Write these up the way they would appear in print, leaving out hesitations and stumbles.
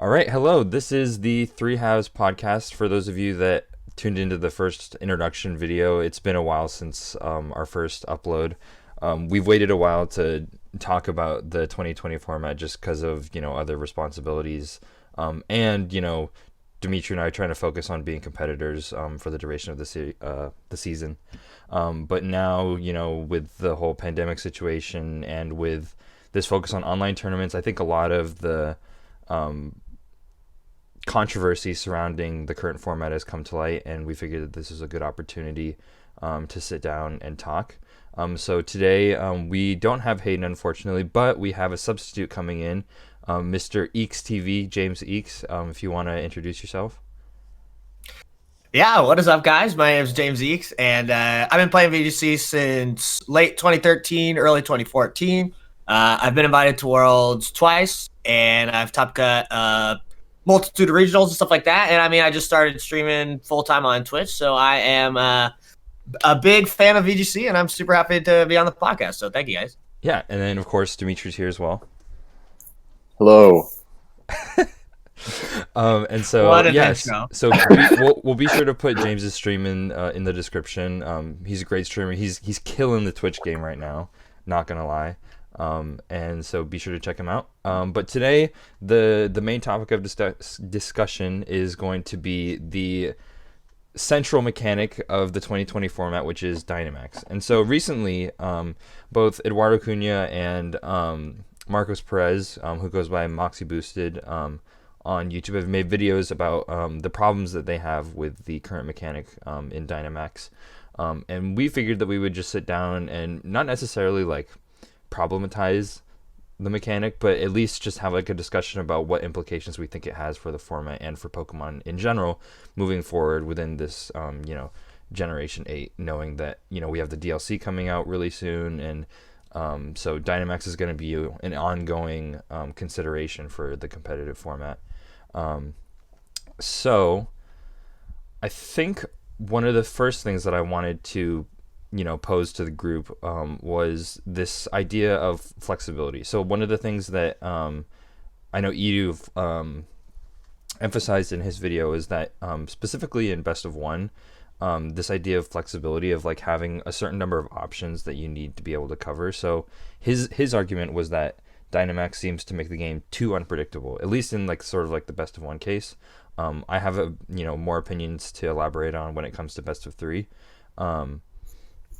All right, hello. This is the Three Halves Podcast. For those of you that tuned into the first introduction video, it's been a while since our first upload. We've waited a while to talk about the 2020 format just because of other responsibilities, and Dimitri and I are trying to focus on being competitors for the duration of the season. But now with the whole pandemic situation and with this focus on online tournaments, I think a lot of the controversy surrounding the current format has come to light, and we figured that this is a good opportunity to sit down and talk. So today we don't have Hayden, unfortunately, but we have a substitute coming in, Mr. EakesTV, James Eakes. If you want to introduce yourself. Yeah, what is up, guys? My name is James Eakes, and I've been playing VGC since late 2013, early 2014. I've been invited to Worlds twice, and I've top cut multitude of regionals and stuff like that. And I just started streaming full time on Twitch, so I am a big fan of VGC, and I'm super happy to be on the podcast. So thank you, guys. Yeah, and then of course Dimitri's here as well. Hello. And so yes, so we'll be sure to put James's stream in the description. He's a great streamer. He's killing the Twitch game right now. Not gonna lie. And so be sure to check him out. But today, the main topic of discussion is going to be the central mechanic of the 2020 format, which is Dynamax. And so recently, both Eduardo Cunha and Marcos Perez, who goes by Moxie Boosted on YouTube, have made videos about the problems that they have with the current mechanic in Dynamax. And we figured that we would just sit down and not necessarily problematize the mechanic, but at least just have a discussion about what implications we think it has for the format and for Pokemon in general moving forward within this Generation 8, knowing that we have the DLC coming out really soon, and so Dynamax is going to be an ongoing consideration for the competitive format. So I think one of the first things that I wanted to posed to the group was this idea of flexibility. So one of the things that I know Edu emphasized in his video is that specifically in Best of One, this idea of flexibility of having a certain number of options that you need to be able to cover. So his argument was that Dynamax seems to make the game too unpredictable, at least in sort of the Best of One case. I have more opinions to elaborate on when it comes to Best of Three.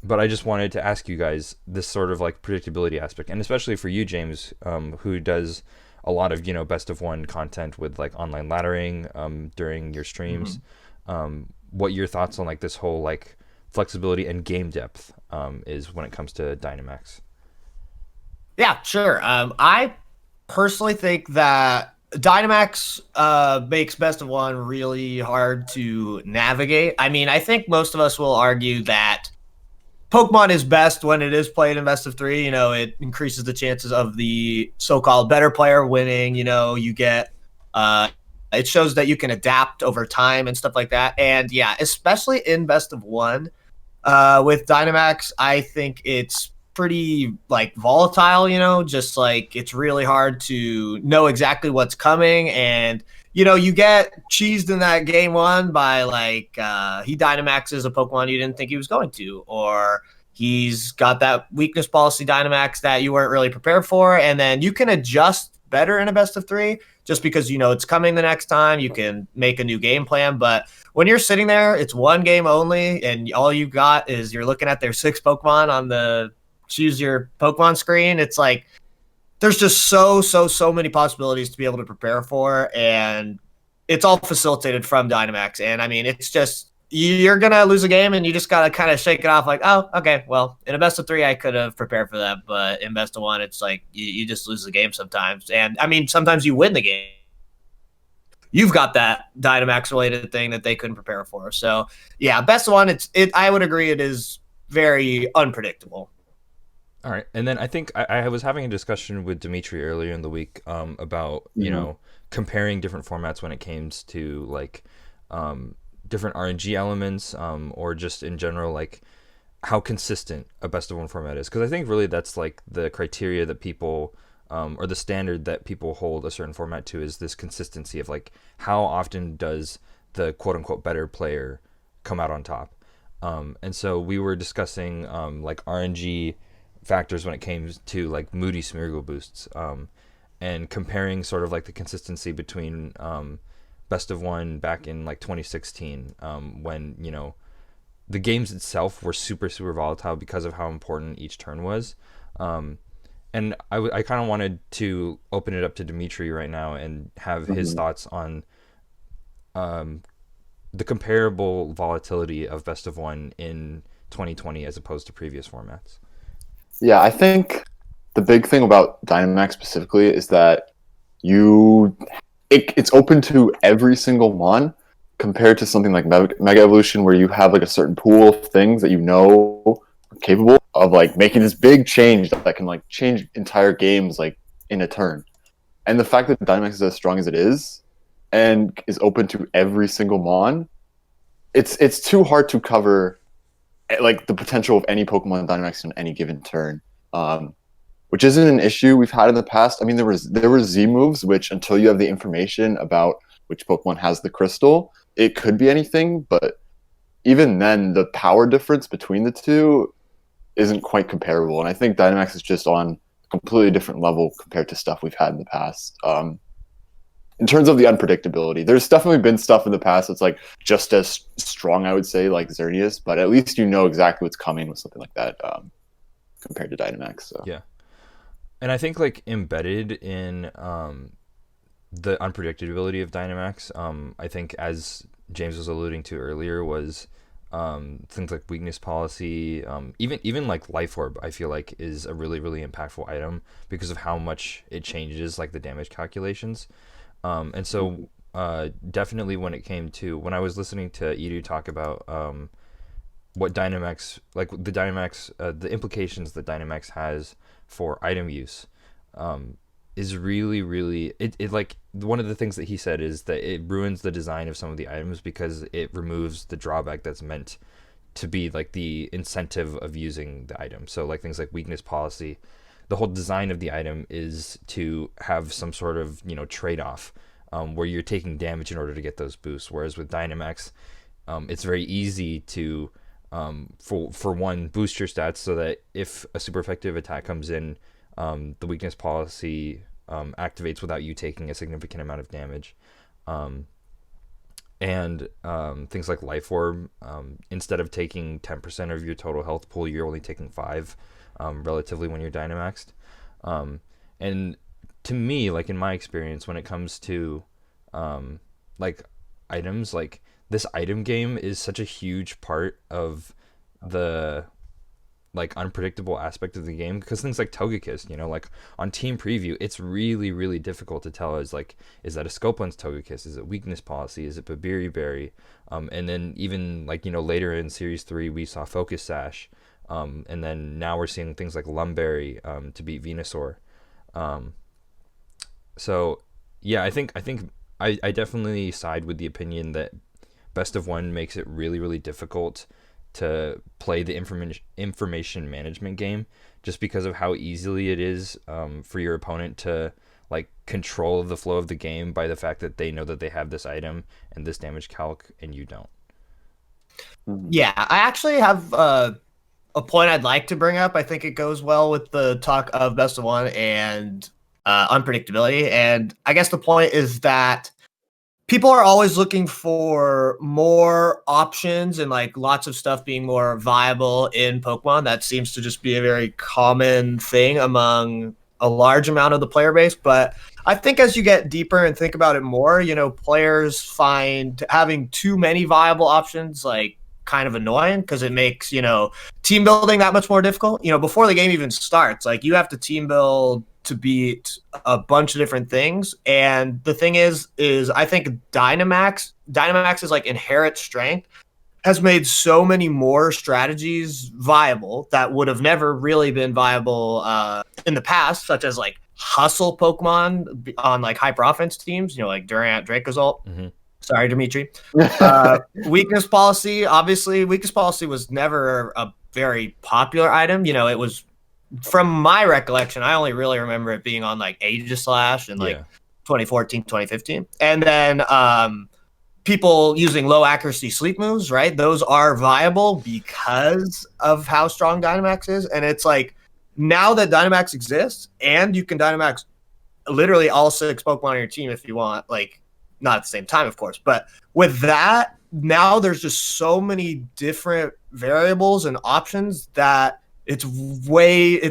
But I just wanted to ask you guys this sort of predictability aspect, and especially for you, James, who does a lot of Best of One content with online laddering during your streams. What your thoughts on this whole flexibility and game depth is when it comes to Dynamax? Yeah, sure. I personally think that Dynamax makes Best of One really hard to navigate. I think most of us will argue that Pokemon is best when it is played in Best of Three. It increases the chances of the so-called better player winning. You get it shows that you can adapt over time and stuff like that. And yeah, especially in Best of One with Dynamax, I think it's pretty volatile. Just it's really hard to know exactly what's coming, and you get cheesed in that game one by he Dynamaxes a Pokemon you didn't think he was going to, or he's got that weakness policy Dynamax that you weren't really prepared for, and then you can adjust better in a Best of Three just because it's coming the next time. You can make a new game plan, but when you're sitting there, it's one game only, and all you got is you're looking at their 6 Pokemon on the choose your Pokemon screen. It's there's just so many possibilities to be able to prepare for, and it's all facilitated from Dynamax. And it's just, you're gonna lose a game and you just gotta kind of shake it off oh, okay, well, in a Best of Three I could have prepared for that, but in Best of One it's you just lose the game sometimes. And sometimes you win the game, you've got that Dynamax related thing that they couldn't prepare for. So yeah, Best of One, I would agree it is very unpredictable. All right, and then I think I was having a discussion with Dimitri earlier in the week about comparing different formats when it came to different RNG elements, or just in general how consistent a Best of One format is, because I think really that's the criteria that people or the standard that people hold a certain format to is this consistency of like how often does the quote unquote better player come out on top. And so we were discussing like RNG factors when it came to like Moody Smeargle boosts, and comparing sort of like the consistency between Best of One back in like 2016, when, you know, the games itself were super volatile because of how important each turn was. And I kind of wanted to open it up to Dimitri right now and have his thoughts on the comparable volatility of Best of One in 2020 as opposed to previous formats. Yeah, I think the big thing about Dynamax specifically is that it's open to every single mon, compared to something like Mega Evolution, where you have like a certain pool of things that you know are capable of like making this big change that can like change entire games like in a turn. And the fact that Dynamax is as strong as it is and is open to every single mon, it's too hard to cover like the potential of any Pokemon Dynamax in any given turn. Which isn't an issue we've had in the past. I mean, there were Z moves, which until you have the information about which Pokemon has the crystal, it could be anything, but even then, the power difference between the two isn't quite comparable. And I think Dynamax is just on a completely different level compared to stuff we've had in the past. In terms of the unpredictability, there's definitely been stuff in the past that's like just as strong, I would say, like Xerneas, but at least you know exactly what's coming with something like that compared to Dynamax. So. Yeah. And I think like embedded in the unpredictability of Dynamax, I think as James was alluding to earlier, was things like weakness policy, even like Life Orb, I feel like is a really impactful item because of how much it changes like the damage calculations. And so definitely when I was listening to Edu talk about what Dynamax, like the Dynamax, the implications that Dynamax has for item use, is really it like one of the things that he said is that it ruins the design of some of the items because it removes the drawback that's meant to be like the incentive of using the item. So like things like weakness policy, the whole design of the item is to have some sort of, you know, trade-off where you're taking damage in order to get those boosts, whereas with Dynamax it's very easy to for one, boost your stats so that if a super effective attack comes in, the weakness policy activates without you taking a significant amount of damage. And things like Life Orb, instead of taking 10% of your total health pool, you're only taking 5 relatively when you're Dynamaxed. And to me, like in my experience, when it comes to like items, like this item game is such a huge part of the like unpredictable aspect of the game, because things like Togekiss, you know, like on team preview, it's really difficult to tell is that a Scope Lens Togekiss, is it weakness policy, is it Babiri Berry, and then even like, you know, later in series 3 we saw Focus Sash, and then now we're seeing things like Lumberry to beat Venusaur. So yeah, I think I definitely side with the opinion that Best of One makes it really difficult to play the information management game, just because of how easily it is for your opponent to like control the flow of the game by the fact that they know that they have this item and this damage calc and you don't. Yeah, I actually have a point I'd like to bring up. I think it goes well with the talk of Best of One and unpredictability. And I guess the point is that people are always looking for more options and like lots of stuff being more viable in Pokemon. That seems to just be a very common thing among a large amount of the player base. But I think as you get deeper and think about it more, you know, players find having too many viable options like kind of annoying, because it makes, you know, team building that much more difficult. You know, before the game even starts, like you have to team build to beat a bunch of different things. And the thing is I think Dynamax's like inherent strength has made so many more strategies viable that would have never really been viable in the past, such as like hustle Pokemon on like hyper offense teams, you know, like Durant, Dracozolt. Mm-hmm. Sorry, Dimitri. Weakness policy, obviously, weakness policy was never a very popular item. You know, it was from my recollection, I only really remember it being on like Aegislash in like 2014, 2015. And then people using low accuracy sleep moves, right? Those are viable because of how strong Dynamax is. And it's like, now that Dynamax exists and you can Dynamax literally all 6 Pokemon on your team if you want, like not at the same time, of course, but with that, now there's just so many different variables and options that it's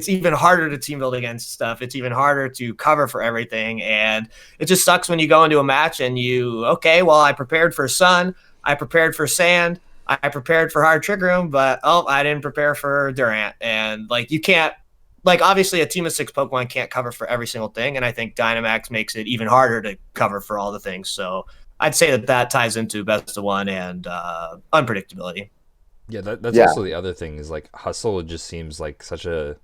even harder to team build against stuff. It's even harder to cover for everything. And it just sucks when you go into a match and I prepared for sun, I prepared for sand, I prepared for hard trick room, but I didn't prepare for Durant. And like, you can't, like, obviously a team of 6 Pokemon can't cover for every single thing. And I think Dynamax makes it even harder to cover for all the things. So I'd say that ties into best of one and unpredictability. Yeah, that's also the other thing is like hustle just seems like such a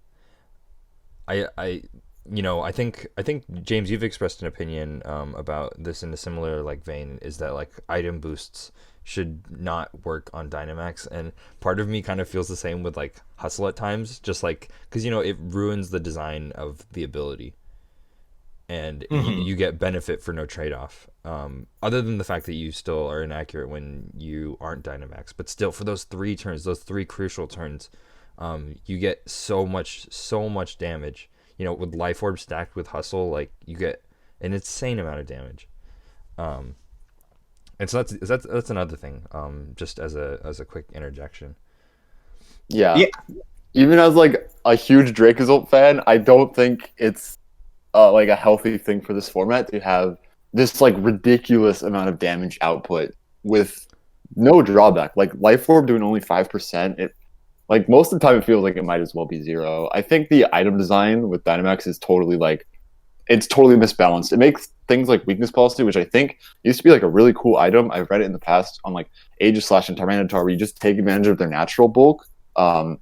I think James, you've expressed an opinion about this in a similar like vein, is that like item boosts should not work on Dynamax, and part of me kind of feels the same with like hustle at times, just like because it ruins the design of the ability, and you get benefit for no trade-off, other than the fact that you still are inaccurate when you aren't Dynamax, but still for those 3 turns, those 3 crucial turns, you get so much damage. With Life Orb stacked with hustle, like you get an insane amount of damage. And so that's another thing, just as a quick interjection. Yeah. Even as like a huge Dracozolt fan, I don't think it's like a healthy thing for this format to have this like ridiculous amount of damage output with no drawback. Like Life Orb doing only 5%, it like most of the time it feels like it might as well be 0. I think the item design with Dynamax is totally misbalanced. It makes things like weakness policy, which I think used to be like a really cool item. I've read it in the past on like Aegislash and Tyranitar, where you just take advantage of their natural bulk to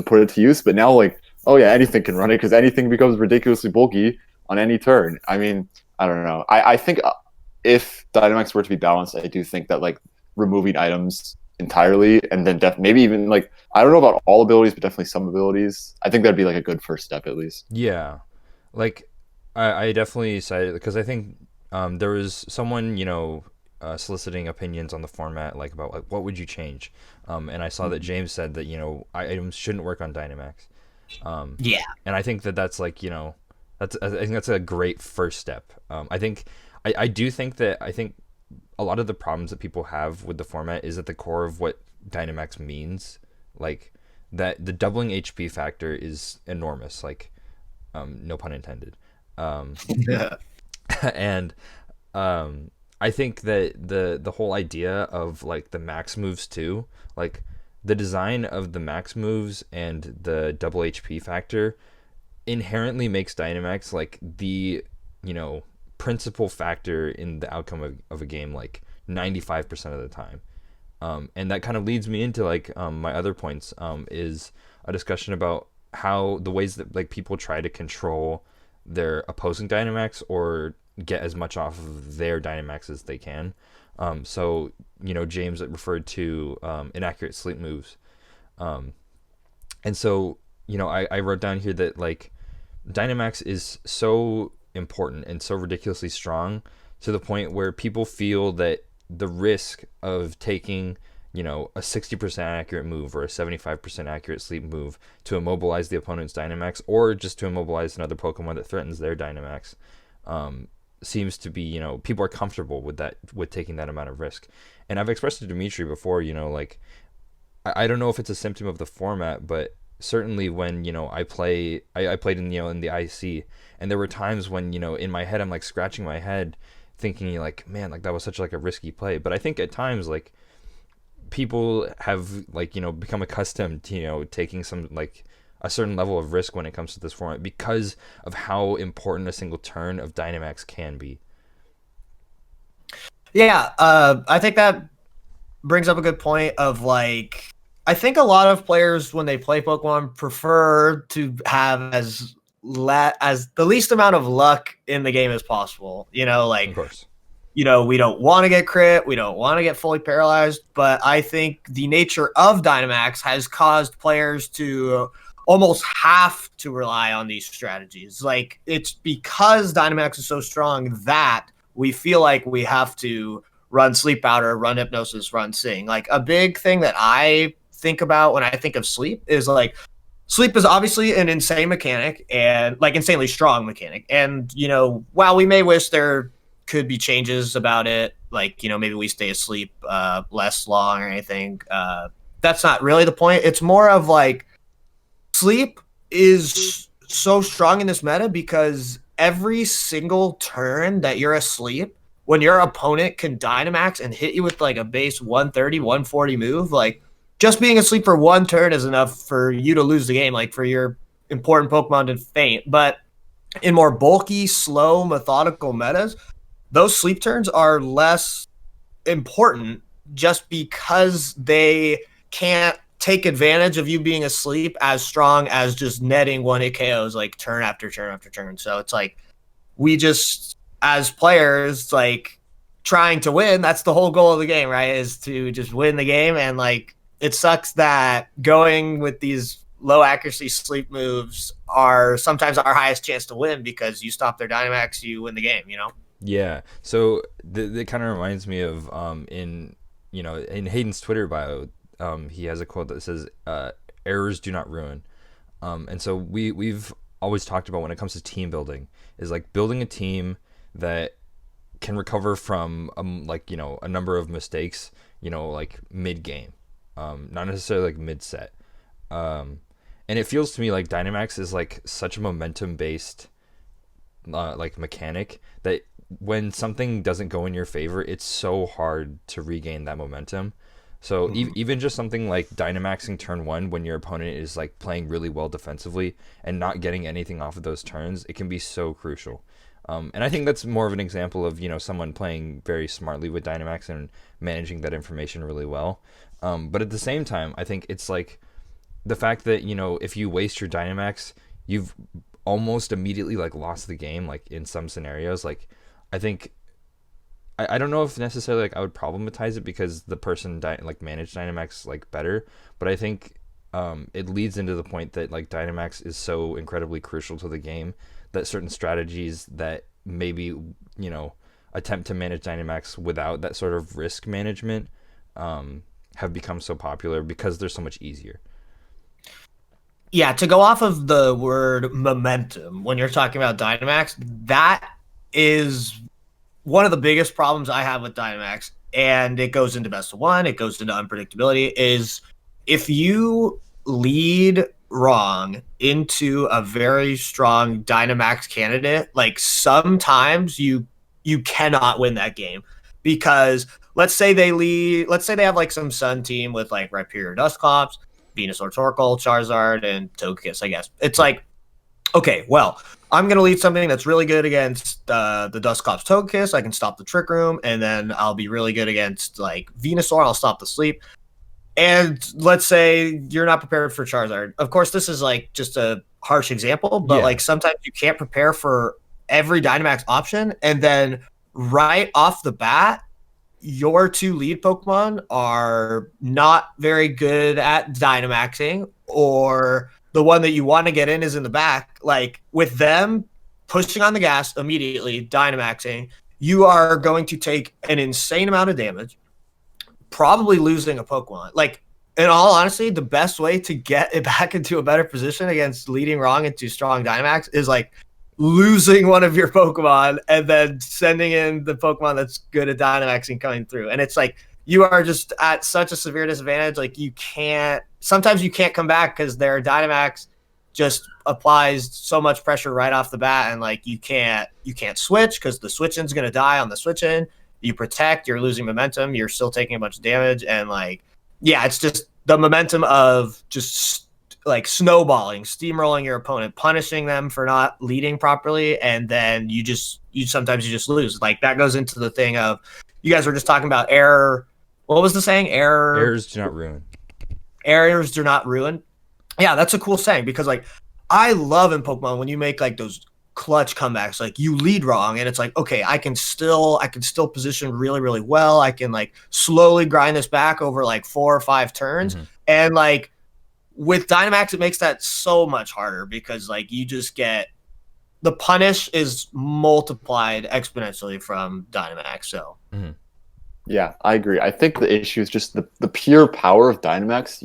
put it to use. But now like, anything can run it because anything becomes ridiculously bulky on any turn. I mean, I don't know. I think if Dynamax were to be balanced, I do think that like removing items entirely and then maybe even like, I don't know about all abilities, but definitely some abilities, I think that'd be like a good first step at least. Yeah, like I definitely cited because I think there was someone soliciting opinions on the format, like about like what would you change, and I saw that James said that items shouldn't work on Dynamax. And I think that's like I think that's a great first step. I do think that a lot of the problems that people have with the format is at the core of what Dynamax means, like that the doubling HP factor is enormous, like no pun intended. And I think that the whole idea of like the max moves too, like the design of the max moves and the double HP factor inherently makes Dynamax like the principal factor in the outcome of a game like 95% of the time. And that kind of leads me into like my other points, is a discussion about how the ways that like people try to control their opposing Dynamax or get as much off of their Dynamax as they can. So James referred to inaccurate sleep moves, and so I wrote down here that like Dynamax is so important and so ridiculously strong to the point where people feel that the risk of taking a 60% accurate move or a 75% accurate sleep move to immobilize the opponent's Dynamax, or just to immobilize another Pokemon that threatens their Dynamax, seems to be, people are comfortable with that, with taking that amount of risk. And I've expressed to Dimitri before, like, I don't know if it's a symptom of the format, but certainly when, I played in, in the IC, and there were times when, in my head, I'm like scratching my head thinking like, man, like that was such like a risky play. But I think at times like people have like, become accustomed to, taking some like a certain level of risk when it comes to this format because of how important a single turn of Dynamax can be. Yeah, I think that brings up a good point of like, I think a lot of players when they play Pokemon prefer to have as the least amount of luck in the game as possible. Like, of course, we don't want to get crit, we don't want to get fully paralyzed, but I think the nature of Dynamax has caused players to almost have to rely on these strategies. Like, it's because Dynamax is so strong that we feel like we have to run Sleep Powder, run Hypnosis, run Sing. Like, a big thing that I think about when I think of Sleep is like, Sleep is obviously an insane mechanic and like insanely strong mechanic. And, you know, while we may wish there could be changes about it, like, you know, maybe we stay asleep less long or anything, that's not really the point. It's more of like, Sleep is so strong in this meta because every single turn that you're asleep, when your opponent can Dynamax and hit you with like a base 130, 140 move, like, just being asleep for one turn is enough for you to lose the game, like for your important Pokemon to faint. But in more bulky, slow, methodical metas, those sleep turns are less important just because they can't take advantage of you being asleep as strong as just netting one hit KOs like turn after turn after turn. So it's like, we just, as players, like, trying to win, that's the whole goal of the game, right? Is to just win the game. And like, it sucks that going with these low accuracy sleep moves are sometimes our highest chance to win because you stop their Dynamax, you win the game, you know? Yeah. So that kind of reminds me of in Hayden's Twitter bio, he has a quote that says, "Errors do not ruin." And so we've always talked about when it comes to team building is like building a team that can recover from a number of mistakes, like mid game. Not necessarily like mid set. And it feels to me like Dynamax is like such a momentum based like mechanic that when something doesn't go in your favor, it's so hard to regain that momentum. So even just something like Dynamaxing turn 1 when your opponent is like playing really well defensively and not getting anything off of those turns, it can be so crucial. And I think that's more of an example of, someone playing very smartly with Dynamax and managing that information really well. But at the same time, I think it's like the fact that, if you waste your Dynamax, you've almost immediately like lost the game, like in some scenarios. Like, I think, I don't know if necessarily like I would problematize it because the person managed Dynamax like better, but I think it leads into the point that like Dynamax is so incredibly crucial to the game that certain strategies that maybe, attempt to manage Dynamax without that sort of risk management have become so popular because they're so much easier. Yeah, to go off of the word momentum, when you're talking about Dynamax, that is one of the biggest problems I have with Dynamax, and it goes into best of one, it goes into unpredictability, is if you lead wrong into a very strong Dynamax candidate, like sometimes you cannot win that game because let's say they have like some Sun team with like Rhyperior Dusclops, Venusaur Torkoal, Charizard, and Togekiss, I guess. It's like, okay, well, I'm going to lead something that's really good against the Dusclops Togekiss. I can stop the Trick Room, and then I'll be really good against like Venusaur. I'll stop the sleep. And let's say you're not prepared for Charizard. Of course, this is like just a harsh example, but like sometimes you can't prepare for every Dynamax option. And then right off the bat, your two lead Pokemon are not very good at Dynamaxing, or the one that you want to get in is in the back. Like with them pushing on the gas immediately, Dynamaxing, you are going to take an insane amount of damage, probably losing a Pokemon. Like, in all honesty, the best way to get it back into a better position against leading wrong into strong Dynamax is like losing one of your Pokemon and then sending in the Pokemon that's good at Dynamaxing coming through. And it's like, you are just at such a severe disadvantage. Like sometimes you can't come back because their Dynamax just applies so much pressure right off the bat. And like, you can't switch because the switch-in's going to die on the switch-in. You protect, you're losing momentum, you're still taking a bunch of damage. And like, yeah, it's just the momentum of just like snowballing, steamrolling your opponent, punishing them for not leading properly. And then you sometimes just lose. Like that goes into the thing of, you guys were just talking about error. What was the saying? Errors do not ruin. Errors do not ruin. Yeah, that's a cool saying because like I love in Pokemon when you make like those clutch comebacks, like you lead wrong and it's like, okay, I can still position really, really well. I can like slowly grind this back over like 4 or 5 turns. Mm-hmm. And like with Dynamax, it makes that so much harder because like you just get the punish is multiplied exponentially from Dynamax. So yeah, I agree. I think the issue is just the pure power of Dynamax.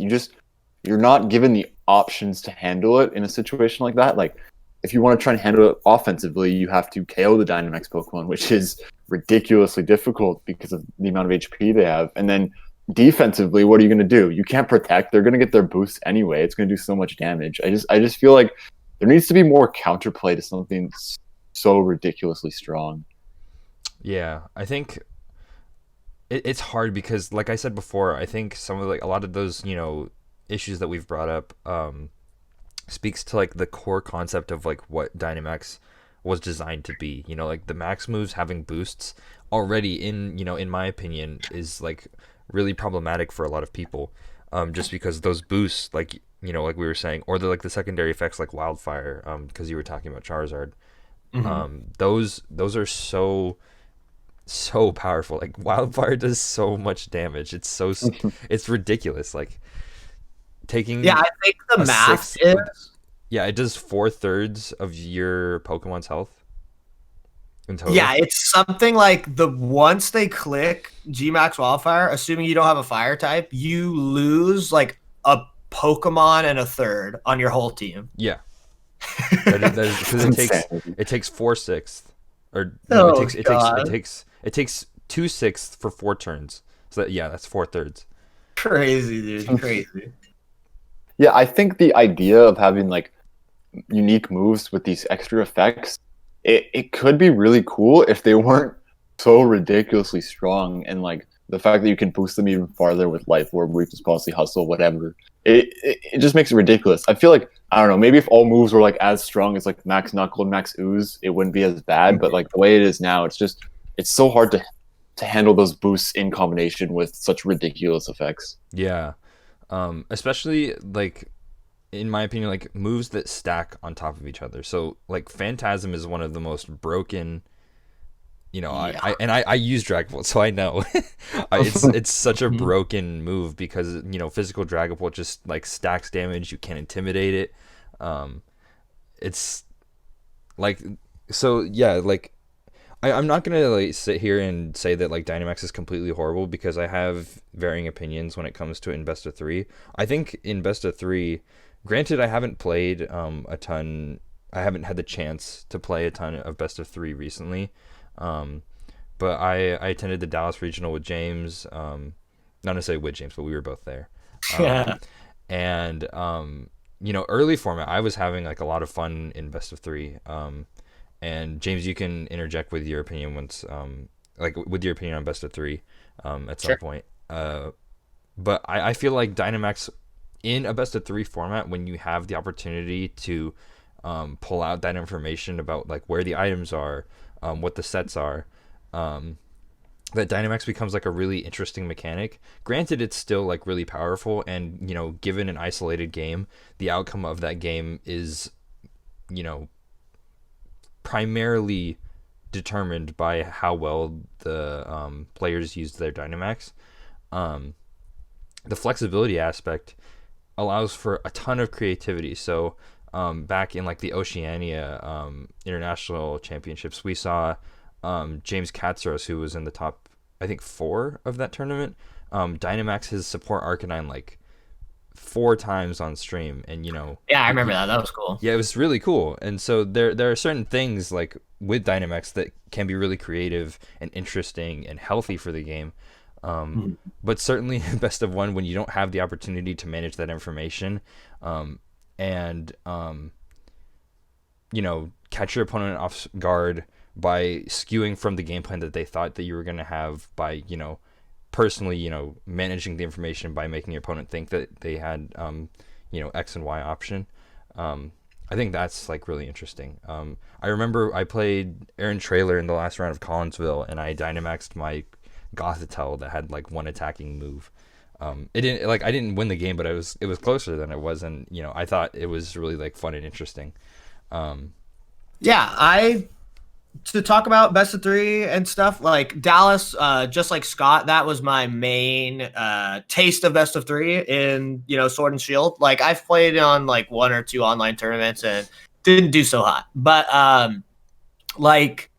You're not given the options to handle it in a situation like that. Like if you want to try and handle it offensively, you have to KO the Dynamax Pokemon, which is ridiculously difficult because of the amount of HP they have. And then defensively, what are you going to do? You can't protect. They're going to get their boost anyway. It's going to do so much damage. I just feel like there needs to be more counterplay to something so ridiculously strong. Yeah, I think it's hard because, like I said before, I think some of a lot of those issues that we've brought up speaks to like the core concept of like what Dynamax was designed to be. Like the max moves having boosts already in my opinion is like really problematic for a lot of people, just because those boosts, like like we were saying, or the secondary effects like wildfire, because you were talking about Charizard. Those are so powerful. Like wildfire does so much damage. It's ridiculous. Like taking I think the math is it does 4/3 of your Pokemon's health in total. Yeah, it's something like once they click Gmax Wildfire, assuming you don't have a fire type, you lose like a Pokemon and a third on your whole team. Yeah, that is because it takes 4/6, or no, it takes 2/6 for 4 turns. So that's 4/3. Crazy, dude, crazy. Yeah, I think the idea of having like unique moves with these extra effects, it could be really cool if they weren't so ridiculously strong, and like the fact that you can boost them even farther with Life Orb, Weakness Policy, Hustle, whatever. It just makes it ridiculous. I feel like, I don't know, maybe if all moves were like as strong as like Max Knuckle and Max Ooze, it wouldn't be as bad. But like the way it is now, it's so hard to handle those boosts in combination with such ridiculous effects. Yeah. Especially like in my opinion, like moves that stack on top of each other. So like Phantasm is one of the most broken. I use Dragapult, so I know it's such a broken move because physical Dragapult just like stacks damage. You can't intimidate it. It's like like I'm not gonna like sit here and say that like Dynamax is completely horrible because I have varying opinions when it comes to it in best of 3. I think in best of 3, granted I haven't played a ton. I haven't had the chance to play a ton of best of 3 recently. But I attended the Dallas Regional with James, not necessarily with James, but we were both there. And early format, I was having like a lot of fun in best of 3. And James, you can interject with your opinion once, with your opinion on best of 3, at some point. But I feel like Dynamax in a best of 3 format, when you have the opportunity to pull out that information about like where the items are, what the sets are, that Dynamax becomes like a really interesting mechanic. Granted, it's still like really powerful, and given an isolated game, the outcome of that game is primarily determined by how well the players use their Dynamax. The flexibility aspect allows for a ton of creativity. So back in like the Oceania International Championships, we saw James Katsaros, who was in the top, I think, 4 of that tournament, Dynamax his support Arcanine like 4 times on stream, and I remember that was cool. Yeah, it was really cool. And so there are certain things like with Dynamax that can be really creative and interesting and healthy for the game. But certainly best of 1, when you don't have the opportunity to manage that information, and catch your opponent off guard by skewing from the game plan that they thought that you were going to have by personally managing the information by making your opponent think that they had X and Y option. I think that's like really interesting. I remember I played Aaron Trailer in the last round of Collinsville, and I Dynamaxed my Gothitelle that had like 1 attacking move. It didn't I didn't win the game, but it was closer than it was, and I thought it was really like fun and interesting. to talk about best of three and stuff, like Dallas, just like Scott, that was my main taste of best of three in, Sword and Shield. Like I've played on like one or two online tournaments and didn't do so hot. But like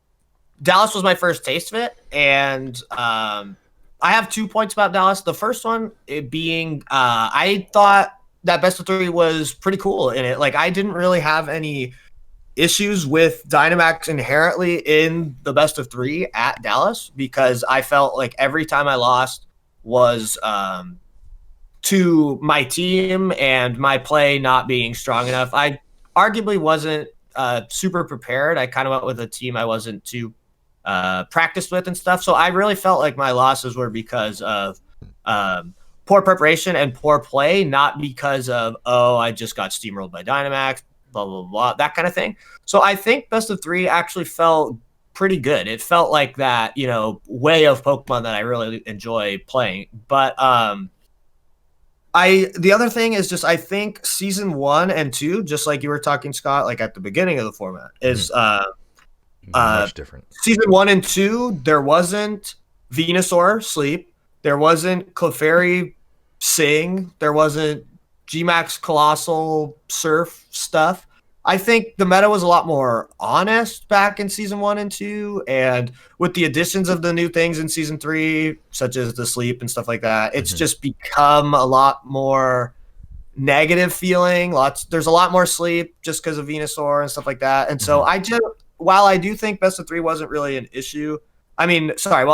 Dallas was my first taste of it. And I have 2 points about Dallas. The first one it being I thought that best of three was pretty cool in it. Like I didn't really have any issues with Dynamax inherently in the best of three at Dallas because I felt like every time I lost was to my team and my play not being strong enough. I arguably wasn't super prepared. I kind of went with a team I wasn't too practiced with and stuff. So I really felt like my losses were because of poor preparation and poor play, not because of, I just got steamrolled by Dynamax, blah, blah, blah, that kind of thing. So I think best of three actually felt pretty good. It felt like that, way of Pokemon that I really enjoy playing. But the other thing is just I think season 1 and 2, just like you were talking, Scott, like at the beginning of the format, is much different. Season 1 and 2, there wasn't Venusaur Sleep, there wasn't Clefairy Sing, there wasn't Gmax Colossal Surf stuff. I think the meta was a lot more honest back in season 1 and 2, and with the additions of the new things in season 3, such as the sleep and stuff like that, it's just become a lot more negative feeling. There's a lot more sleep just because of Venusaur and stuff like that. And so while I do think best of 3 wasn't really an issue, I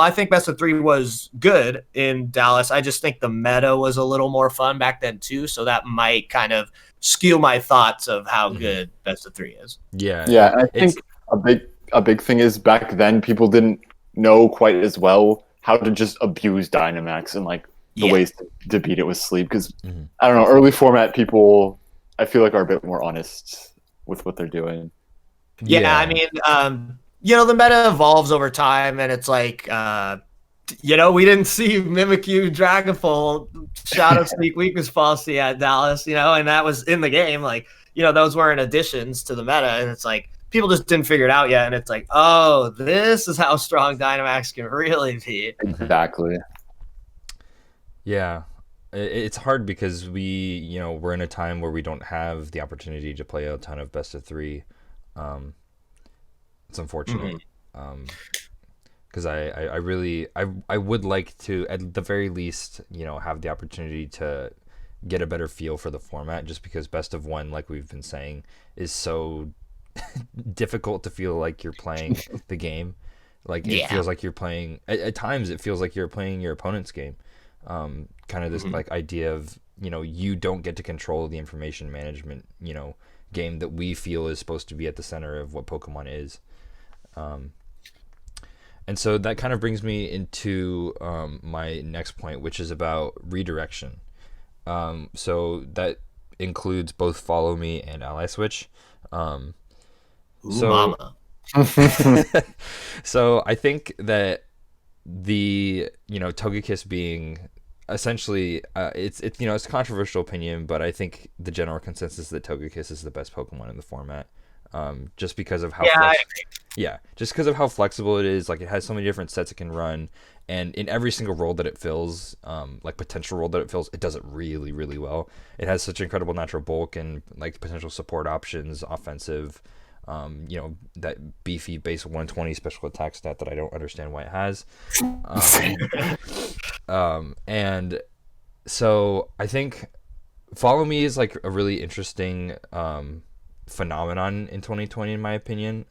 think best of 3 was good in Dallas. I just think the meta was a little more fun back then too, so that might kind of skew my thoughts of how good best of 3 is. Yeah. I think a big thing is back then people didn't know quite as well how to just abuse Dynamax and like the ways to beat it with sleep. Because I don't know, early format people I feel like are a bit more honest with what they're doing. Yeah. The meta evolves over time, and it's like, we didn't see Mimikyu, Dragapult, Shadow Sneak Weakness Policy at Dallas, and that was in the game. Like, those weren't additions to the meta, and it's like people just didn't figure it out yet. And it's like, oh, this is how strong Dynamax can really be. Exactly. Yeah. It's hard because we're in a time where we don't have the opportunity to play a ton of best of 3. It's unfortunate because I would like to, at the very least, have the opportunity to get a better feel for the format, just because best of 1, like we've been saying, is so difficult to feel like you're playing the game. Like it feels like you're playing at times it feels like you're playing your opponent's game. Kind of this like idea of you don't get to control the information management game that we feel is supposed to be at the center of what Pokemon is. And so that kind of brings me into my next point, which is about redirection. So that includes both Follow Me and Ally Switch. Mama. So I think that the Togekiss being essentially it's a controversial opinion, but I think the general consensus is that Togekiss is the best Pokemon in the format. Just because of how just because of how flexible it is. Like it has so many different sets it can run, and in every single role that it fills, like potential role that it fills, it does it really, really well. It has such incredible natural bulk and like potential support options, offensive, that beefy base 120 special attack stat that I don't understand why it has. And so I think Follow Me is like a really interesting phenomenon in 2020, in my opinion.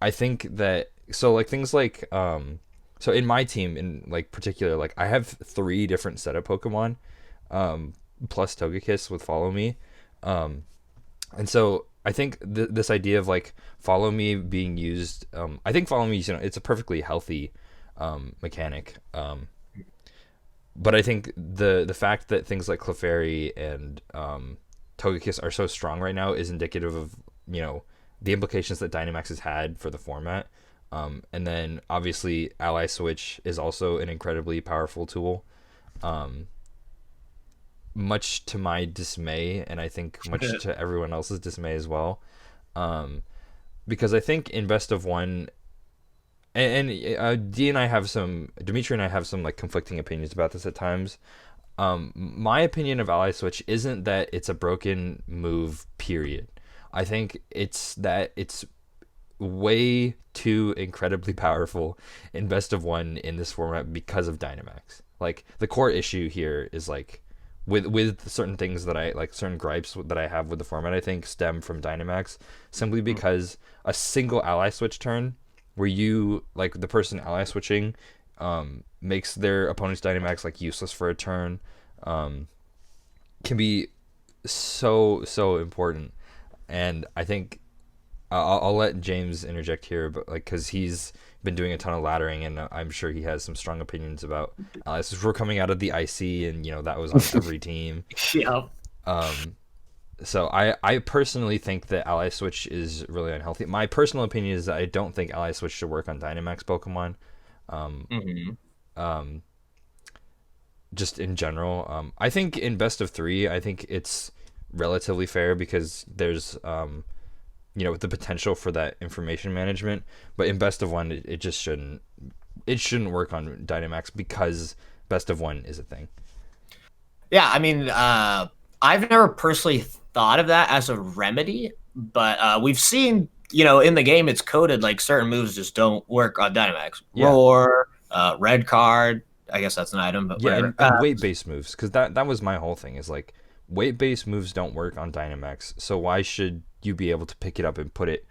I think that things like so in my team, in like particular, like I have 3 different set of Pokemon plus Togekiss with Follow Me, and so I think this idea of like Follow Me being used, I think Follow Me, it's a perfectly healthy mechanic, but I think the fact that things like Clefairy and Togekiss are so strong right now is indicative of the implications that Dynamax has had for the format, and then obviously Ally Switch is also an incredibly powerful tool, much to my dismay, and I think much to everyone else's dismay as well, because I think in best of one, and Dimitri and I have some like conflicting opinions about this at times. My opinion of ally switch isn't that it's a broken move, period. I think it's that it's way too incredibly powerful in best of one in this format because of Dynamax. Like, the core issue here is like with certain things that I like, certain gripes that I have with the format, I think stem from Dynamax simply because a single ally switch turn where you, like, the person ally switching makes their opponent's Dynamax like useless for a turn, can be so important. And I think I'll let James interject here, but like, because he's been doing a ton of laddering, and I'm sure he has some strong opinions about allies. We're coming out of the IC, and that was on every team. Yeah. So I personally think that ally switch is really unhealthy. My personal opinion is that I don't think ally switch should work on Dynamax Pokemon. Just in general, I think in best of 3, I think it's relatively fair because there's the potential for that information management. But in best of 1, it just shouldn't work on Dynamax because best of 1 is a thing. Yeah, I mean, I've never personally thought of that as a remedy, but we've seen, in the game it's coded like certain moves just don't work on Dynamax. Yeah. Roar, red card, I guess that's an item, but yeah, and weight-based moves, because that was my whole thing, is like, weight-based moves don't work on Dynamax, so why should you be able to pick it up and put it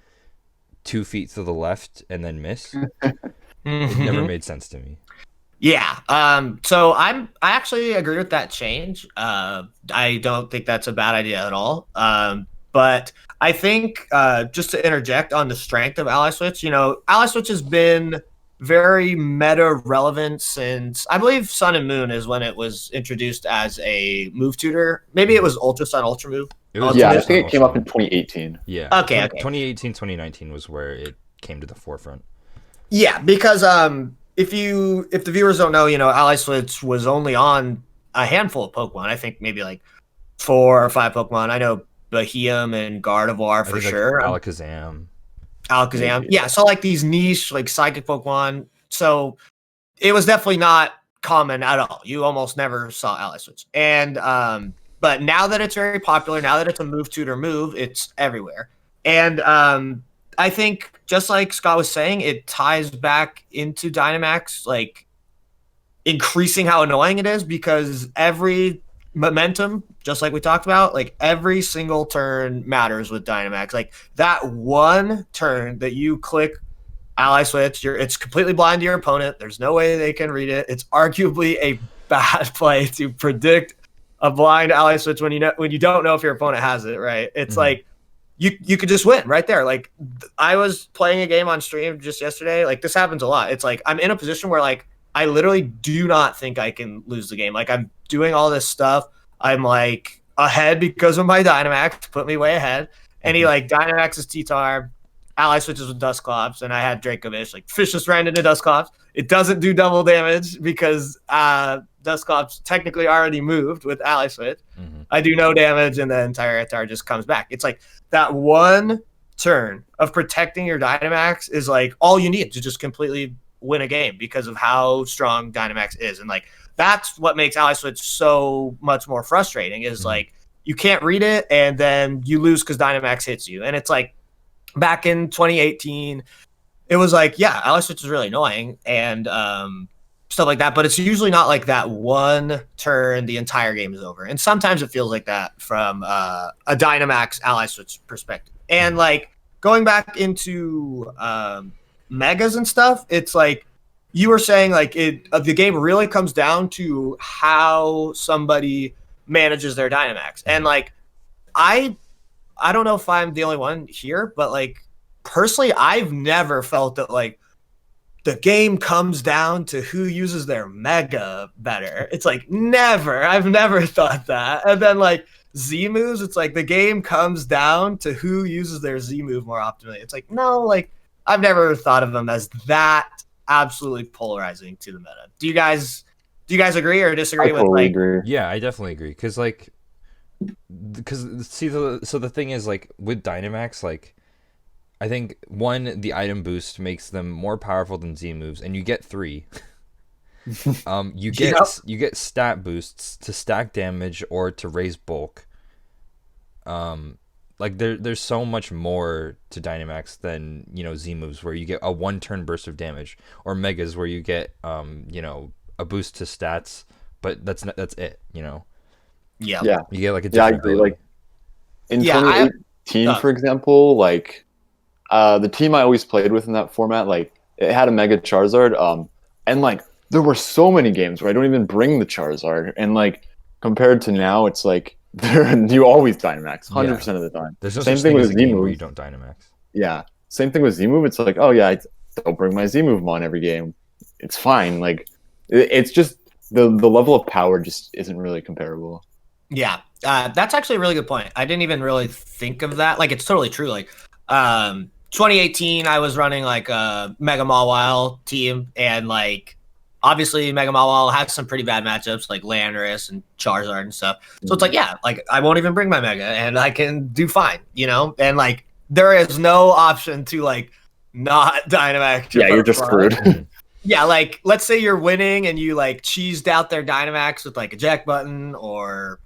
2 feet to the left and then miss? It never made sense to me. Yeah. So I actually agree with that change. I don't think that's a bad idea at all. But I think just to interject on the strength of ally switch, ally switch has been very meta relevant since, I believe, Sun and Moon is when it was introduced as a move tutor. Maybe it was Ultra Sun, Ultra Move. I think it came up in 2018. Yeah. Okay. 2018, 2019 was where it came to the forefront. Yeah, because if the viewers don't know, ally switch was only on a handful of Pokemon. I think maybe like 4 or 5 Pokemon. I know Beheeyem and Gardevoir for sure. Like Alakazam. Yeah, so like these niche, like psychic Pokemon. So it was definitely not common at all. You almost never saw ally switch. And but now that it's very popular, now that it's a move tutor move, it's everywhere. And I think, just like Scott was saying, it ties back into Dynamax, like increasing how annoying it is, because every momentum, just like we talked about, like every single turn matters with Dynamax. Like that one turn that you click ally switch, it's completely blind to your opponent. There's no way they can read it. It's arguably a bad play to predict a blind ally switch when you don't know if your opponent has it, right? It's like you could just win right there. Like, I was playing a game on stream just yesterday. Like, this happens a lot. It's like I'm in a position where like I literally do not think I can lose the game. Like, I'm doing all this stuff. I'm like ahead because of my Dynamax to put me way ahead. And he like Dynamax's T-Tar, ally switches with Dusclops, and I had Dracovish. Like, Fish just ran into Dusclops. It doesn't do double damage because Dusclops technically already moved with ally switch. I do no damage, and the entire Atar just comes back. It's like that one turn of protecting your Dynamax is like all you need to just completely win a game because of how strong Dynamax is. And like that's what makes ally switch so much more frustrating, is like you can't read it and then you lose because Dynamax hits you. And it's like back in 2018, it was like, yeah, ally switch is really annoying and stuff like that, but it's usually not like that one turn the entire game is over. And sometimes it feels like that from a Dynamax ally switch perspective. And like going back into megas and stuff, it's like you were saying, like the game really comes down to how somebody manages their Dynamax. And like I don't know if I'm the only one here, but like personally, I've never felt that like the game comes down to who uses their mega better. It's like never. I've never thought that. And then like Z moves, it's like the game comes down to who uses their Z move more optimally. It's like, no, like I've never thought of them as that absolutely polarizing to the meta. Do you guys agree or disagree? I totally agree. Yeah, I definitely agree. So the thing is, like with Dynamax, like I think one, the item boost makes them more powerful than Z moves, and you get 3. You get stat boosts to stack damage or to raise bulk. Like there's so much more to Dynamax than, you know, Z moves where you get a 1-turn burst of damage, or Megas where you get you know, a boost to stats, but that's it, you know. Yeah. You get like a different ability. Like in 2018, for example, like the team I always played with in that format, like it had a Mega Charizard, and like there were so many games where I don't even bring the Charizard, and like compared to now, it's like you always Dynamax 100% of the time. There's no same thing with Z move where you don't Dynamax. Yeah, same thing with Z move. It's like, oh yeah, I don't bring my Z move on every game. It's fine. Like it's just the level of power just isn't really comparable. Yeah, that's actually a really good point. I didn't even really think of that. Like, it's totally true. Like, 2018, I was running like a Mega Mawile team, and like obviously Mega Mawile has some pretty bad matchups like Landorus and Charizard and stuff. So it's like, yeah, like I won't even bring my Mega, and I can do fine, you know. And like there is no option to like not Dynamax. Yeah, you're just screwed. Yeah, like let's say you're winning and you like cheesed out their Dynamax with like a jack button, or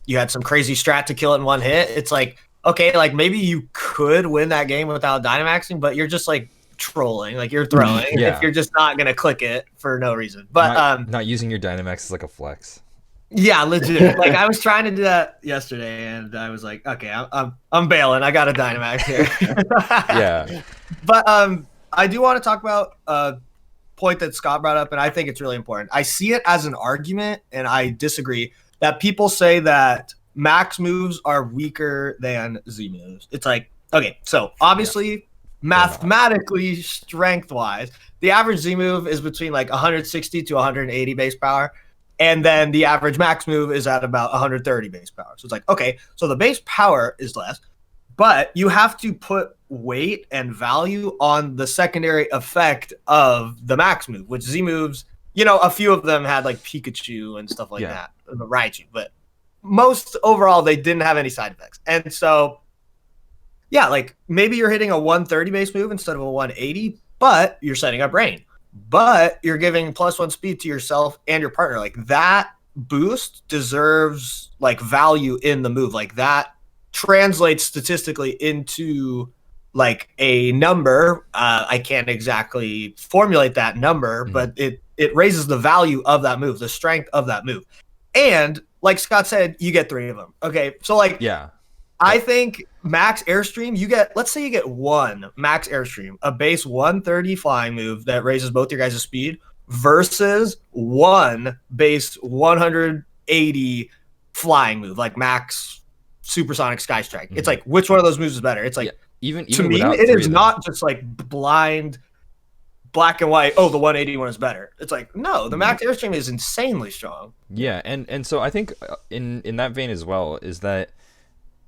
you had some crazy strat to kill it in one hit. It's like, okay, like maybe you could win that game without Dynamaxing, but you're just like trolling, like you're throwing if you're just not gonna click it for no reason. But not using your Dynamax is like a flex. Yeah, legit. Like I was trying to do that yesterday, and I was like, okay, I'm bailing. I got a Dynamax here. Yeah. But I do want to talk about a point that Scott brought up, and I think it's really important. I see it as an argument, and I disagree, that people say that max moves are weaker than Z moves. It's like, okay, so obviously, mathematically, strength-wise, the average Z move is between like 160 to 180 base power, and then the average max move is at about 130 base power. So it's like, okay, so the base power is less, but you have to put weight and value on the secondary effect of the max move, which Z moves, you know, a few of them had like Pikachu and stuff like that, the Raichu, but most overall, they didn't have any side effects. And so, yeah, like maybe you're hitting a 130 base move instead of a 180, but you're setting up rain. But you're giving +1 speed to yourself and your partner. Like that boost deserves like value in the move. Like that translates statistically into like a number. I can't exactly formulate that number, but it raises the value of that move, the strength of that move. And like Scott said, you get 3 of them. Okay, so like, yeah, I think max airstream, you get, let's say you get 1 max airstream, a base 130 flying move that raises both your guys' speed versus 1 base 180 flying move, like max supersonic sky strike. It's like, which one of those moves is better? It's like, even to me, it is not just like blind black and white, oh, the 180 one is better. It's like, no, the max airstream is insanely strong. Yeah, and so I think in that vein as well is that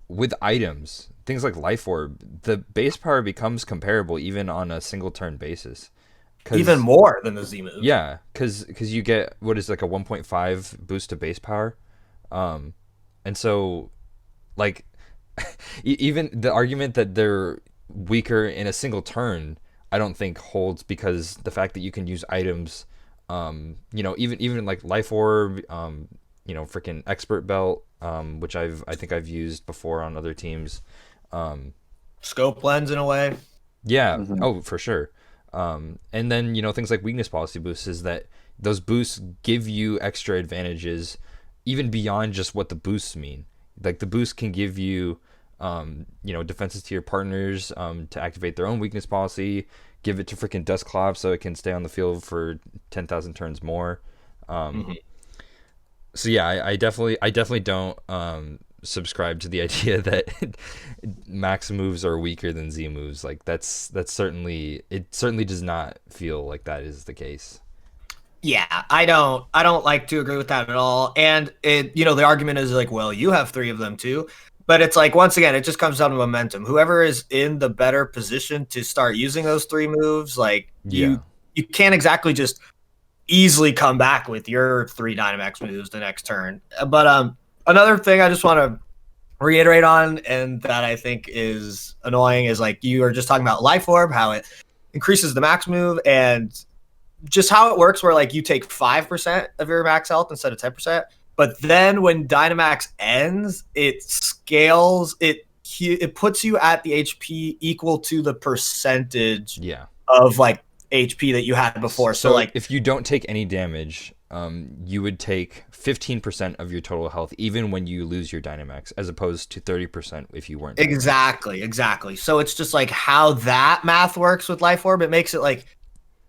with items, things like Life Orb, the base power becomes comparable even on a single turn basis. Even more than the Z move. Yeah, because you get what is like a 1.5 boost to base power. And so like even the argument that they're weaker in a single turn, I don't think holds, because the fact that you can use items, you know, even like Life Orb, you know, freaking Expert Belt, which I think I've used before on other teams. Scope Lens in a way. Yeah. Oh, for sure. And then, you know, things like weakness policy boosts is that those boosts give you extra advantages even beyond just what the boosts mean. Like the boost can give you, you know, defenses to your partners, to activate their own weakness policy, give it to freaking Dusclops so it can stay on the field for 10,000 turns more. So yeah, I definitely don't subscribe to the idea that max moves are weaker than Z moves. Like that's certainly does not feel like that is the case. Yeah, I don't like to agree with that at all. And it, you know, the argument is like, well, you have 3 of them too. But it's like, once again, it just comes down to momentum. Whoever is in the better position to start using those 3 moves, like you can't exactly just easily come back with your 3 Dynamax moves the next turn. But another thing I just want to reiterate on, and that I think is annoying, is like you are just talking about Life Orb, how it increases the max move, and just how it works where like you take 5% of your max health instead of 10%. But then when Dynamax ends, it scales, it puts you at the HP equal to the percentage of like HP that you had before. So like if you don't take any damage, you would take 15% of your total health even when you lose your Dynamax, as opposed to 30% if you weren't. Exactly. So it's just like how that math works with Life Orb. It makes it like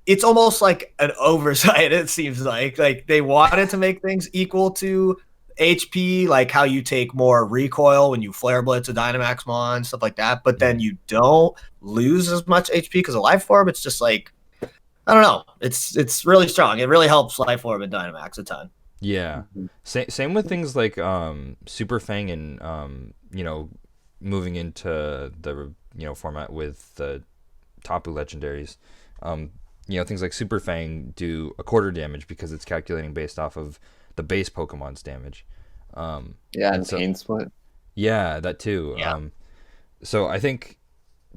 it's almost like an oversight. It seems like they wanted to make things equal to HP, like how you take more recoil when you Flare Blitz a Dynamax Mon, stuff like that. But then you don't lose as much HP because of Life Orb. It's just like, I don't know. It's really strong. It really helps Life Orb and Dynamax a ton. Yeah. Same with things like Super Fang and moving into the format with the Tapu legendaries. Things like Super Fang do a quarter damage because it's calculating based off of the base Pokemon's damage. And Pain Split. Yeah, that too. Yeah. So I think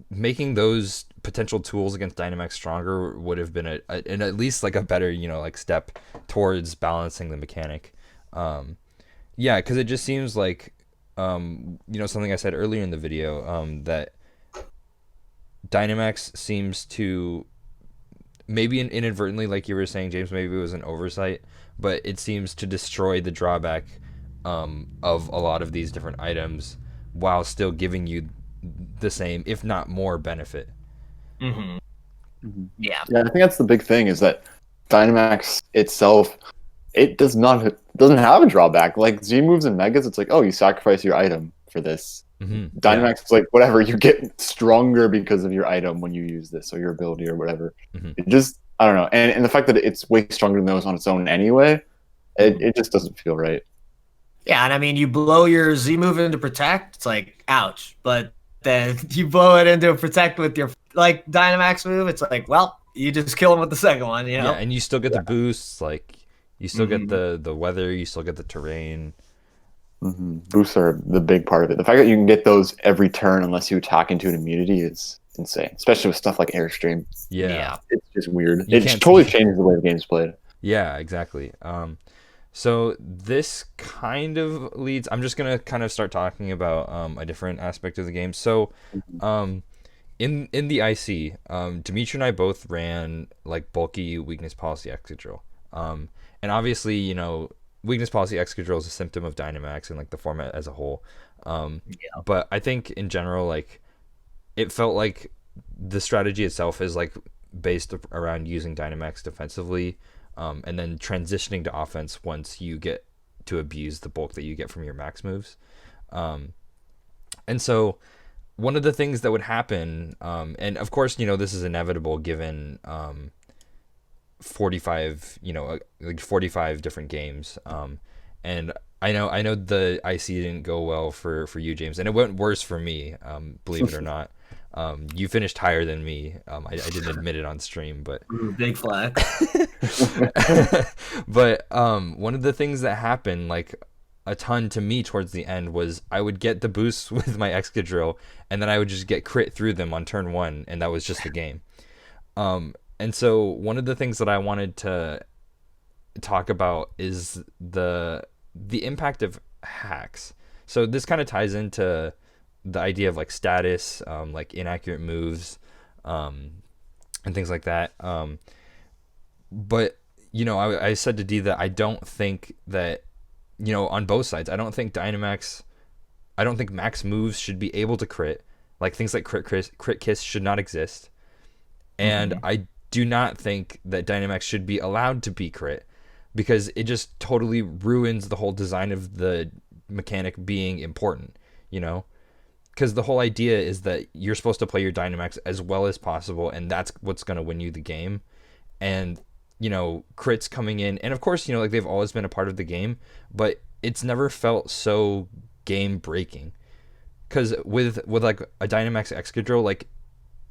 making those potential tools against Dynamax stronger would have been at least like a better step towards balancing the mechanic. Because it just seems like something I said earlier in the video, that Dynamax seems to, maybe inadvertently, like you were saying, James, maybe it was an oversight, but it seems to destroy the drawback of a lot of these different items while still giving you the same, if not more, benefit. Yeah, I think that's the big thing, is that Dynamax itself, it doesn't have a drawback. Like Z moves and Megas, it's like, oh, you sacrifice your item for this. Dynamax is like, whatever, you get stronger because of your item when you use this, or your ability or whatever. It just, I don't know. And the fact that it's way stronger than those on its own anyway, it just doesn't feel right. Yeah, and I mean, you blow your Z move into Protect, it's like, ouch. But then you blow it into a Protect with your like Dynamax move, it's like, well, you just kill him with the second one, Yeah, and you still get the boosts, like you still get the weather, you still get the terrain. Boosts are the big part of it. The fact that you can get those every turn unless you attack into an immunity is insane, especially with stuff like Airstream. Yeah. It's just weird. It totally changes the way the game's played. Yeah, exactly. So this kind of leads, I'm just going to kind of start talking about a different aspect of the game. So in the IC, Dimitri and I both ran like bulky weakness policy Excadrill. And obviously, weakness policy Excadrill is a symptom of Dynamax and like the format as a whole. But I think in general, like it felt like the strategy itself is like based around using Dynamax defensively, and then transitioning to offense once you get to abuse the bulk that you get from your max moves. And so one of the things that would happen, and of course, this is inevitable given 45 like 45 different games, and I know the IC didn't go well for you, James, and it went worse for me, believe it or not. You finished higher than me. I didn't admit it on stream, but big flag. But one of the things that happened like a ton to me towards the end was I would get the boosts with my Excadrill, and then I would just get crit through them on turn 1, and that was just the game. And so one of the things that I wanted to talk about is the impact of hacks. So this kind of ties into the idea of like status, like inaccurate moves, and things like that. But I said to D that I don't think that on both sides, I don't think max moves should be able to crit. Like things like crit kiss should not exist, and I do not think that Dynamax should be allowed to be crit, because it just totally ruins the whole design of the mechanic being important, because the whole idea is that you're supposed to play your Dynamax as well as possible, and that's what's going to win you the game. And crits coming in, and of course like they've always been a part of the game, but it's never felt so game breaking, because with like a Dynamax Excadrill, like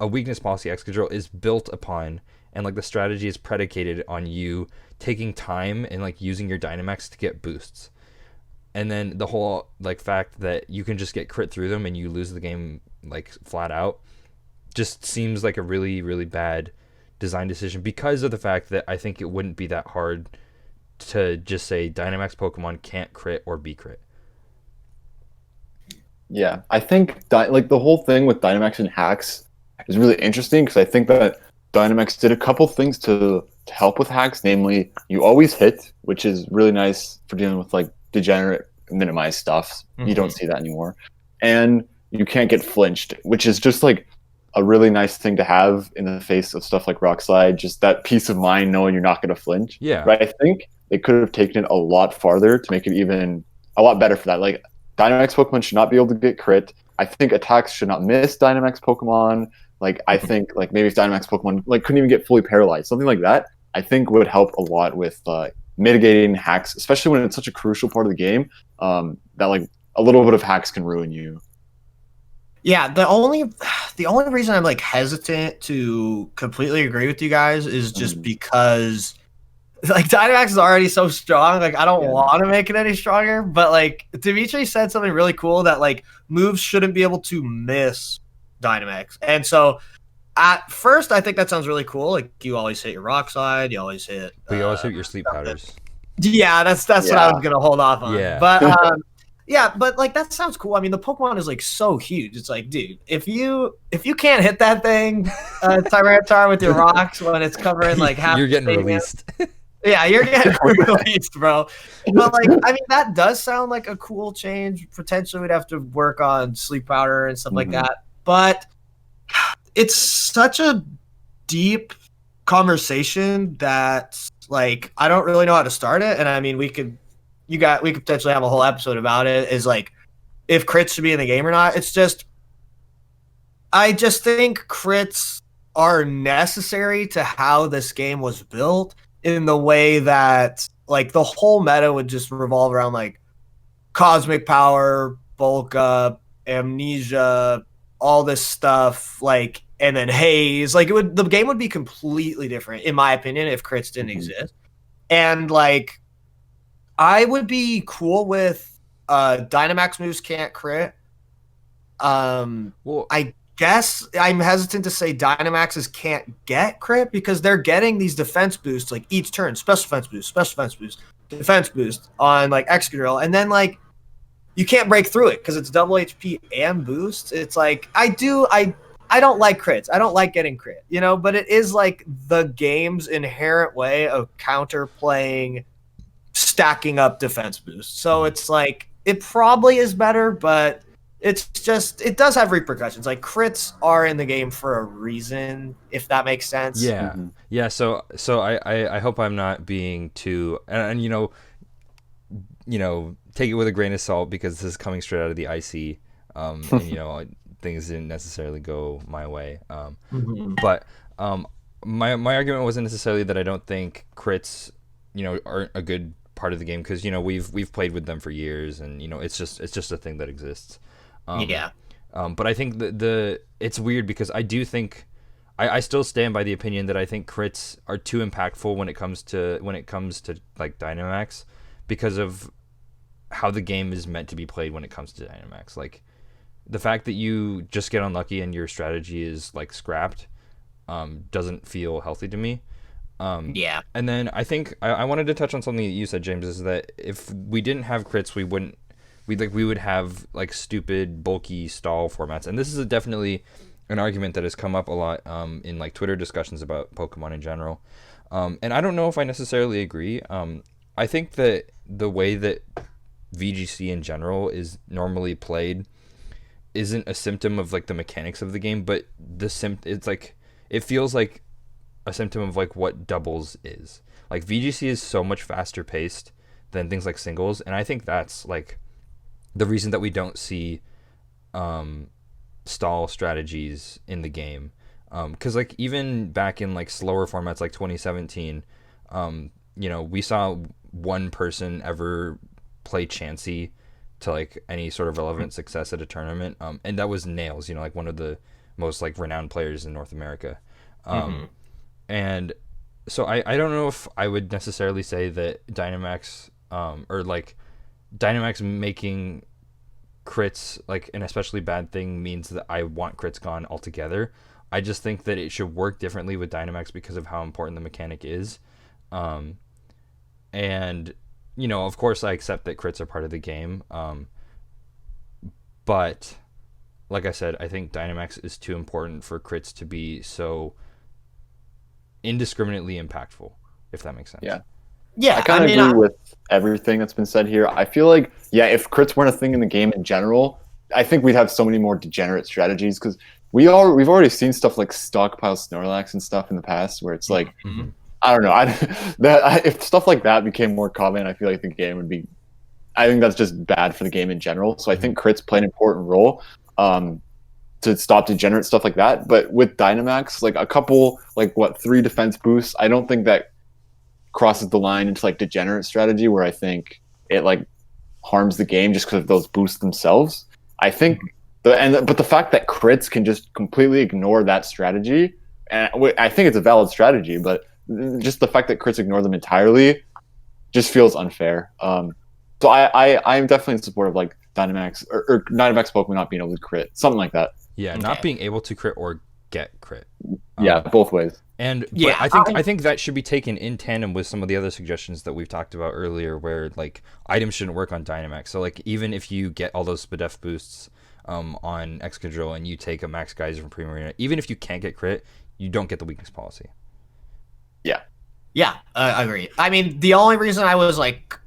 a weakness policy Excadrill is built upon, and like the strategy is predicated on you taking time and like using your Dynamax to get boosts. And then the whole like fact that you can just get crit through them and you lose the game like flat out just seems like a really, really bad design decision, because of the fact that I think it wouldn't be that hard to just say Dynamax Pokemon can't crit or be crit. Yeah, I think like the whole thing with Dynamax and hacks is really interesting, because I think that Dynamax did a couple things to help with hacks. Namely, you always hit, which is really nice for dealing with like degenerate minimized stuff. You don't see that anymore. And you can't get flinched, which is just like a really nice thing to have in the face of stuff like Rock Slide. Just that peace of mind knowing you're not going to flinch. Yeah. Right. I think they could have taken it a lot farther to make it even a lot better for that. Like, Dynamax Pokemon should not be able to get crit. I think attacks should not miss Dynamax Pokemon. Like, I think like maybe if Dynamax Pokemon like couldn't even get fully paralyzed, something like that, I think would help a lot with mitigating hacks, especially when it's such a crucial part of the game, that like a little bit of hacks can ruin you. Yeah, the only reason I'm like hesitant to completely agree with you guys is just because like Dynamax is already so strong. Like, I don't want to make it any stronger, but like Dimitri said something really cool, that like moves shouldn't be able to miss Dynamax. And so at first I think that sounds really cool. Like, you always hit your Rock Slide, you always hit you always hit your Sleep Powders. Yeah, that's what I was gonna hold off on. Yeah. But yeah, but like that sounds cool. I mean, the Pokemon is like so huge. It's like, dude, if you can't hit that thing, Tyranitar, with your rocks when it's covering like half, you're getting released. Yeah, you're getting released, bro. But like, I mean, that does sound like a cool change. Potentially, we'd have to work on Sleep Powder and stuff like that. But it's such a deep conversation that like I don't really know how to start it. And I mean, we could potentially have a whole episode about it. Is like if crits should be in the game or not. It's just, I just think crits are necessary to how this game was built, in the way that like the whole meta would just revolve around like cosmic power, bulk up, amnesia, all this stuff, like, and then haze. Like, the game would be completely different, in my opinion, if crits didn't exist. And like, I would be cool with Dynamax moves can't crit. Well, I guess I'm hesitant to say Dynamaxes can't get crit, because they're getting these defense boosts like each turn, special defense boost, defense boost on like Excadrill, and then like you can't break through it because it's double HP and boost. It's like I don't like crits. I don't like getting crit, but it is like the game's inherent way of counterplaying stacking up defense boosts. So it's like it probably is better, but it's just, it does have repercussions. Like, crits are in the game for a reason, if that makes sense. Yeah. Yeah. So I hope I'm not being too, and take it with a grain of salt, because this is coming straight out of the IC. And things didn't necessarily go my way. But my argument wasn't necessarily that I don't think crits, aren't a good part of the game, because we've played with them for years, and it's just a thing that exists. But I think it's weird, because I do think I still stand by the opinion that I think crits are too impactful when it comes to like Dynamax, because of how the game is meant to be played when it comes to Dynamax. Like, the fact that you just get unlucky and your strategy is like scrapped doesn't feel healthy to me. And then I think I wanted to touch on something that you said, James, is that if we didn't have crits, we would have like stupid bulky stall formats. And this is definitely an argument that has come up a lot in like Twitter discussions about Pokemon in general. And I don't know if I necessarily agree. I think that the way that VGC in general is normally played isn't a symptom of like the mechanics of the game, but it's like, it feels like a symptom of like what doubles is. Like, VGC is so much faster paced than things like singles, and I think that's like the reason that we don't see stall strategies in the game, because like even back in like slower formats like 2017, we saw one person ever play Chansey to like any sort of relevant success at a tournament, and that was Nails, like one of the most like renowned players in North America. And so I don't know if I would necessarily say that Dynamax or like Dynamax making crits like an especially bad thing means that I want crits gone altogether. I just think that it should work differently with Dynamax because of how important the mechanic is. And, of course I accept that crits are part of the game. But like I said, I think Dynamax is too important for crits to be so indiscriminately impactful, if that makes sense. Yeah, I kind of agree with everything that's been said here. I feel like, if crits weren't a thing in the game in general, I think we'd have so many more degenerate strategies, because we've already seen stuff like stockpile Snorlax and stuff in the past where it's like, I don't know, if stuff like that became more common, I feel like the game would be, I think that's just bad for the game in general. So I think crits play an important role to stop degenerate stuff like that. But with Dynamax, like a couple, 3 defense boosts, I don't think that crosses the line into like degenerate strategy where I think it like harms the game just because of those boosts themselves. I think but the fact that crits can just completely ignore that strategy, and I think it's a valid strategy, but just the fact that crits ignore them entirely just feels unfair. So I'm definitely in support of like Dynamax or Dynamax Pokemon not being able to crit, something like that. Yeah, not being able to crit or get crit. Both ways. And I think that should be taken in tandem with some of the other suggestions that we've talked about earlier, where like items shouldn't work on Dynamax. So like even if you get all those Spadef boosts on Excadrill and you take a Max Geyser from Primarina, even if you can't get crit, you don't get the weakness policy. Yeah, I agree. I mean, the only reason I was like,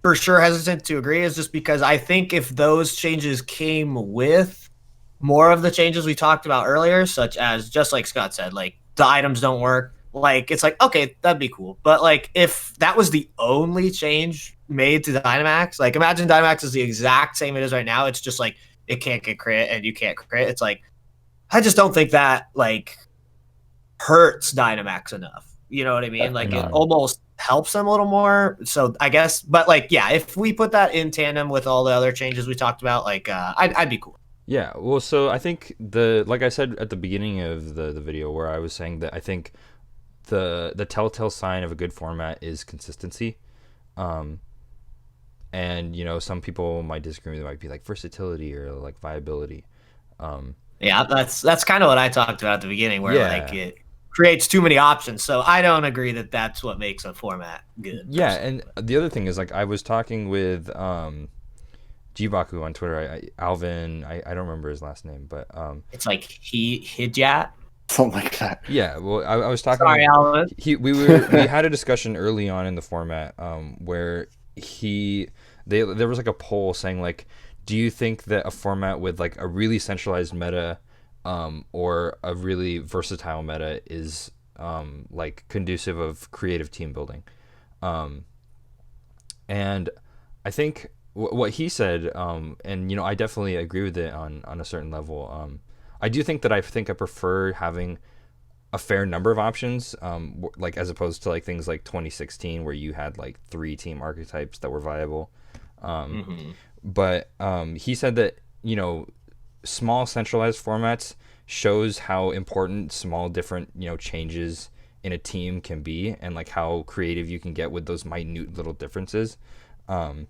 for sure hesitant to agree is just because I think if those changes came with more of the changes we talked about earlier, such as, just like Scott said, like the items don't work, like it's like, okay, that'd be cool. But like if that was the only change made to Dynamax, like imagine Dynamax is the exact same it is right now. It's just like it can't get crit and you can't crit. It's like, I just don't think that like hurts Dynamax enough. You know what I mean? Like it almost helps them a little more. So I guess, but like, if we put that in tandem with all the other changes we talked about, like I'd be cool. Yeah, well, so I think like I said at the beginning of the video, where I was saying that I think the telltale sign of a good format is consistency. And some people might disagree. They might be like versatility or like viability. That's kind of what I talked about at the beginning, where like it creates too many options. So I don't agree that that's what makes a format good. Yeah, and the other thing is, like, I was talking with Jibaku on Twitter. Alvin, I don't remember his last name, but it's like Hijat, something like that. Yeah, well, I was talking. Sorry, Alvin. We had a discussion early on in the format where there was like a poll saying like, do you think that a format with like a really centralized meta or a really versatile meta is like conducive of creative team building? And I think what he said, and I definitely agree with it on a certain level. I do think that I prefer having a fair number of options, like as opposed to like things like 2016 where you had like 3 team archetypes that were viable. But he said that small centralized formats shows how important small different changes in a team can be, and like how creative you can get with those minute little differences. And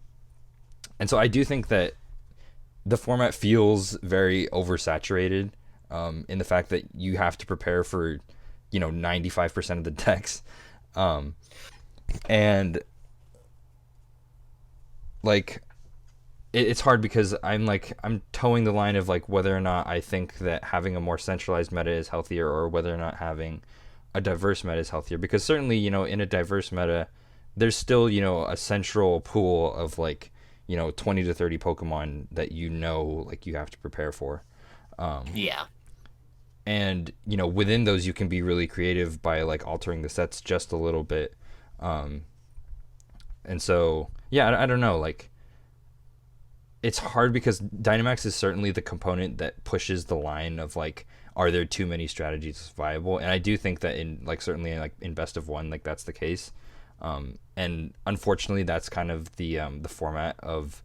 so I do think that the format feels very oversaturated in the fact that you have to prepare for 95% of the decks, and like it's hard because I'm towing the line of like whether or not I think that having a more centralized meta is healthier, or whether or not having a diverse meta is healthier. Because certainly, in a diverse meta, there's still, a central pool of like, 20 to 30 Pokemon that like you have to prepare for. And, within those you can be really creative by like altering the sets just a little bit. And so, I don't know, like, it's hard because Dynamax is certainly the component that pushes the line of like, are there too many strategies viable? And I do think that in like certainly like in best of one, like that's the case. And unfortunately, that's kind of the format of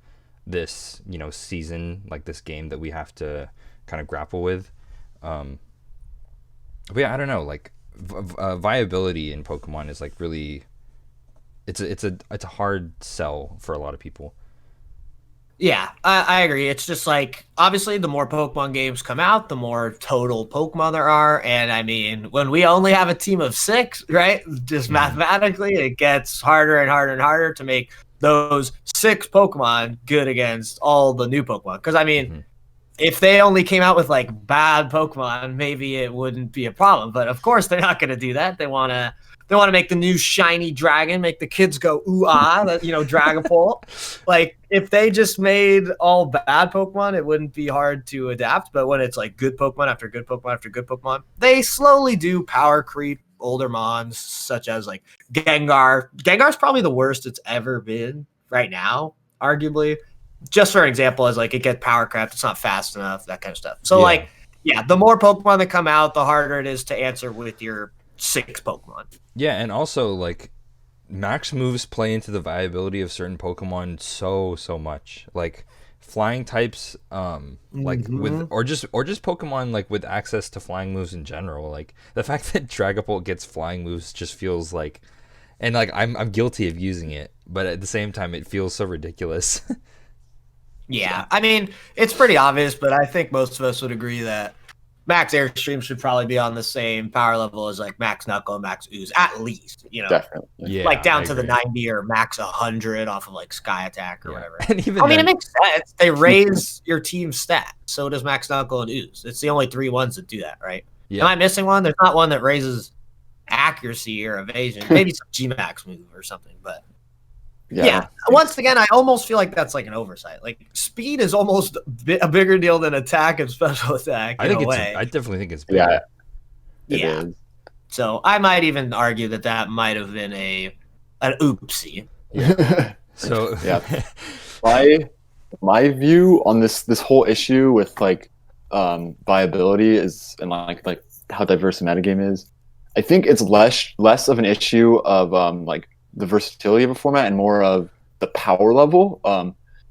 this season, like this game that we have to kind of grapple with. But I don't know, like viability in Pokemon is like really it's a hard sell for a lot of people. Yeah, I agree. It's just like, obviously, the more Pokemon games come out, the more total Pokemon there are. And I mean, when we only have a team of 6, right, just mathematically, it gets harder and harder and harder to make those 6 Pokemon good against all the new Pokemon. Because, I mean, if they only came out with like bad Pokemon, maybe it wouldn't be a problem. But of course, they're not going to do that. They want to make the new shiny dragon, make the kids go ooh ah, that Dragapult. Like if they just made all bad Pokemon, it wouldn't be hard to adapt. But when it's like good Pokemon after good Pokemon after good Pokemon, they slowly do power creep older mons, such as like Gengar. Gengar's probably the worst it's ever been right now, arguably. Just for an example, as like it gets power crept, it's not fast enough, that kind of stuff. So the more Pokemon that come out, the harder it is to answer with your 6 Pokemon. Yeah, and also like max moves play into the viability of certain Pokemon so much. Like flying types, with or just Pokemon like with access to flying moves in general. Like the fact that Dragapult gets flying moves just feels like, and like I'm guilty of using it, but at the same time it feels so ridiculous. Yeah, I mean, it's pretty obvious, but I think most of us would agree that Max Airstream should probably be on the same power level as like Max Knuckle and Max Ooze, at least, Definitely. Yeah, like down to the 90 or Max 100 off of like Sky Attack or whatever. And even it makes sense. They raise your team's stat. So does Max Knuckle and Ooze. It's the only 3 ones that do that, right? Yeah. Am I missing one? There's not one that raises accuracy or evasion. Maybe some G-Max move or something, but yeah. Once again, I almost feel like that's like an oversight. Like speed is almost a bigger deal than attack and special attack. I definitely think it's big. Yeah. Yeah. So I might even argue that might have been an oopsie. Yeah. So my view on this whole issue with like viability is, and like how diverse the metagame is, I think it's less of an issue of like the versatility of a format and more of the power level.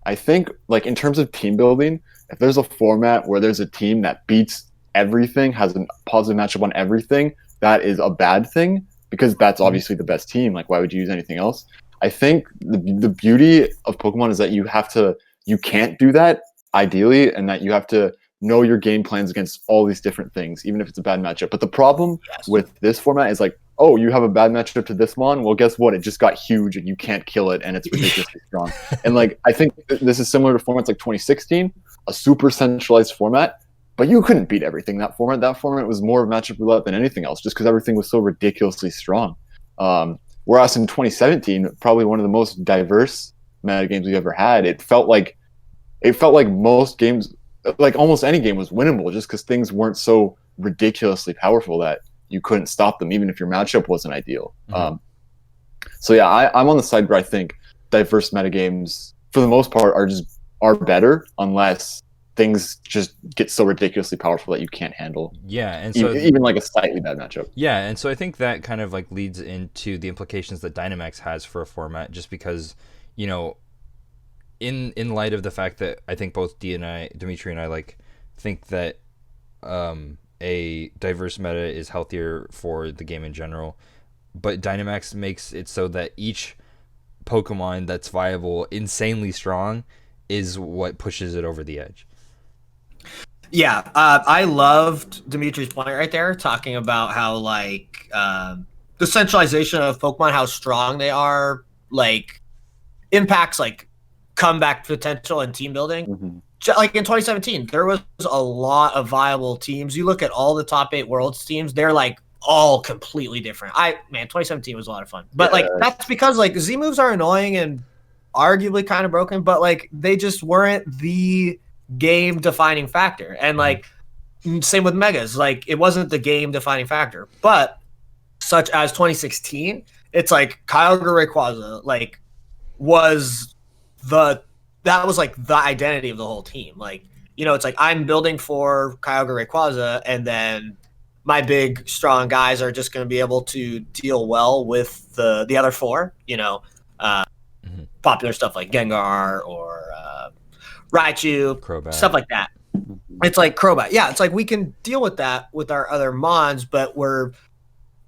I think like in terms of team building, if there's a format where there's a team that beats everything, has a positive matchup on everything, that is a bad thing because that's obviously the best team. Like why would you use anything else? I think the beauty of Pokemon is that you can't do that ideally, and that you have to know your game plans against all these different things, even if it's a bad matchup. But the problem with this format is like, oh, you have a bad matchup to this mon? Well, guess what? It just got huge and you can't kill it and it's ridiculously strong. And like, I think this is similar to formats like 2016, a super centralized format, but you couldn't beat everything that format. That format was more matchup roulette than anything else, just because everything was so ridiculously strong. Whereas in 2017, probably one of the most diverse metagames we've ever had, it felt like most games, like almost any game was winnable just because things weren't so ridiculously powerful that you couldn't stop them, even if your matchup wasn't ideal. So yeah, I'm on the side where I think diverse metagames, for the most part, are better unless things just get so ridiculously powerful that you can't handle. Yeah, and so even like a slightly bad matchup. Yeah, and so I think that kind of like leads into the implications that Dynamax has for a format, just because, you know, in light of the fact that I think both Dimitri and I like think that a diverse meta is healthier for the game in general, but Dynamax makes it so that each Pokemon that's viable, insanely strong, is what pushes it over the edge. Yeah, I loved Dimitri's point right there, talking about how like the centralization of Pokemon, how strong they are, like impacts like comeback potential and team building. Like in 2017, there was a lot of viable teams. You look at all the top 8 Worlds teams, they're like all completely different. 2017 was a lot of fun. But like that's because like Z moves are annoying and arguably kind of broken, but like they just weren't the game defining factor. And like same with Megas, like it wasn't the game defining factor. But such as 2016, it's like Kyogre Rayquaza like that was like the identity of the whole team. Like, you know, it's like I'm building for Kyogre Rayquaza, and then my big strong guys are just going to be able to deal well with the other 4, you know, popular stuff like Gengar or Raichu, Crobat, stuff like that. It's like Crobat. Yeah, it's like we can deal with that with our other mons, but we're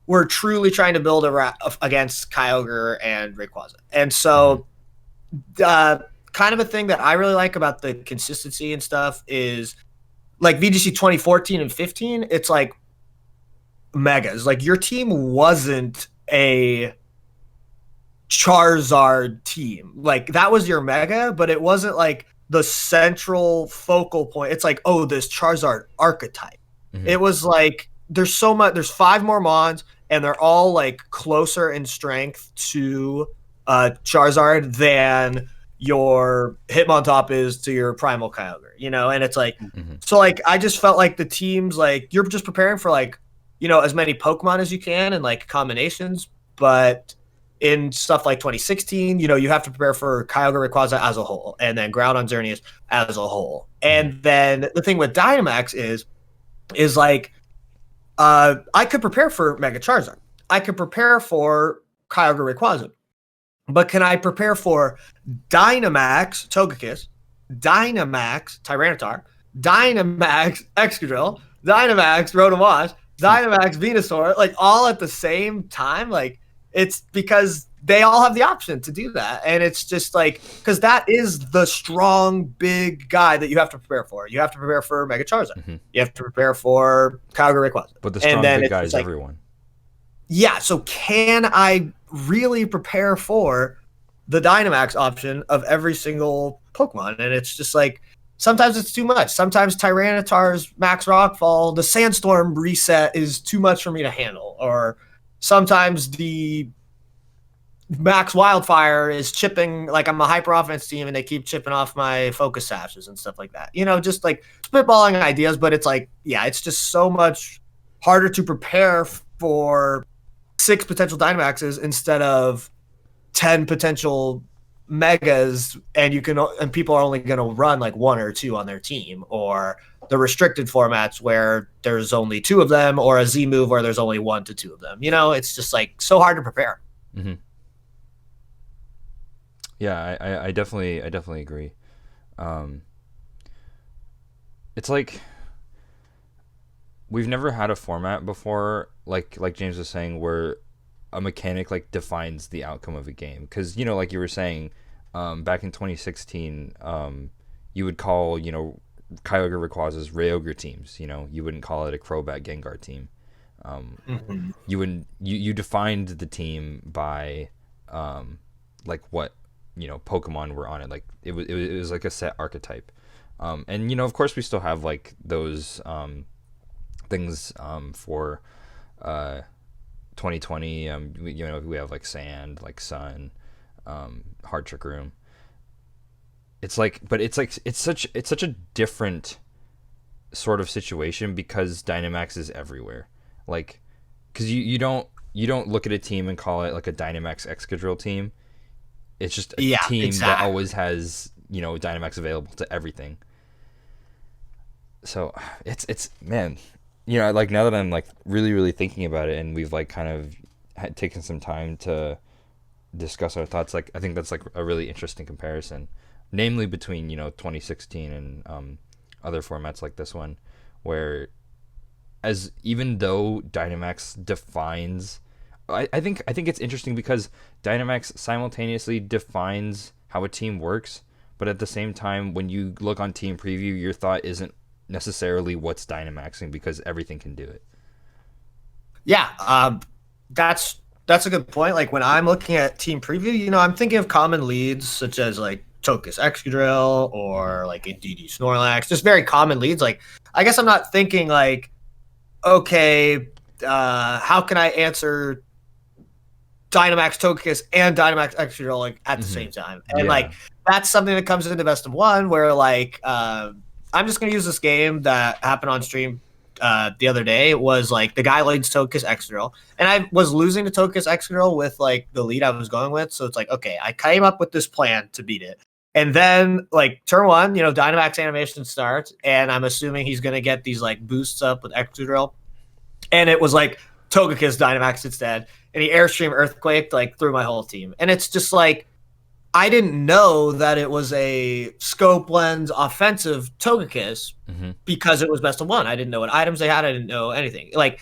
were truly trying to build against Kyogre and Rayquaza. And so kind of a thing that I really like about the consistency and stuff is like VGC 2014 and 15, it's like megas. Like your team wasn't a Charizard team. Like that was your mega, but it wasn't like the central focal point. It's like, oh, this Charizard archetype. It was like there's 5 more Mons, and they're all like closer in strength to Charizard than your Hitmontop is to your Primal Kyogre, you know? And it's like, so like, I just felt like the teams, like you're just preparing for like, you know, as many Pokemon as you can and like combinations, but in stuff like 2016, you know, you have to prepare for Kyogre, Rayquaza as a whole, and then Groudon, Xerneas as a whole. And then the thing with Dynamax is like, I could prepare for Mega Charizard. I could prepare for Kyogre, Rayquaza. But can I prepare for Dynamax Togekiss, Dynamax Tyranitar, Dynamax Excadrill, Dynamax Rotom-Wash, Dynamax Venusaur, like all at the same time? Like it's because they all have the option to do that. And it's just like, because that is the strong, big guy that you have to prepare for. You have to prepare for Mega Charizard. You have to prepare for Kyogre, Rayquaza. But the strong, big guy is like, everyone. Yeah, so can I really prepare for the Dynamax option of every single Pokemon? And it's just like, sometimes it's too much. Sometimes Tyranitar's Max Rockfall, the Sandstorm reset is too much for me to handle. Or sometimes the Max Wildfire is chipping, like I'm a hyper offense team and they keep chipping off my focus sashes and stuff like that. You know, just like spitballing ideas, but it's like, yeah, it's just so much harder to prepare for 6 potential Dynamaxes instead of 10 potential megas, and people are only going to run like 1 or 2 on their team, or the restricted formats where there's only 2 of them, or a Z move where there's only 1 to 2 of them. You know, it's just like so hard to prepare. Yeah, I definitely agree. It's like we've never had a format before, like James was saying, where a mechanic like defines the outcome of a game. Because, you know, like you were saying, back in 2016, you would call, you know, Kyogre, Rayquaza's Ryogre teams. You know, you wouldn't call it a Crobat Gengar team. You defined the team by like what, you know, Pokemon were on it. Like it was like a set archetype. And, you know, of course we still have like those things for 2020. You know, we have like Sand, like Sun, Hard Trick Room. It's like, but it's such a different sort of situation because Dynamax is everywhere. Like, because you don't look at a team and call it like a Dynamax Excadrill team. It's just a team that always has, you know, Dynamax available to everything. So it's man, you know, like now that I'm like really thinking about it, and we've like kind of taken some time to discuss our thoughts, like I think that's like a really interesting comparison, namely between, you know, 2016 and other formats like this one, where as even though Dynamax defines, I think it's interesting because Dynamax simultaneously defines how a team works, but at the same time, when you look on Team Preview, your thought isn't necessarily what's Dynamaxing because everything can do it. Yeah, that's a good point. Like when I'm looking at Team Preview, you know, I'm thinking of common leads such as like Togekiss Excadrill or like Indeedee Snorlax, just very common leads. Like I guess I'm not thinking like, okay, how can I answer Dynamax Togekiss and Dynamax Excadrill like at the same time? And like that's something that comes into Best of One where like I'm just gonna use this game that happened on stream the other day. It was like the guy leads Togekiss Excadrill, and I was losing to Togekiss Excadrill with like the lead I was going with. So it's like, okay, I came up with this plan to beat it. And then like turn 1, you know, Dynamax animation starts, and I'm assuming he's gonna get these like boosts up with Excadrill. And it was like Togekiss Dynamax instead. And he Airstream Earthquaked like through my whole team. And it's just like, I didn't know that it was a scope lens offensive Togekiss because it was Best of One. I didn't know what items they had. I didn't know anything. Like,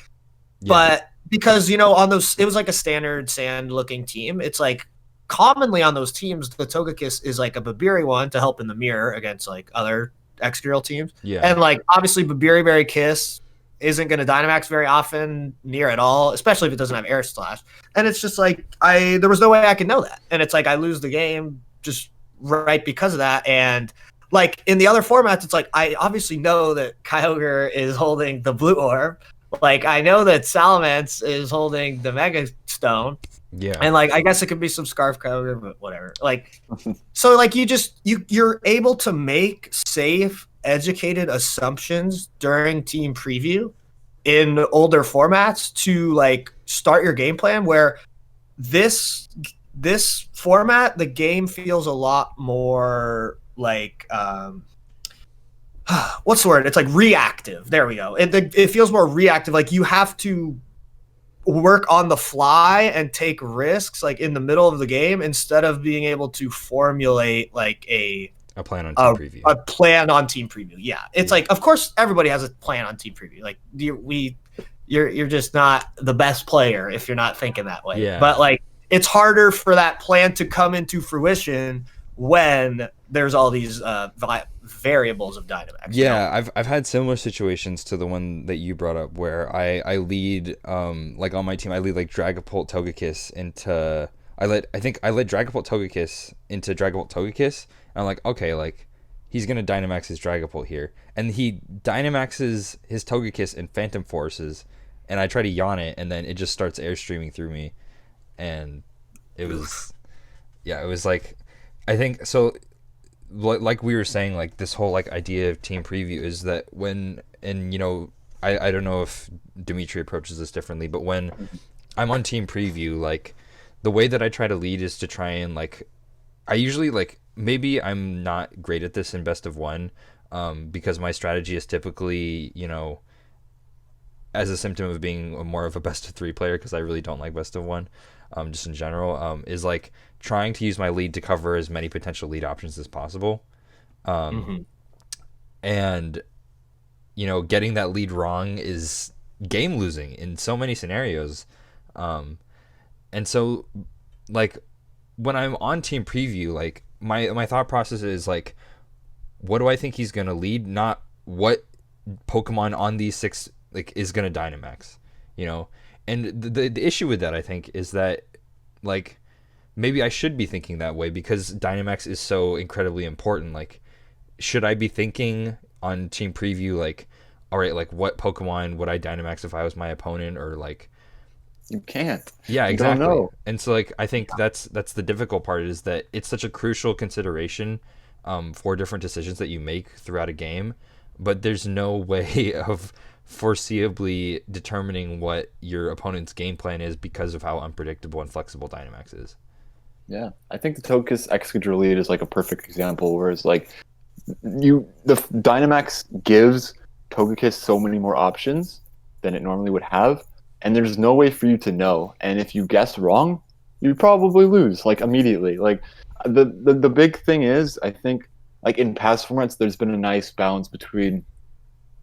but because on those, it was like a standard sand looking team. It's like commonly on those teams, the Togekiss is like a Babiri one to help in the mirror against like other Excadrill teams. Yeah. And like obviously Babiri Berry Kiss isn't going to Dynamax very often, near at all, especially if it doesn't have Air Slash. And it's just like there was no way I could know that. And it's like I lose the game just right because of that. And like in the other formats, it's like I obviously know that Kyogre is holding the blue orb. Like I know that Salamence is holding the Mega Stone. Yeah. And like I guess it could be some Scarf Kyogre, but whatever. Like so like you're able to make safe, educated assumptions during team preview in older formats to like start your game plan, where this format, the game feels a lot more like what's the word? It's like reactive. There we go. It feels more reactive. Like you have to work on the fly and take risks like in the middle of the game instead of being able to formulate like a plan on team preview. A plan on team preview. Yeah. It's like, of course everybody has a plan on team preview. Like you're just not the best player if you're not thinking that way. Yeah. But like it's harder for that plan to come into fruition when there's all these variables of Dynamax. Yeah, I've had similar situations to the one that you brought up where I lead like on my team I lead like Dragapult Togekiss into I led Dragapult Togekiss into Dragapult Togekiss, and I'm like, okay, like he's gonna Dynamax his Dragapult here, and he Dynamaxes his Togekiss and Phantom Forces, and I try to yawn it, and then it just starts airstreaming through me, and it was like, I think so. Like we were saying, like this whole like idea of team preview is that when, and I don't know if Dimitri approaches this differently, but when I'm on team preview, like the way that I try to lead is to try and like, I usually like, maybe I'm not great at this in best of one, because my strategy is typically, as a symptom of being more of a best of three player, because I really don't like best of one, just in general, is like trying to use my lead to cover as many potential lead options as possible. And, getting that lead wrong is game losing in so many scenarios. And so, like, when I'm on team preview, like, my thought process is, like, what do I think he's going to lead? Not what Pokemon on these 6, like, is going to Dynamax, And the issue with that, I think, is that, like, maybe I should be thinking that way because Dynamax is so incredibly important. Like, should I be thinking on team preview, like, all right, like, what Pokemon would I Dynamax if I was my opponent, or, like... You can't. Yeah, exactly. You don't know. And so, like, I think that's the difficult part, is that it's such a crucial consideration for different decisions that you make throughout a game, but there's no way of foreseeably determining what your opponent's game plan is because of how unpredictable and flexible Dynamax is. Yeah, I think the Togekiss Excadrill lead is like a perfect example, where it's like the Dynamax gives Togekiss so many more options than it normally would have, and there's no way for you to know. And if you guess wrong, you probably lose like immediately. Like the big thing is, I think, like in past formats, there's been a nice balance between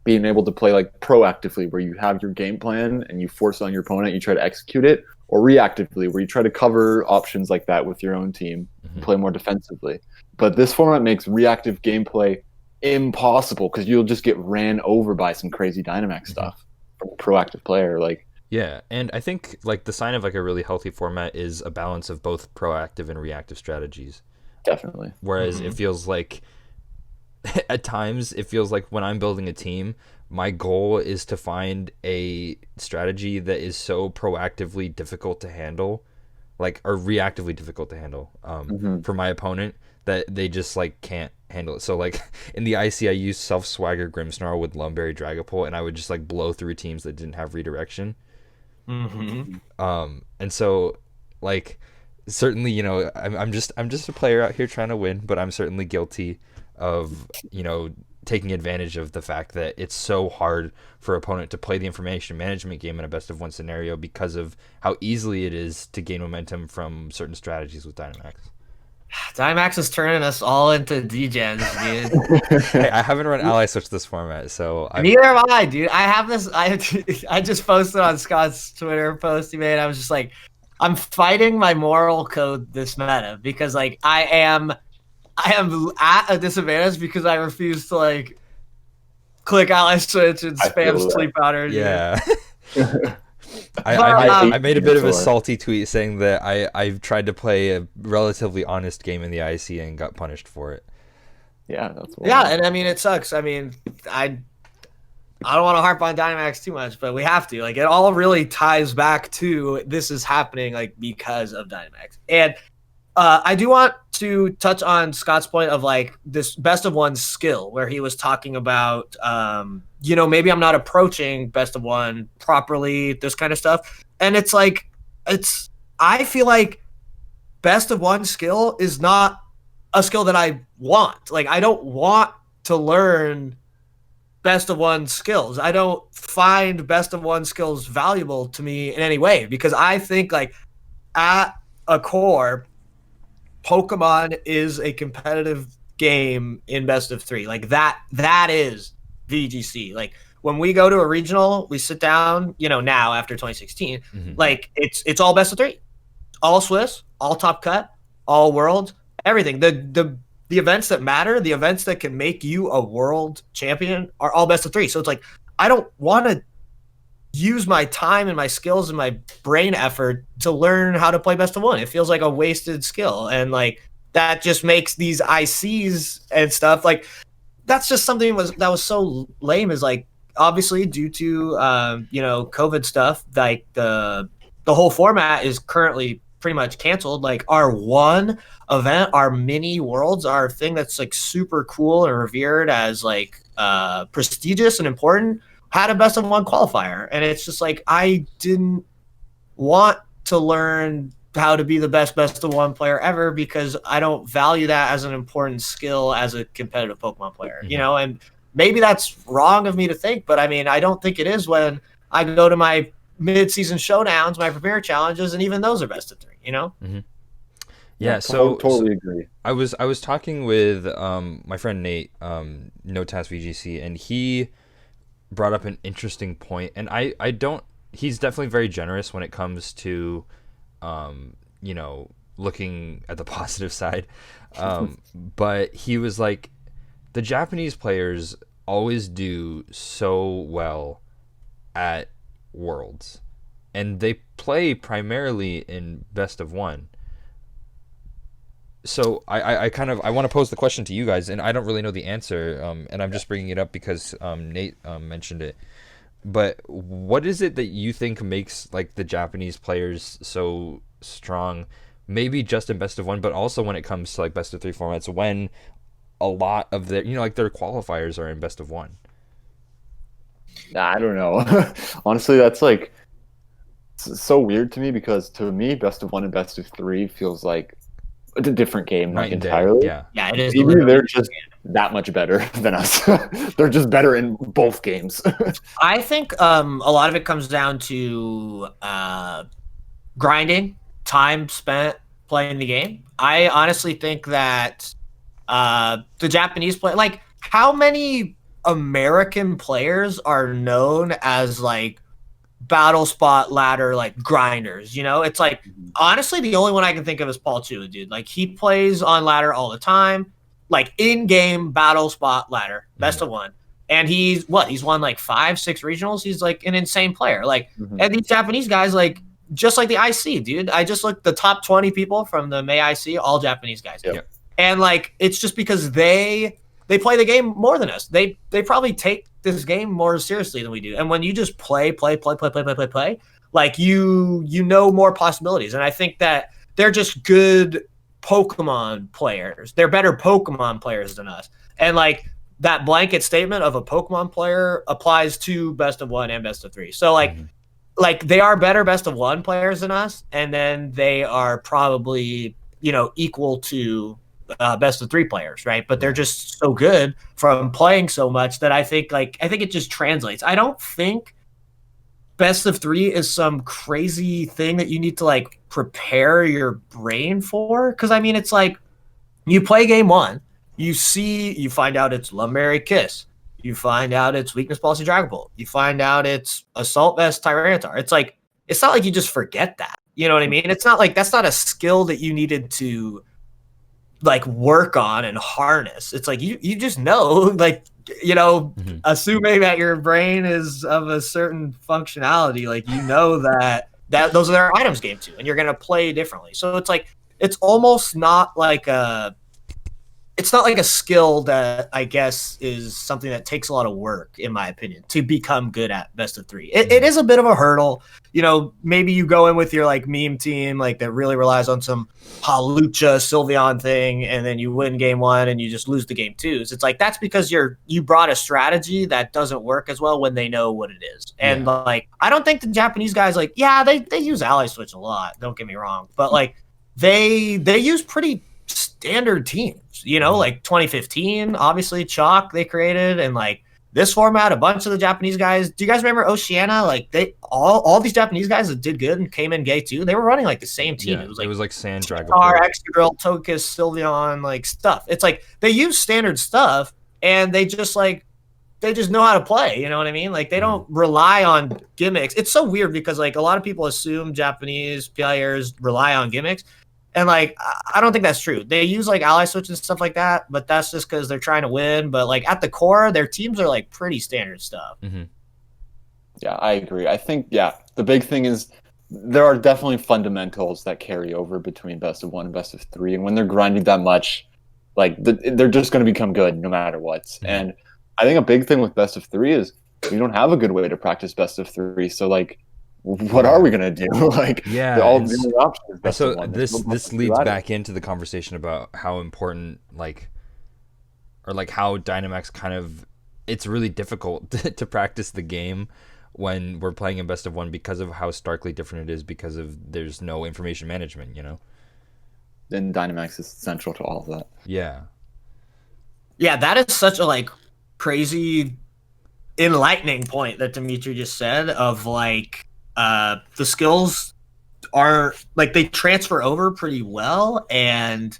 being able to play like proactively, where you have your game plan and you force it on your opponent, you try to execute it, or reactively, where you try to cover options like that with your own team, play more defensively. But this format makes reactive gameplay impossible because you'll just get ran over by some crazy Dynamax stuff from a proactive player. Like, yeah, and I think like the sign of like a really healthy format is a balance of both proactive and reactive strategies. Definitely. Whereas it feels like at times it feels like when I'm building a team, my goal is to find a strategy that is so proactively difficult to handle, like, or reactively difficult to handle for my opponent, that they just like can't handle it. So like in the IC, I used Self Swagger Grimmsnarl with Lumberry Dragapult, and I would just like blow through teams that didn't have redirection. And so like certainly, I'm just a player out here trying to win, but I'm certainly guilty of taking advantage of the fact that it's so hard for opponent to play the information management game in a best of one scenario because of how easily it is to gain momentum from certain strategies with Dynamax. Dynamax is turning us all into degens, dude. Hey, I haven't run ally switch this format, so neither have I, dude. I have this. I just posted on Scott's Twitter post he made. I was just like, I'm fighting my moral code this meta because like I am at a disadvantage because I refuse to like click ally switch and spam sleep powder. Yeah. I made a bit of a salty tweet saying that I've tried to play a relatively honest game in the IC and got punished for it. Yeah, that's and I mean it sucks. I mean, I don't want to harp on Dynamax too much, but we have to. Like, it all really ties back to this is happening like because of Dynamax. And I do want to touch on Scott's point of like this best of one skill where he was talking about maybe I'm not approaching best of one properly, this kind of stuff. And it's like I feel like best of one skill is not a skill that I want. Like, I don't want to learn best of one skills. I don't find best of one skills valuable to me in any way because I think like at a core, Pokemon is a competitive game in best of three. Like that is VGC. Like when we go to a regional, we sit down, now after 2016, like it's all best of three, all Swiss, all top cut, all world, everything. The events that matter, the events that can make you a world champion are all best of three. So it's like, I don't want to use my time and my skills and my brain effort to learn how to play best of one. It feels like a wasted skill. And like, that just makes these ICs and stuff like, that's just something that was so lame is like, obviously due to, COVID stuff, like the whole format is currently pretty much canceled. Like our one event, our mini worlds, our thing that's like super cool and revered as like prestigious and important, had a best of one qualifier. And it's just like, I didn't want to learn how to be the best of one player ever because I don't value that as an important skill as a competitive Pokemon player, and maybe that's wrong of me to think, but I mean, I don't think it is when I go to my mid-season showdowns, my premier challenges, and even those are best of three, Yeah, so totally agree. I was talking with my friend Nate, No Task VGC, and he brought up an interesting point, and I don't. He's definitely very generous when it comes to, looking at the positive side, but he was like, the Japanese players always do so well at Worlds, and they play primarily in best of one. So I want to pose the question to you guys, and I don't really know the answer, and I'm just bringing it up because Nate mentioned it. But what is it that you think makes like the Japanese players so strong? Maybe just in best of one, but also when it comes to like best of three formats, when a lot of their their qualifiers are in best of one. I don't know. Honestly, that's like so weird to me because to me, best of one and best of three feels like it's a different game, like entirely. Yeah, it is. Even they're just that much better than us. They're just better in both games. I think a lot of it comes down to grinding, time spent playing the game. I honestly think that the Japanese play, like how many American players are known as like battle spot ladder like grinders, it's like honestly the only one I can think of is Paul Chua, dude. Like he plays on ladder all the time, like in-game battle spot ladder, best of one, and he's won like 5-6 regionals. He's like an insane player, like and these Japanese guys, like just like the IC, dude, I just looked the top 20 people from the May IC, all Japanese guys. And like it's just because they play the game more than us. They probably take this game more seriously than we do. And when you just play, like you know more possibilities. And I think that they're just good Pokemon players. They're better Pokemon players than us. And like that blanket statement of a Pokemon player applies to best of one and best of three. So like they are better best of one players than us, and then they are probably equal to best of three players, right? But they're just so good from playing so much that I think it just translates. I don't think best of three is some crazy thing that you need to like prepare your brain for, because I mean it's like You play game one, you find out it's Lumberry Kiss. You find out it's Weakness Policy Dragon Bolt. You find out it's Assault Vest Tyranitar. It's like, it's not like you just forget that. You know what I mean? It's not like that's not a skill that you needed to like work on and harness. It's like you just know, like, you know, assuming that your brain is of a certain functionality, like, you know that those are their items game too, and you're gonna play differently. So it's like, it's almost not like a skill that I guess is something that takes a lot of work, in my opinion, to become good at best of three. It is a bit of a hurdle. You know, maybe you go in with your like meme team, like that really relies on some Halucha Sylveon thing, and then you win game one and you just lose the game twos. It's like, that's because you brought a strategy that doesn't work as well when they know what it is. And like, I don't think the Japanese guys, like, yeah, they use ally switch a lot, don't get me wrong, but like they use pretty standard teams, you know, like 2015, obviously Chalk they created, and like this format, a bunch of the Japanese guys. Do you guys remember Oceania? Like, they all these Japanese guys that did good and came in gay too, they were running like the same team. Yeah, it was like Sand Dragon, Excadrill, Togekiss, Sylveon, like stuff. It's like they use standard stuff and they just know how to play, you know what I mean? Like, they don't rely on gimmicks. It's so weird because like a lot of people assume Japanese players rely on gimmicks. And like, I don't think that's true. They use like ally switch and stuff like that, but that's just because they're trying to win. But like at the core, their teams are like pretty standard stuff. Yeah, I agree. I think, the big thing is there are definitely fundamentals that carry over between best of one and best of three. And when they're grinding that much, like they're just going to become good no matter what. And I think a big thing with best of three is we don't have a good way to practice best of three. So like, what are we gonna do? Like, all the options. So this leads back into the conversation about how important, like, or like how Dynamax kind of, it's really difficult to practice the game when we're playing in best of one because of how starkly different it is, because of there's no information management, you know. Then Dynamax is central to all of that. Yeah, that is such a like crazy enlightening point that Dimitri just said of like. The skills are like, they transfer over pretty well, and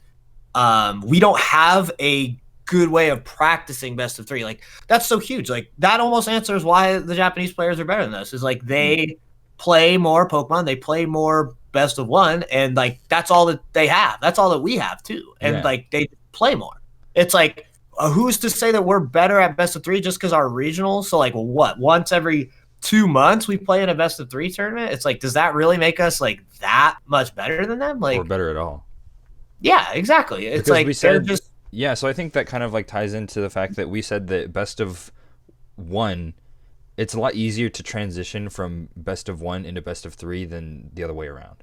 we don't have a good way of practicing best of three. Like, that's so huge. Like, that almost answers why the Japanese players are better than us, is like they play more Pokemon, they play more best of one, and like that's all that they have. That's all that we have too. And like they play more. It's like, who's to say that we're better at best of three just because our regionals? So like, what, once every 2 months we play in a best of three tournament? It's like, does that really make us like that much better than them? Like, or better at all? Yeah, exactly. It's because like we said, just so I think that kind of like ties into the fact that we said that best of one, it's a lot easier to transition from best of one into best of three than the other way around.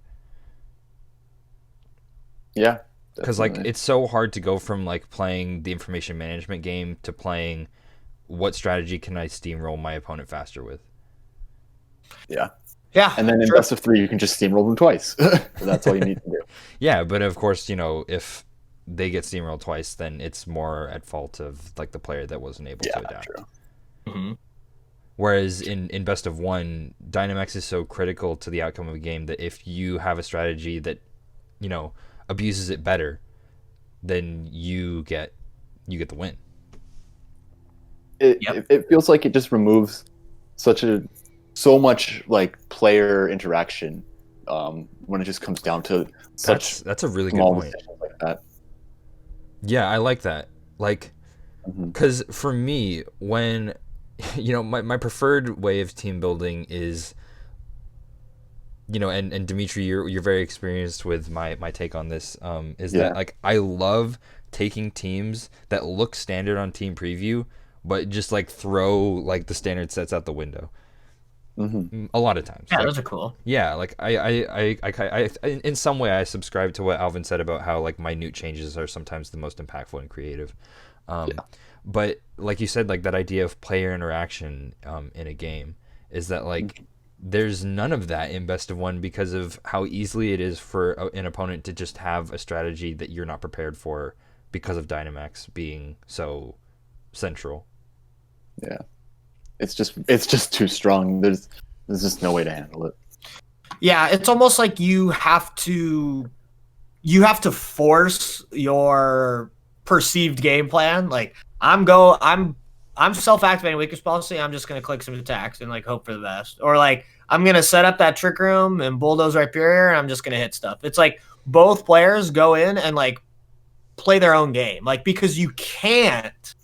Yeah, because like it's so hard to go from like playing the information management game to playing what strategy can I steamroll my opponent faster with. Yeah. And then in best of three, you can just steamroll them twice. That's all you need to do. Yeah, but of course, you know, if they get steamrolled twice, then it's more at fault of like the player that wasn't able to adapt. True. Whereas in best of one, Dynamax is so critical to the outcome of a game that if you have a strategy that, you know, abuses it better, then you get the win. It feels like it just removes so much like player interaction when it just comes down to that's a really good point. Like that. Yeah, I like that. Like, because for me, when you know, my preferred way of team building is, you know, and Dimitri, you're very experienced with my take on this, is that like I love taking teams that look standard on team preview, but just like throw like the standard sets out the window. A lot of times. Yeah, like, those are cool. Yeah, like I in some way I subscribe to what Alvin said about how like minute changes are sometimes the most impactful and creative. But like you said, like that idea of player interaction in a game is that like there's none of that in best of one because of how easily it is for an opponent to just have a strategy that you're not prepared for because of Dynamax being so central. Yeah. It's just too strong. There's just no way to handle it. Yeah, it's almost like you have to you have to force your perceived game plan. Like I'm self-activating weakness policy. I'm just gonna click some attacks and like hope for the best. Or like I'm gonna set up that trick room and bulldoze Rhyperior and I'm just gonna hit stuff. It's like both players go in and like play their own game. Like because you can't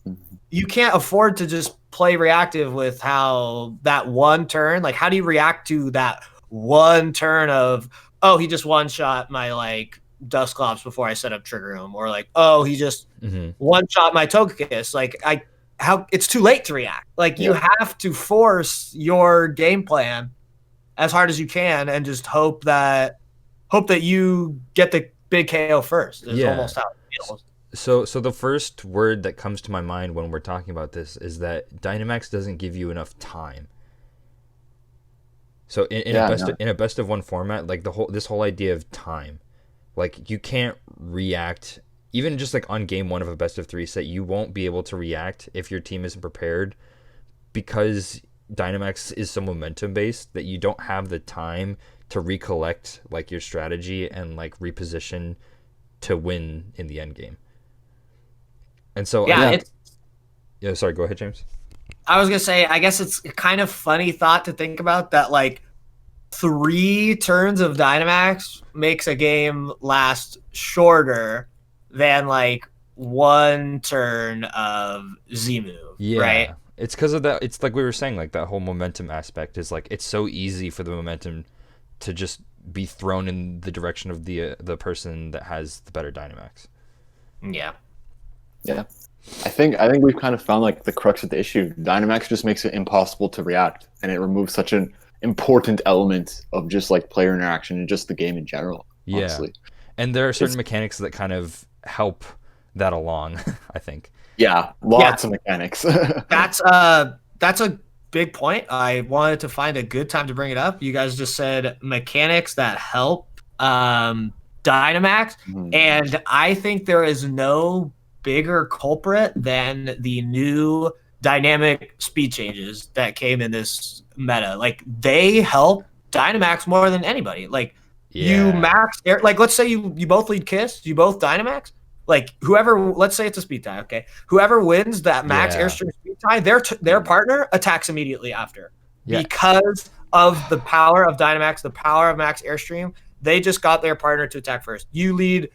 afford to just play reactive with how that one turn, like how do you react to that one turn of, oh, he just one shot my like Dusclops before I set up trigger room, or like, oh, he just one shot my Togekiss. Like it's too late to react. Like you have to force your game plan as hard as you can and just hope that you get the big KO first. Is almost how it feels. So the first word that comes to my mind when we're talking about this is that Dynamax doesn't give you enough time. So in a best of one format, like this whole idea of time, like you can't react even just like on game one of a best of three set. You won't be able to react if your team isn't prepared, because Dynamax is so momentum based that you don't have the time to recollect like your strategy and like reposition to win in the end game. And so sorry, go ahead, James. I was gonna say, I guess it's a kind of funny thought to think about that like 3 turns of Dynamax makes a game last shorter than like 1 turn of Z-move. Yeah. Right? It's because of that. It's like we were saying, like that whole momentum aspect is like it's so easy for the momentum to just be thrown in the direction of the person that has the better Dynamax. Yeah. Yeah. I think we've kind of found like the crux of the issue. Dynamax just makes it impossible to react, and it removes such an important element of just like player interaction and just the game in general. Honestly. And there are certain mechanics that kind of help that along, I think. Yeah, lots of mechanics. That's a big point. I wanted to find a good time to bring it up. You guys just said mechanics that help Dynamax, and I think there is no bigger culprit than the new dynamic speed changes that came in this meta. Like they help Dynamax more than anybody. Like you max air, like let's say you both lead Kiss, you both Dynamax. Like whoever, let's say it's a speed tie, okay? Whoever wins that max airstream speed tie, their partner attacks immediately after. Yeah. Because of the power of Dynamax, the power of max airstream, they just got their partner to attack first. You lead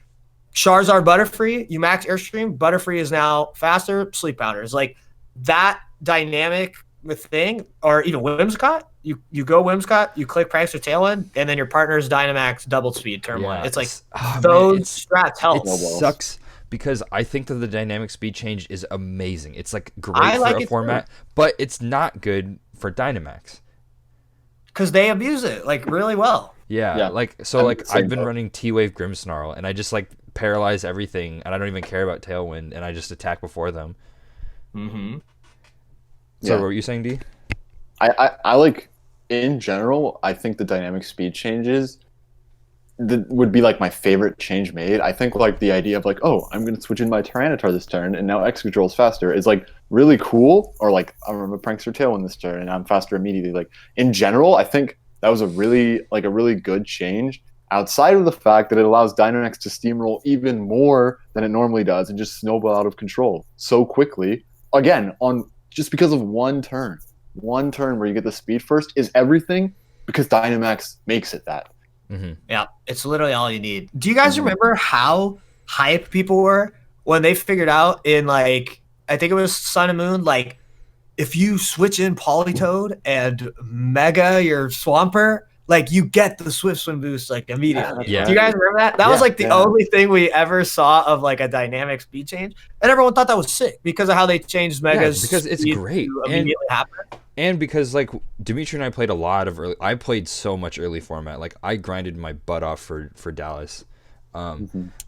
Charizard Butterfree, you max airstream, Butterfree is now faster, Sleep Powder is like that dynamic thing, or even Whimsicott. You go Whimsicott, you click Prankster Tailwind, and then your partner's Dynamax double speed turn one. It's like strats help. It sucks because I think that the dynamic speed change is amazing. It's like great for a format, but it's not good for Dynamax. Because they abuse it like really well. Yeah. Like so like I've been running T-Wave Grimmsnarl and I just like paralyze everything and I don't even care about Tailwind and I just attack before them. So what were you saying, D? I like, in general, I think the dynamic speed changes would be like my favorite change made. I think like the idea of like, oh, I'm going to switch in my Tyranitar this turn and now X control is faster is like really cool. Or like I'm going to Prankster Tailwind this turn and I'm faster immediately. Like in general, I think that was a really good change, outside of the fact that it allows Dynamax to steamroll even more than it normally does and just snowball out of control so quickly. Again, on just because of one turn where you get the speed first is everything, because Dynamax makes it that. Yeah, it's literally all you need. Do you guys remember how hype people were when they figured out in like, I think it was Sun and Moon, like if you switch in Politoed and Mega your Swampert, like you get the Swift Swim boost like immediately. Do you guys remember that? That was like the only thing we ever saw of like a dynamic speed change, and everyone thought that was sick because of how they changed Mega's because it's great immediately happen. And because like Dimitri and I played a lot of early, I played so much early format. Like I grinded my butt off for Dallas.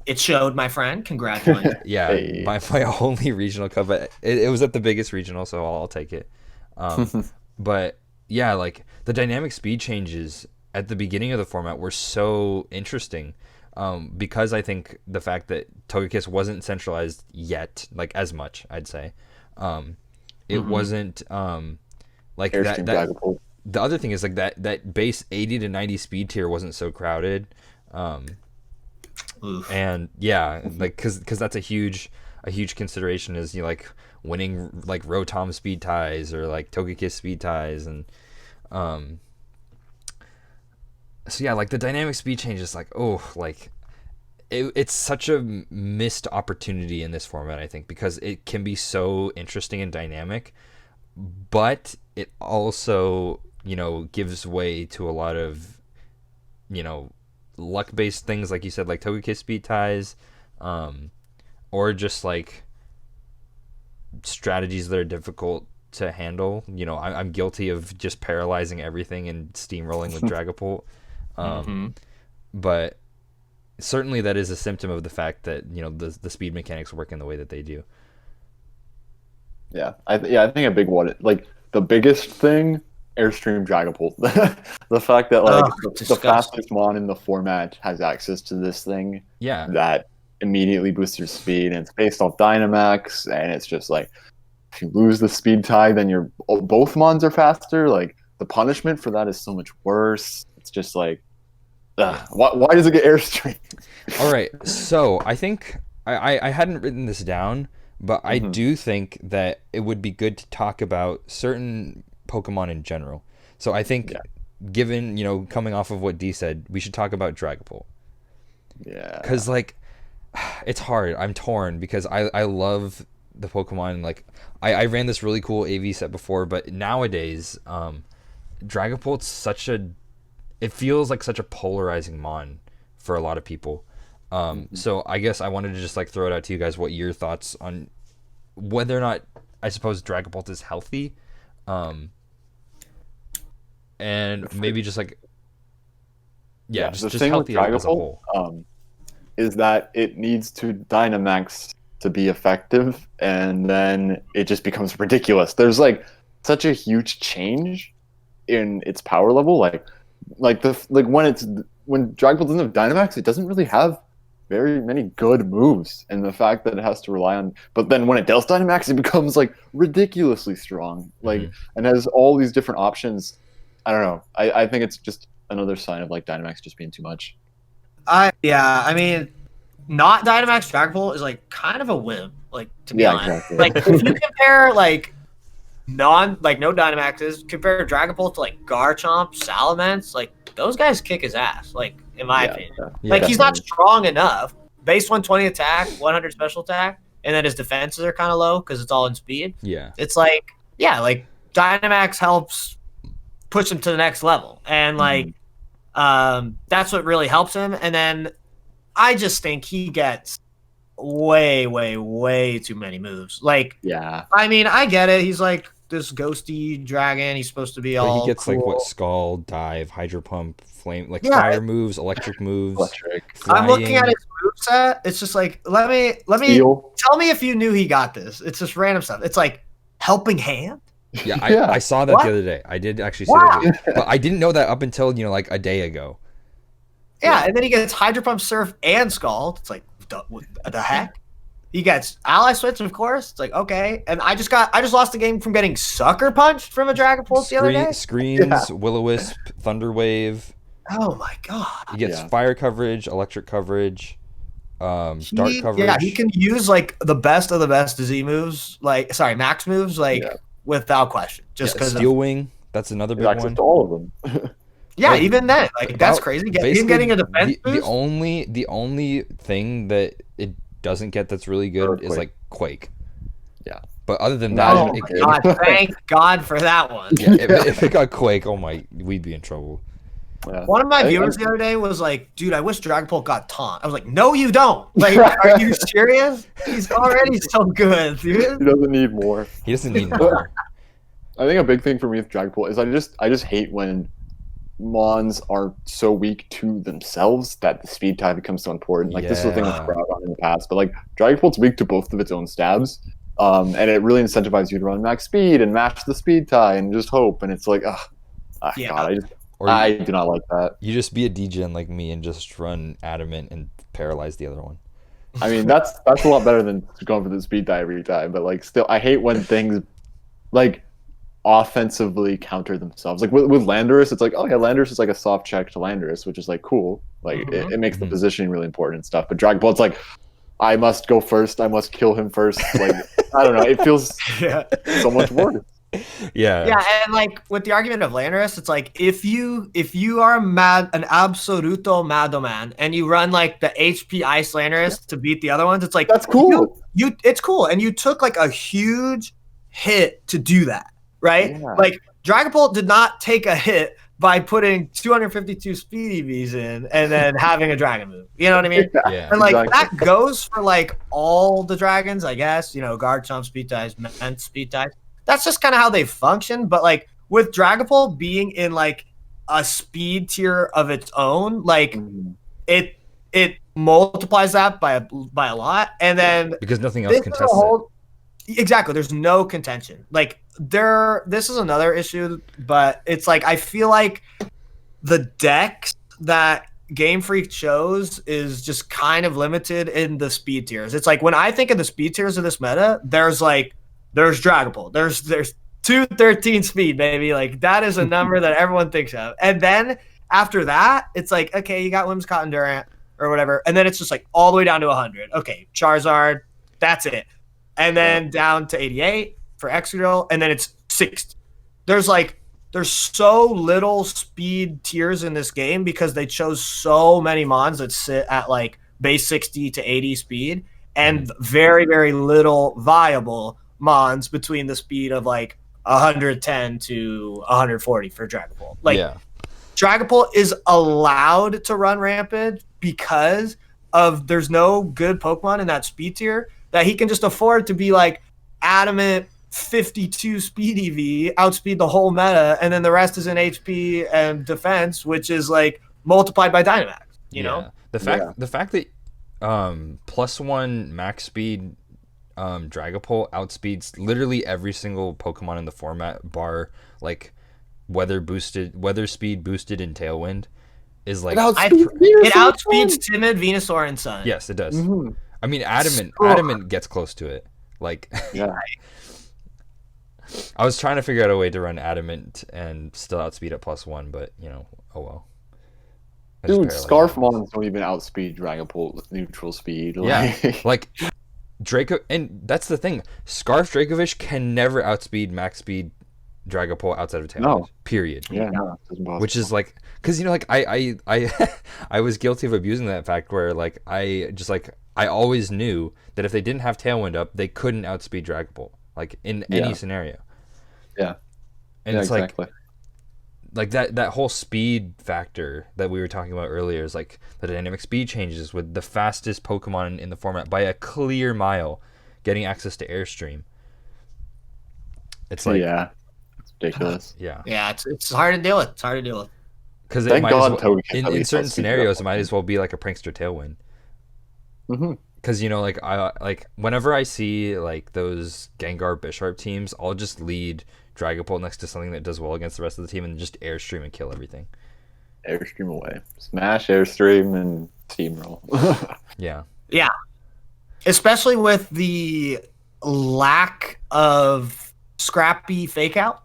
It showed, my friend. Congratulations. My only regional cup. It was at the biggest regional, so I'll take it. But yeah, like the dynamic speed changes at the beginning of the format were so interesting, because I think the fact that Togekiss wasn't centralized yet, like as much, I'd say, it wasn't like that. The other thing is like that base 80 to 90 speed tier wasn't so crowded. Oof. And yeah, like because that's a huge consideration is like winning like Rotom speed ties or like Togekiss speed ties, and so yeah, like the dynamic speed change is like, it's such a missed opportunity in this format, I think, because it can be so interesting and dynamic, but it also, gives way to a lot of, luck-based things, like you said, like Togekiss speed ties, or just like strategies that are difficult to handle. I'm guilty of just paralyzing everything and steamrolling with Dragapult. But certainly that is a symptom of the fact that the speed mechanics work in the way that they do. I think a big one, like the biggest thing, Airstream Dragapult. The fact that the fastest mon in the format has access to this thing, that immediately boosts your speed, and it's based off Dynamax, and it's just like if you lose the speed tie, then both mons are faster. Like the punishment for that is so much worse. It's just like, why does it get Airstream? All right, so I think I hadn't written this down, but I do think that it would be good to talk about certain Pokemon in general. So I think, given coming off of what D said, we should talk about Dragapult. Yeah. Because like, it's hard. I'm torn because I love the Pokemon. Like I ran this really cool AV set before, but nowadays, Dragapult's it feels like such a polarizing mon for a lot of people. So I guess I wanted to just like throw it out to you guys what your thoughts on whether or not, I suppose, Dragapult is healthy, and maybe just like just healthy as a whole. Is that it needs to Dynamax to be effective, and then it just becomes ridiculous. There's like such a huge change in its power level, when Dragapult doesn't have Dynamax, it doesn't really have very many good moves, and the fact that it has to rely on, but then when it does Dynamax, it becomes like ridiculously strong, and has all these different options. I don't know. I think it's just another sign of like Dynamax just being too much. I mean, not Dynamax Dragapult is like kind of a whim, like, to be honest. Exactly. Like if you compare like no Dynamaxes, compare Dragapult to like Garchomp, Salamence, like those guys kick his ass, like in my opinion. Like he's not strong enough. Base 120 attack, 100 special attack, and then his defenses are kind of low because it's all in speed. Yeah. It's like Dynamax helps push him to the next level, and that's what really helps him. And then I just think he gets way, way, way too many moves. Like, I mean, I get it. He's like this ghosty dragon. He's supposed to be all. He gets cool. Like what? Scald, dive, hydro pump, flame, like fire moves, electric moves. I'm looking at his moveset. It's just like let me tell me if you knew he got this. It's just random stuff. It's like helping hand. Yeah, I saw that the other day. I did actually see that, but I didn't know that up until like a day ago. Yeah, and then he gets Hydro Pump, Surf, and Scald. It's like the heck. He gets Ally Switch, of course. It's like okay, and I just lost the game from getting Sucker Punched from a Dragapult the other day. Screams, Will-O-Wisp, Thunder Wave. Oh my god! He gets fire coverage, electric coverage, dark coverage. Yeah, he can use like the best of the best Z moves, max moves, without question. Just because Steel Wing, that's another big one. To all of them. Yeah, even then, that's crazy. Him getting a defense boost. The only thing that it doesn't get that's really good is like Quake. Yeah, but other than that, thank God for that one. Yeah, if it got Quake, we'd be in trouble. Yeah. One of my viewers the other day was like, "Dude, I wish Dragapult got taunt." I was like, "No, you don't. Like, are you serious? He's already so good, dude. He doesn't need more. He doesn't need more." I think a big thing for me with Dragapult is I just hate when mons are so weak to themselves that the speed tie becomes so important. Like this is the thing that's brought on in the past, but like Dragapult's weak to both of its own stabs, and it really incentivizes you to run max speed and match the speed tie and just hope. And it's like, God, I do not like that. You just be a degen like me and just run adamant and paralyze the other one. I mean, that's a lot better than going for the speed tie every time. But like, still, I hate when things like offensively counter themselves. Like with Landorus, it's like, oh yeah, Landorus is like a soft check to Landorus, which is like cool. Like it makes the positioning really important and stuff. But Dragon Ball, it's like I must go first. I must kill him first. Like I don't know. It feels so much worse. Yeah, and like with the argument of Landorus, it's like if you are an absoluto Madoman and you run like the HP Ice Landorus to beat the other ones, it's like that's cool. It's cool, and you took like a huge hit to do that, right? Yeah. Like Dragapult did not take a hit by putting 252 speed EVs in and then having a dragon move. You know what I mean? Yeah. And like that goes for like all the dragons, I guess. You know, guard, chump, speed types, ment, speed types. That's just kind of how they function. But like with Dragapult being in like a speed tier of its own, like it multiplies that by a lot, and then because nothing else contests it. Exactly, there's no contention. Like this is another issue, but it's like I feel like the decks that Game Freak chose is just kind of limited in the speed tiers. It's like when I think of the speed tiers of this meta, there's Dragapult, there's 213 speed, baby. Like that is a number that everyone thinks of, and then after that, it's like okay, you got Whimsicott and Durant or whatever, and then it's just like all the way down to 100. Okay, Charizard, that's it. And then down to 88 for Excadrill, and then it's 60. There's so little speed tiers in this game because they chose so many mons that sit at like base 60 to 80 speed, and very, very little viable mons between the speed of like 110 to 140 for Dragapult. Like Dragapult is allowed to run rampant because of there's no good Pokemon in that speed tier that he can just afford to be like adamant 52 speed EV, outspeed the whole meta, and then the rest is in HP and defense, which is like multiplied by Dynamax. You know, the fact that +1 max speed Dragapult outspeeds literally every single Pokemon in the format, bar like weather speed boosted in Tailwind, is like it outspeeds Timid, Venusaur, and Sun. Yes, it does. I mean, Adamant gets close to it. Like, I was trying to figure out a way to run Adamant and still outspeed at +1, but you know, oh well. Dude, Scarf Mons don't even outspeed Dragapult with neutral speed. Like Draco, and that's the thing. Scarf Dracovish can never outspeed max speed Dragapult outside of Tailwind. No. Period. Yeah, no, it's impossible. Which is like, because you know, like I I was guilty of abusing that fact where like I always knew that if they didn't have Tailwind up, they couldn't outspeed Dragapult, like in any scenario. Yeah. And it's exactly. like that whole speed factor that we were talking about earlier is like the dynamic speed changes with the fastest Pokemon in the format by a clear mile getting access to Airstream. It's like it's ridiculous. It's hard to deal with. It's hard to deal with. Because in certain scenarios, it might as well be like a Prankster Tailwind. Because you know, like whenever I see like those Gengar Bisharp teams, I'll just lead Dragapult next to something that does well against the rest of the team and just Airstream and kill everything. Airstream away, smash Airstream and steamroll. Yeah. Especially with the lack of scrappy fake out,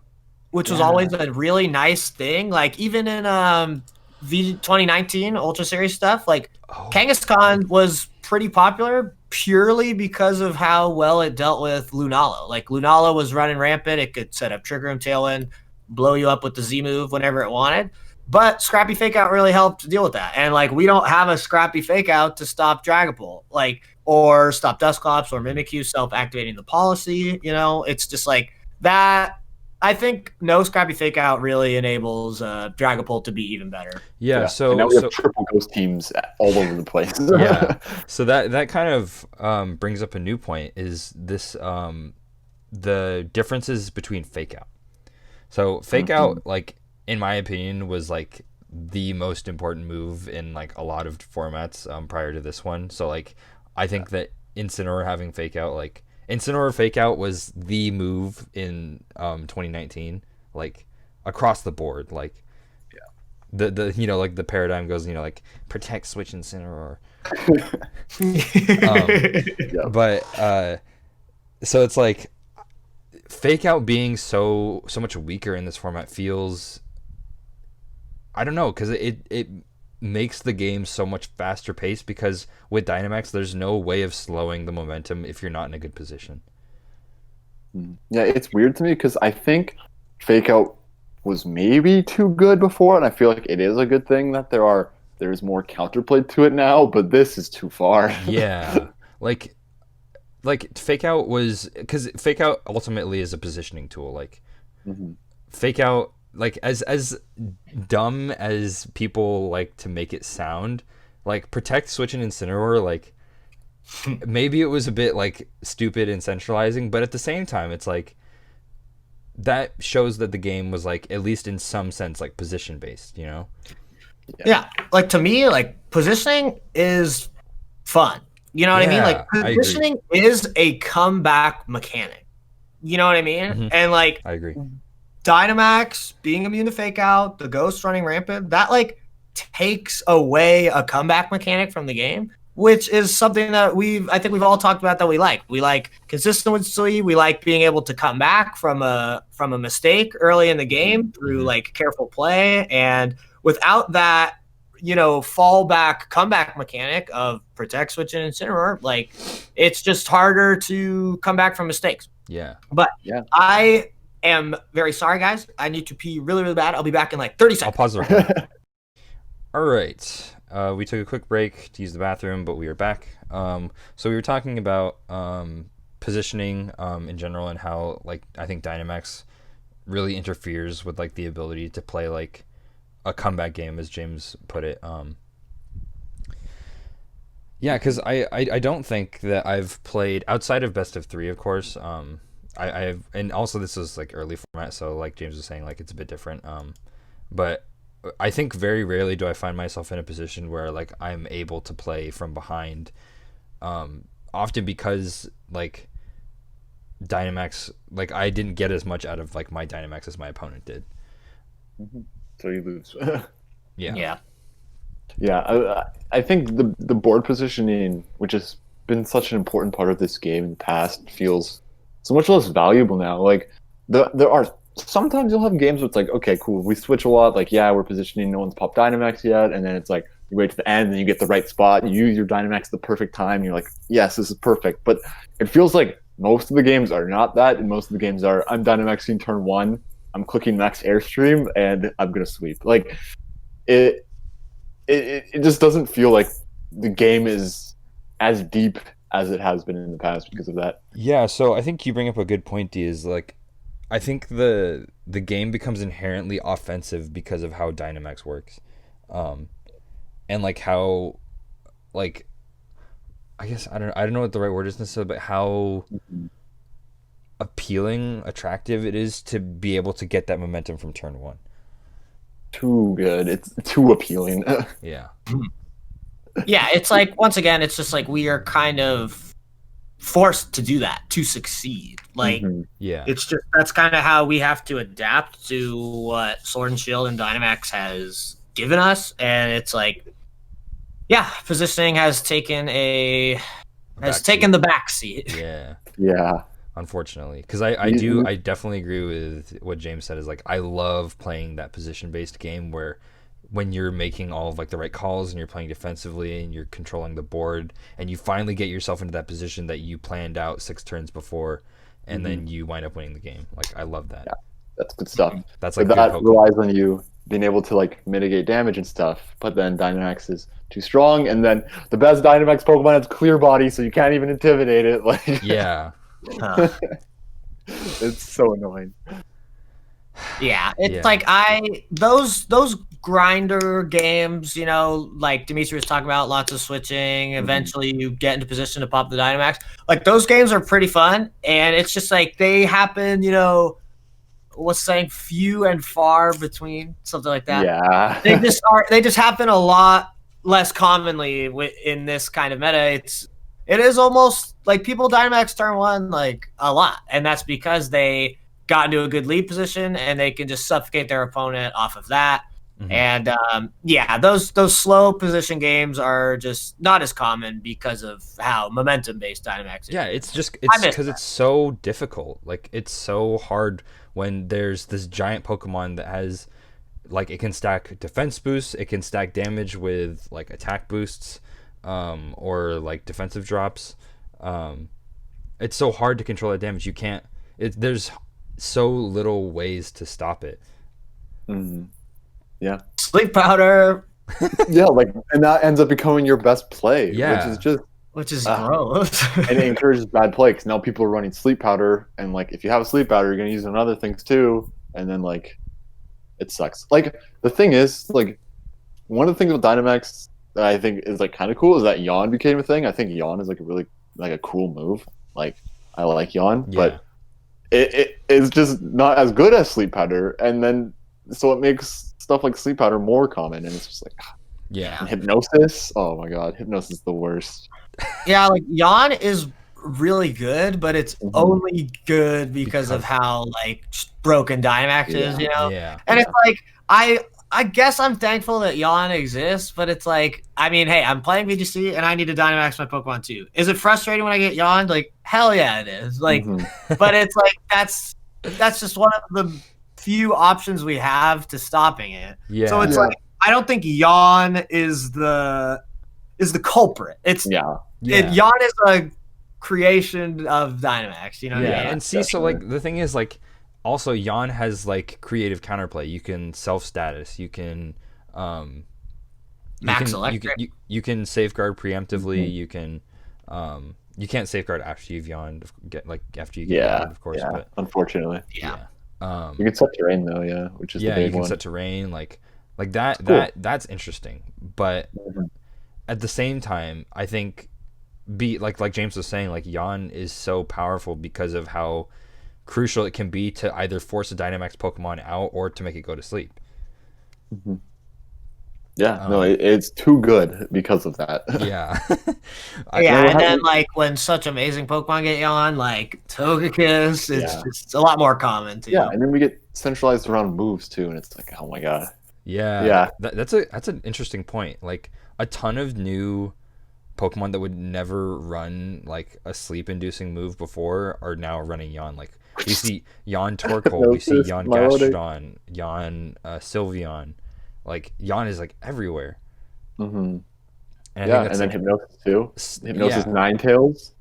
which was always a really nice thing. Like even in the 2019 Ultra Series stuff, like Kangaskhan was pretty popular purely because of how well it dealt with Lunala. Like Lunala was running rampant. It could set up Trigger and Tailwind, blow you up with the Z move whenever it wanted. But Scrappy Fake Out really helped deal with that. And like we don't have a Scrappy Fake Out to stop Dragapult, like, or stop Dusclops or Mimikyu self-activating the policy. You know, it's just like that. I think no Scrappy Fake Out really enables Dragapult to be even better. So and now we have triple ghost teams all over the place. So that kind of brings up a new point, is this the differences between Fake Out. So Fake Out, like in my opinion, was like the most important move in like a lot of formats prior to this one. So like I think that Incineroar having Fake Out, like Incineroar Fake Out was the move in 2019, like across the board. Like the you know, like the paradigm goes, you know, like protect, switch, Incineroar. But so it's like Fake Out being so much weaker in this format feels, I don't know, because it makes the game so much faster paced, because with Dynamax there's no way of slowing the momentum if you're not in a good position. Yeah, it's weird to me because I think Fake Out was maybe too good before, and I feel like it is a good thing that there's more counterplay to it now, but this is too far. Yeah. Like Fake Out was, because Fake Out ultimately is a positioning tool. Like Fake Out, like as dumb as people like to make it sound, like Protect, Switch, and Incineroar, like maybe it was a bit like stupid and centralizing, but at the same time it's like that shows that the game was like, at least in some sense, like position based, you know? Yeah. Like to me, like positioning is fun. You know what I mean? Like positioning is a comeback mechanic. You know what I mean? And like I agree. Dynamax being immune to Fake Out, the Ghost running rampant, that like takes away a comeback mechanic from the game, which is something that I think we've all talked about that we like. We like consistency. We like being able to come back from a mistake early in the game through like careful play. And without that, you know, fallback comeback mechanic of Protect, Switch, and Incineroar, like it's just harder to come back from mistakes. Yeah. But I am very sorry, guys. I need to pee really, really bad. I'll be back in like 30 seconds. I'll pause the recording. All right. We took a quick break to use the bathroom, but we are back. So we were talking about positioning in general, and how like I think Dynamax really interferes with like the ability to play like a comeback game, as James put it. Yeah, because I don't think that I've played outside of best of 3, of course. I've, and also this is like early format, so like James was saying, like it's a bit different. But I think very rarely do I find myself in a position where like I'm able to play from behind. Often because like Dynamax, like I didn't get as much out of like my Dynamax as my opponent did. So you lose. Yeah. I think the board positioning, which has been such an important part of this game in the past, feels so much less valuable now. Like there are sometimes you'll have games where it's like, okay, cool, we switch a lot. Like, yeah, we're positioning, no one's popped Dynamax yet, and then it's like you wait to the end and you get the right spot, you use your Dynamax at the perfect time, and you're like, yes, this is perfect. But it feels like most of the games are not that, and most of the games are, I'm Dynamaxing turn 1, I'm clicking max airstream, and I'm gonna sweep. Like it just doesn't feel like the game is as deep as it has been in the past because of that. Yeah, so I think you bring up a good point, D, is like I think the game becomes inherently offensive because of how Dynamax works. And like how, like, I guess I don't know what the right word is necessarily, but how appealing, attractive it is to be able to get that momentum from turn 1. Too good. It's too appealing. Yeah. Yeah, it's like, once again, it's just like we are kind of forced to do that to succeed. Like, yeah, it's just, that's kind of how we have to adapt to what Sword and Shield and Dynamax has given us. And it's like, yeah, positioning has taken the back seat. Yeah. Unfortunately, because I definitely agree with what James said. Is like, I love playing that position based game where when you're making all of like the right calls and you're playing defensively and you're controlling the board and you finally get yourself into that position that you planned out 6 turns before, and then you wind up winning the game. Like, I love that. Yeah, that's good stuff. That's like, that relies on you being able to like mitigate damage and stuff, but then Dynamax is too strong, and then the best Dynamax Pokemon has Clear Body, so you can't even intimidate it. Like, yeah. It's so annoying. Yeah, it's like those grinder games, you know, like Dimitri was talking about, lots of switching. Eventually, you get into position to pop the Dynamax. Like, those games are pretty fun, and it's just like they happen, you know, what's saying, few and far between, something like that. Yeah, they just happen a lot less commonly in this kind of meta. It is almost like people Dynamax turn 1 like a lot, and that's because they got into a good lead position and they can just suffocate their opponent off of that. And those slow position games are just not as common because of how momentum based Dynamax is. Yeah, it's because it's so difficult. Like, it's so hard when there's this giant Pokemon that has like it can stack defense boosts, it can stack damage with like attack boosts, or like defensive drops. It's so hard to control that damage. You can't. There's so little ways to stop it. Mm-hmm. Yeah. Sleep powder. Yeah, like, and that ends up becoming your best play. Yeah. Which is gross. And it encourages bad play because now people are running sleep powder, and like if you have a sleep powder, you're gonna use it on other things too, and then like it sucks. Like the thing is, like one of the things with Dynamax that I think is like kind of cool is that Yawn became a thing. I think Yawn is like a really like a cool move. Like I like Yawn, but it is just not as good as sleep powder, and then so it makes stuff like sleep powder more common, and it's just like and hypnosis. Oh my god, hypnosis is the worst. Yeah, like Yawn is really good, but it's only good because of how like broken Dynamax is, you know. Yeah. And it's like I guess I'm thankful that Yawn exists, but it's like, I mean, hey, I'm playing VGC and I need to Dynamax my Pokemon too. Is it frustrating when I get Yawned? Like, hell yeah, it is. Like, but it's like that's just one of the few options we have to stopping it. Yeah. So it's like I don't think Yawn is the culprit. It's Yawn is a creation of Dynamax, you know what I mean? And see, so like the thing is like also Yawn has like creative counterplay. You can self status, you can Max Electric. You can safeguard preemptively, you can't safeguard after you've yawned, after you get yawned, of course, but unfortunately. Yeah. You can set terrain though, which is the big you can one. set terrain like that cool. that's interesting, but at the same time I think like James was saying, like Yawn is so powerful because of how crucial it can be to either force a Dynamax Pokemon out or to make it go to sleep. It's too good because of that. And then like when such amazing Pokemon get Yawn, like Togekiss, it's just a lot more common too. Yeah, and then we get centralized around moves too, and it's like, oh my god. That's an interesting point. Like a ton of new Pokemon that would never run like a sleep-inducing move before are now running Yawn. Like we see Yawn Torkoal, we see Yawn Gastrodon, Yawn Sylveon. Like Yawn is like everywhere. And then Hypnosis too. Hypnosis Ninetales.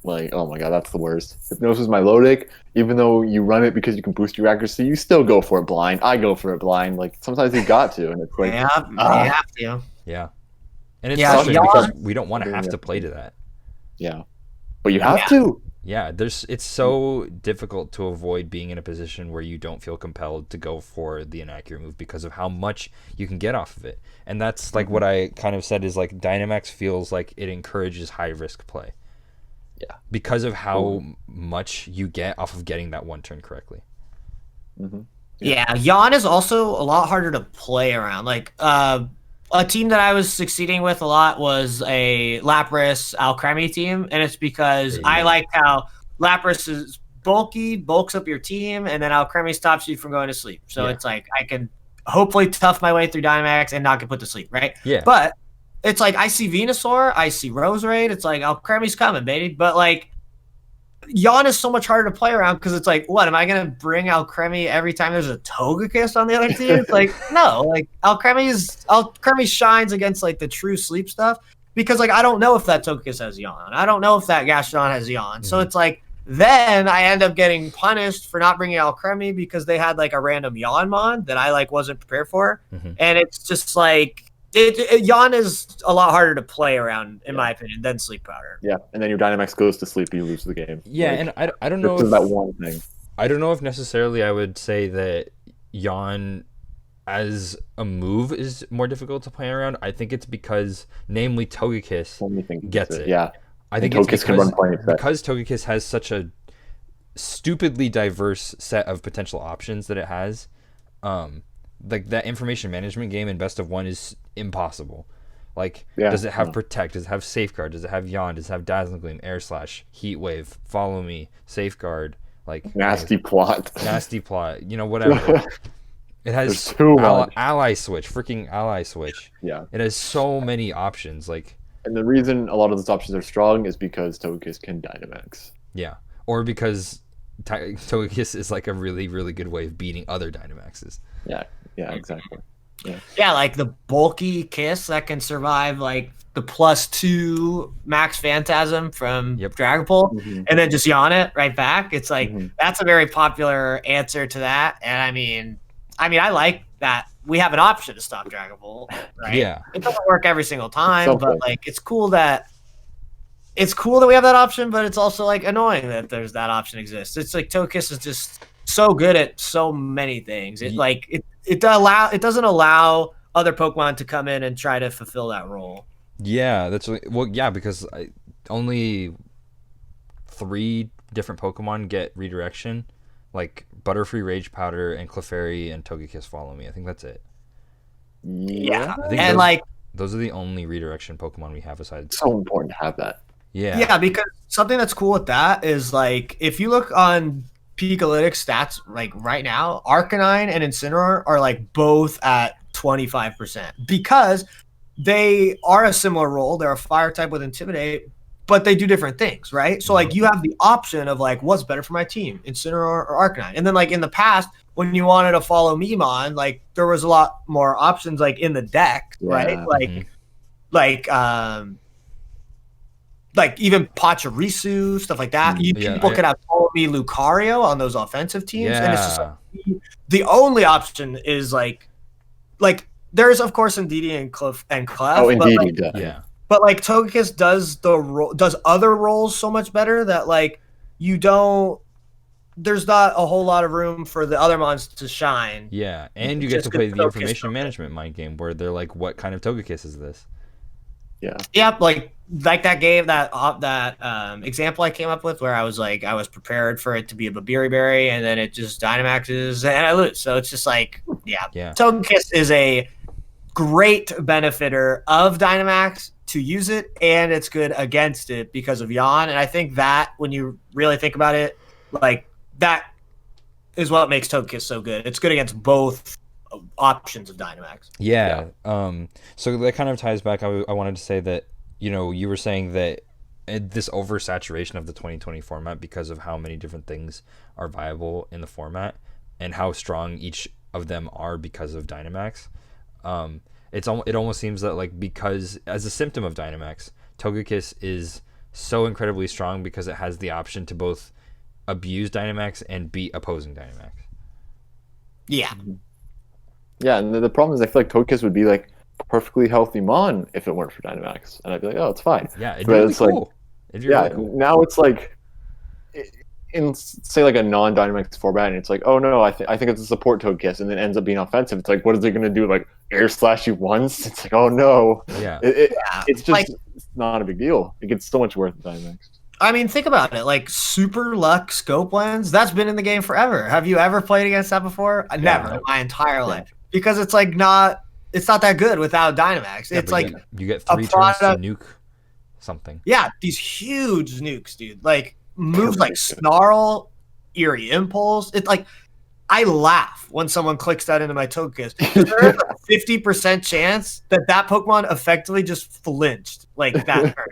Like, oh my god, that's the worst. Hypnosis Milotic, even though you run it because you can boost your accuracy, you still go for it blind. I go for it blind. Like sometimes you got to, and it's like you have to. Yeah. And it's frustrating because we don't want to have to play to that. Yeah. But you have to. Yeah, it's so difficult to avoid being in a position where you don't feel compelled to go for the inaccurate move because of how much you can get off of it. And that's like what I kind of said is like Dynamax feels like it encourages high risk play. Yeah. Because of how much you get off of getting that one turn correctly. Yeah, Yawn is also a lot harder to play around. Like a team that I was succeeding with a lot was a Lapras Alcremie team, and it's because I like how Lapras is bulky, bulks up your team, and then Alcremie stops you from going to sleep. So it's like I can hopefully tough my way through Dynamax and not get put to sleep, right? Yeah. But it's like I see Venusaur, I see Roserade, it's like Alcremie's coming, baby. But like Yawn is so much harder to play around because it's like, what, am I going to bring Alcremie every time there's a Togekiss on the other team? It's like, no, like Alcremie shines against like the true sleep stuff because like I don't know if that Togekiss has Yawn. I don't know if that Gastrodon has Yawn. So it's like then I end up getting punished for not bringing Alcremie because they had like a random Yawnmon that I like wasn't prepared for. And it's just like Yawn is a lot harder to play around, in my opinion, than Sleep Powder. Yeah, and then your Dynamax goes to sleep, you lose the game. Yeah, like, and I don't know if that one thing. I don't know if necessarily I would say that Yawn as a move is more difficult to play around. I think it's because, namely, Togekiss gets it. Yeah, I think it's because Togekiss has such a stupidly diverse set of potential options that it has. Like that information management game in Best of One is impossible. Like, does it have Protect? Does it have Safeguard? Does it have Yawn? Does it have Dazzling Gleam, Air Slash, Heat Wave, Follow Me, Safeguard? Like nasty plot, you know, whatever. It has ally switch, freaking ally switch. Yeah, it has so many options. Like, and the reason a lot of those options are strong is because Togekiss can Dynamax. Yeah, or because Togekiss is like a really, really good way of beating other Dynamaxes. Yeah, Yeah, exactly. Yeah, like the bulky Kiss that can survive like the +2 Max Phantasm from Dragapult, and then just yawn it right back. It's like that's a very popular answer to that. And I mean, I like that we have an option to stop Dragapult, right? Yeah. It doesn't work every single time, but like it's cool that we have that option, but it's also like annoying that there's that option exists. It's like Togekiss is just so good at so many things. It doesn't allow other Pokemon to come in and try to fulfill that role. Yeah, because only 3 different Pokemon get redirection, like Butterfree, Rage Powder, and Clefairy and Togekiss follow me. I think that's it. Yeah, I think those are the only redirection Pokemon we have aside. It's so important to have that. Yeah, because something that's cool with that is like if you look on Pikalytics stats like right now, Arcanine and Incineroar are like both at 25% because they are a similar role. They're a fire type with Intimidate, but they do different things, right? So like you have the option of like what's better for my team, Incineroar or Arcanine. And then like in the past when you wanted to follow Memon, like there was a lot more options like in the deck, right? Like even Pachirisu, stuff like that. People could have Follow Me Lucario on those offensive teams. And it's just like, the only option is like there's of course Indeedee and Clef. Oh, Indeedee, But like Togekiss does other roles so much better that like there's not a whole lot of room for the other mons to shine. Yeah, and you get to play the information management mind game where they're like, what kind of Togekiss is this? Yeah. Yep, like that game, that example I came up with where I was prepared for it to be a Berry, and then it just Dynamaxes and I lose. So it's just like, Togekiss is a great benefiter of Dynamax to use it, and it's good against it because of Yawn. And I think that when you really think about it, like that is what makes Togekiss so good. It's good against both options of Dynamax. Yeah. So that kind of ties back. I wanted to say that, you were saying that this oversaturation of the 2020 format because of how many different things are viable in the format and how strong each of them are because of Dynamax. It almost seems that like because as a symptom of Dynamax, Togekiss is so incredibly strong because it has the option to both abuse Dynamax and beat opposing Dynamax. Yeah. Yeah, and the problem is I feel like Togekiss would be like perfectly healthy Mon if it weren't for Dynamax, and I'd be like, oh, it's fine. Yeah, it'd be really cool. Really cool. Now it's like in say like a non-Dynamax format, and it's like, oh no, I think it's a support Togekiss, and then ends up being offensive. It's like, what is it going to do? Like air slash you once? It's like, oh no. Yeah. It's just like, it's not a big deal. It gets so much worse than Dynamax. I mean, think about it. Like Super Luck Scope Lens, that's been in the game forever. Have you ever played against that before? Never in my entire life. Because it's like it's not that good without Dynamax. It's like you get 3 turns to nuke something. Yeah, these huge nukes, dude. Like moves like Snarl, Eerie Impulse. It's like I laugh when someone clicks that into my Togekiss. There's a 50% chance that Pokemon effectively just flinched like that turn.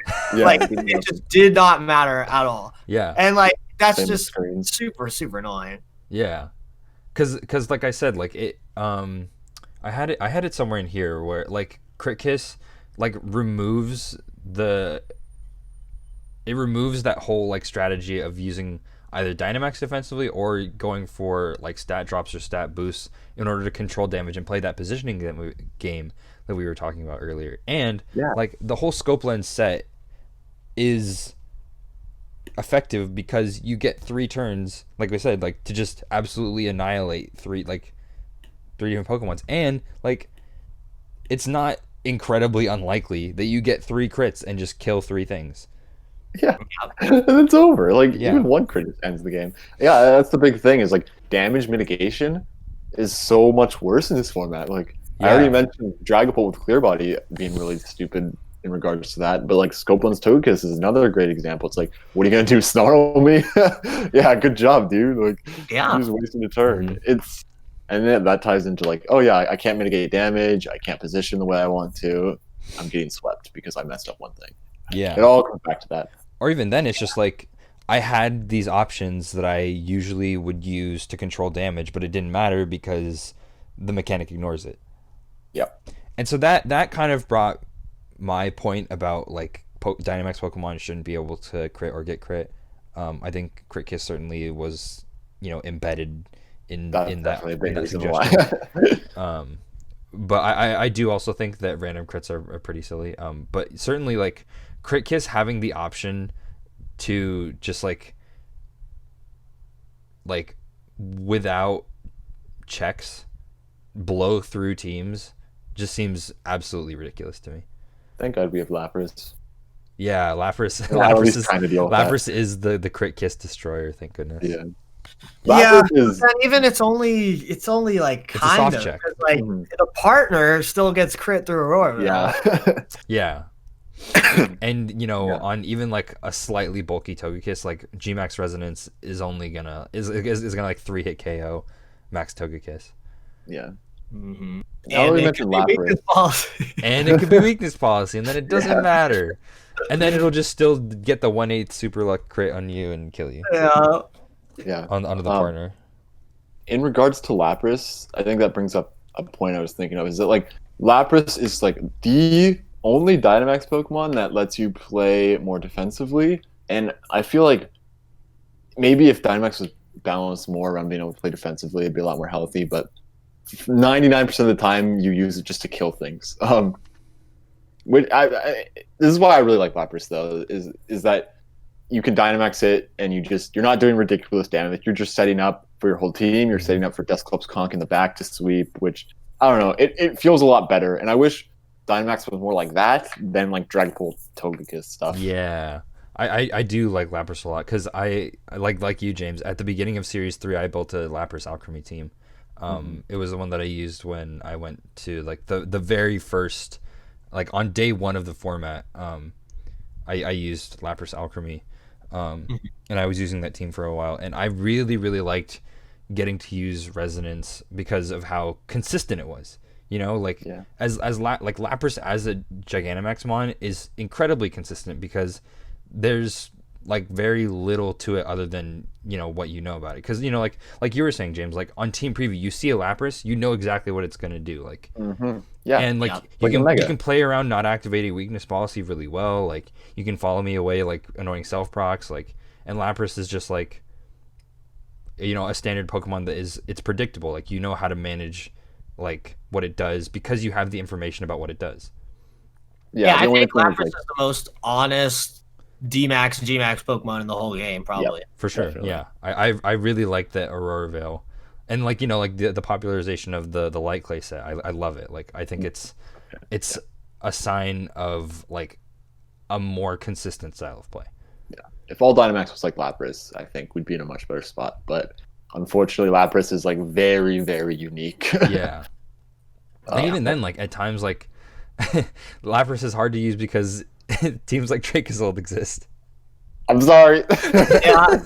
It just did not matter at all. Yeah. And like that's just super, super annoying. Yeah. Cause like I said, like it I had it somewhere in here where like Crit Kiss like removes that whole like strategy of using either Dynamax defensively or going for like stat drops or stat boosts in order to control damage and play that positioning game that we were talking about earlier. And like the whole Scope Lens set is effective because you get 3 turns, like we said, like to just absolutely annihilate 3 different Pokemons. And like it's not incredibly unlikely that you get 3 crits and just kill 3 things. Yeah, and it's over. Like even 1 crit ends the game. Yeah, that's the big thing is like damage mitigation is so much worse in this format. Like I already mentioned Dragapult with Clear Body being really stupid in regards to that, but like Scope Lens Togekiss is another great example. It's like, what are you gonna do, snarl me? Yeah, good job, dude. Like you're just wasting a turn. And then that ties into like, oh yeah, I can't mitigate damage, I can't position the way I want to, I'm getting swept because I messed up one thing. Yeah, it all comes back to that. Or even then, it's just like I had these options that I usually would use to control damage, but it didn't matter because the mechanic ignores it. Yep. And so that kind of brought my point about like Dynamax Pokemon shouldn't be able to crit or get crit. I think Crit Kiss certainly was, embedded in that suggestion. But I do also think that random crits are pretty silly. But certainly like Crit Kiss having the option to just like without checks blow through teams just seems absolutely ridiculous to me. Thank God we have Lapras. Yeah, Lapras is the Crit Kiss destroyer, thank goodness. Yeah. Even it's only like kind of check. Like the partner still gets crit through Aurora. Yeah. Yeah. And on even like a slightly bulky Togekiss, like Gmax Resonance is only gonna like 3-hit KO Max Togekiss. Yeah. Mm-hmm. And it could be weakness policy. And it could be weakness policy, and then it doesn't matter. And then it'll just still get the 1/8 super luck crit on you and kill you. Yeah. Yeah. Onto the partner. In regards to Lapras, I think that brings up a point I was thinking of. Is that like Lapras is like the only Dynamax Pokemon that lets you play more defensively, and I feel like maybe if Dynamax was balanced more around being able to play defensively, it'd be a lot more healthy. But 99% of the time, you use it just to kill things. This is why I really like Lapras, though, is that you can Dynamax it, and you're not doing ridiculous damage. You're just setting up for your whole team. You're setting up for Dusclops Conk in the back to sweep, which I don't know. It feels a lot better, and I wish Dynamax was more like that than like Dragapult Togekiss stuff. Yeah, I do like Lapras a lot because I like you, James. At the beginning of Series 3, I built a Lapras Alchemy team. It was the one that I used when I went to like the very first, like on day 1 of the format. I used Lapras Alchemy, and I was using that team for a while, and I really liked getting to use Resonance because of how consistent it was. As Lapras as a Gigantamax mon is incredibly consistent because there's like very little to it other than what you know about it. Because like you were saying, James, like on Team Preview, you see a Lapras, you know exactly what it's gonna do. Like, yeah, and you can play around not activating weakness policy really well. Like you can follow me away like annoying self procs. Like, and Lapras is just like a standard Pokemon that it's predictable. Like you know how to manage like what it does because you have the information about what it does. Yeah, I think Lapras is the most honest D-Max and G-Max Pokemon in the whole game, probably. Yep, for sure. Definitely. Yeah, I really like the Aurora Veil, and like like the popularization of the Light Clay set. I love it. Like I think it's a sign of like a more consistent style of play. Yeah, if all Dynamax was like Lapras, I think we'd be in a much better spot. But unfortunately, Lapras is like very unique. Yeah, and even then, like at times, like Lapras is hard to use because teams like Dracozold exist. I'm sorry. Yeah.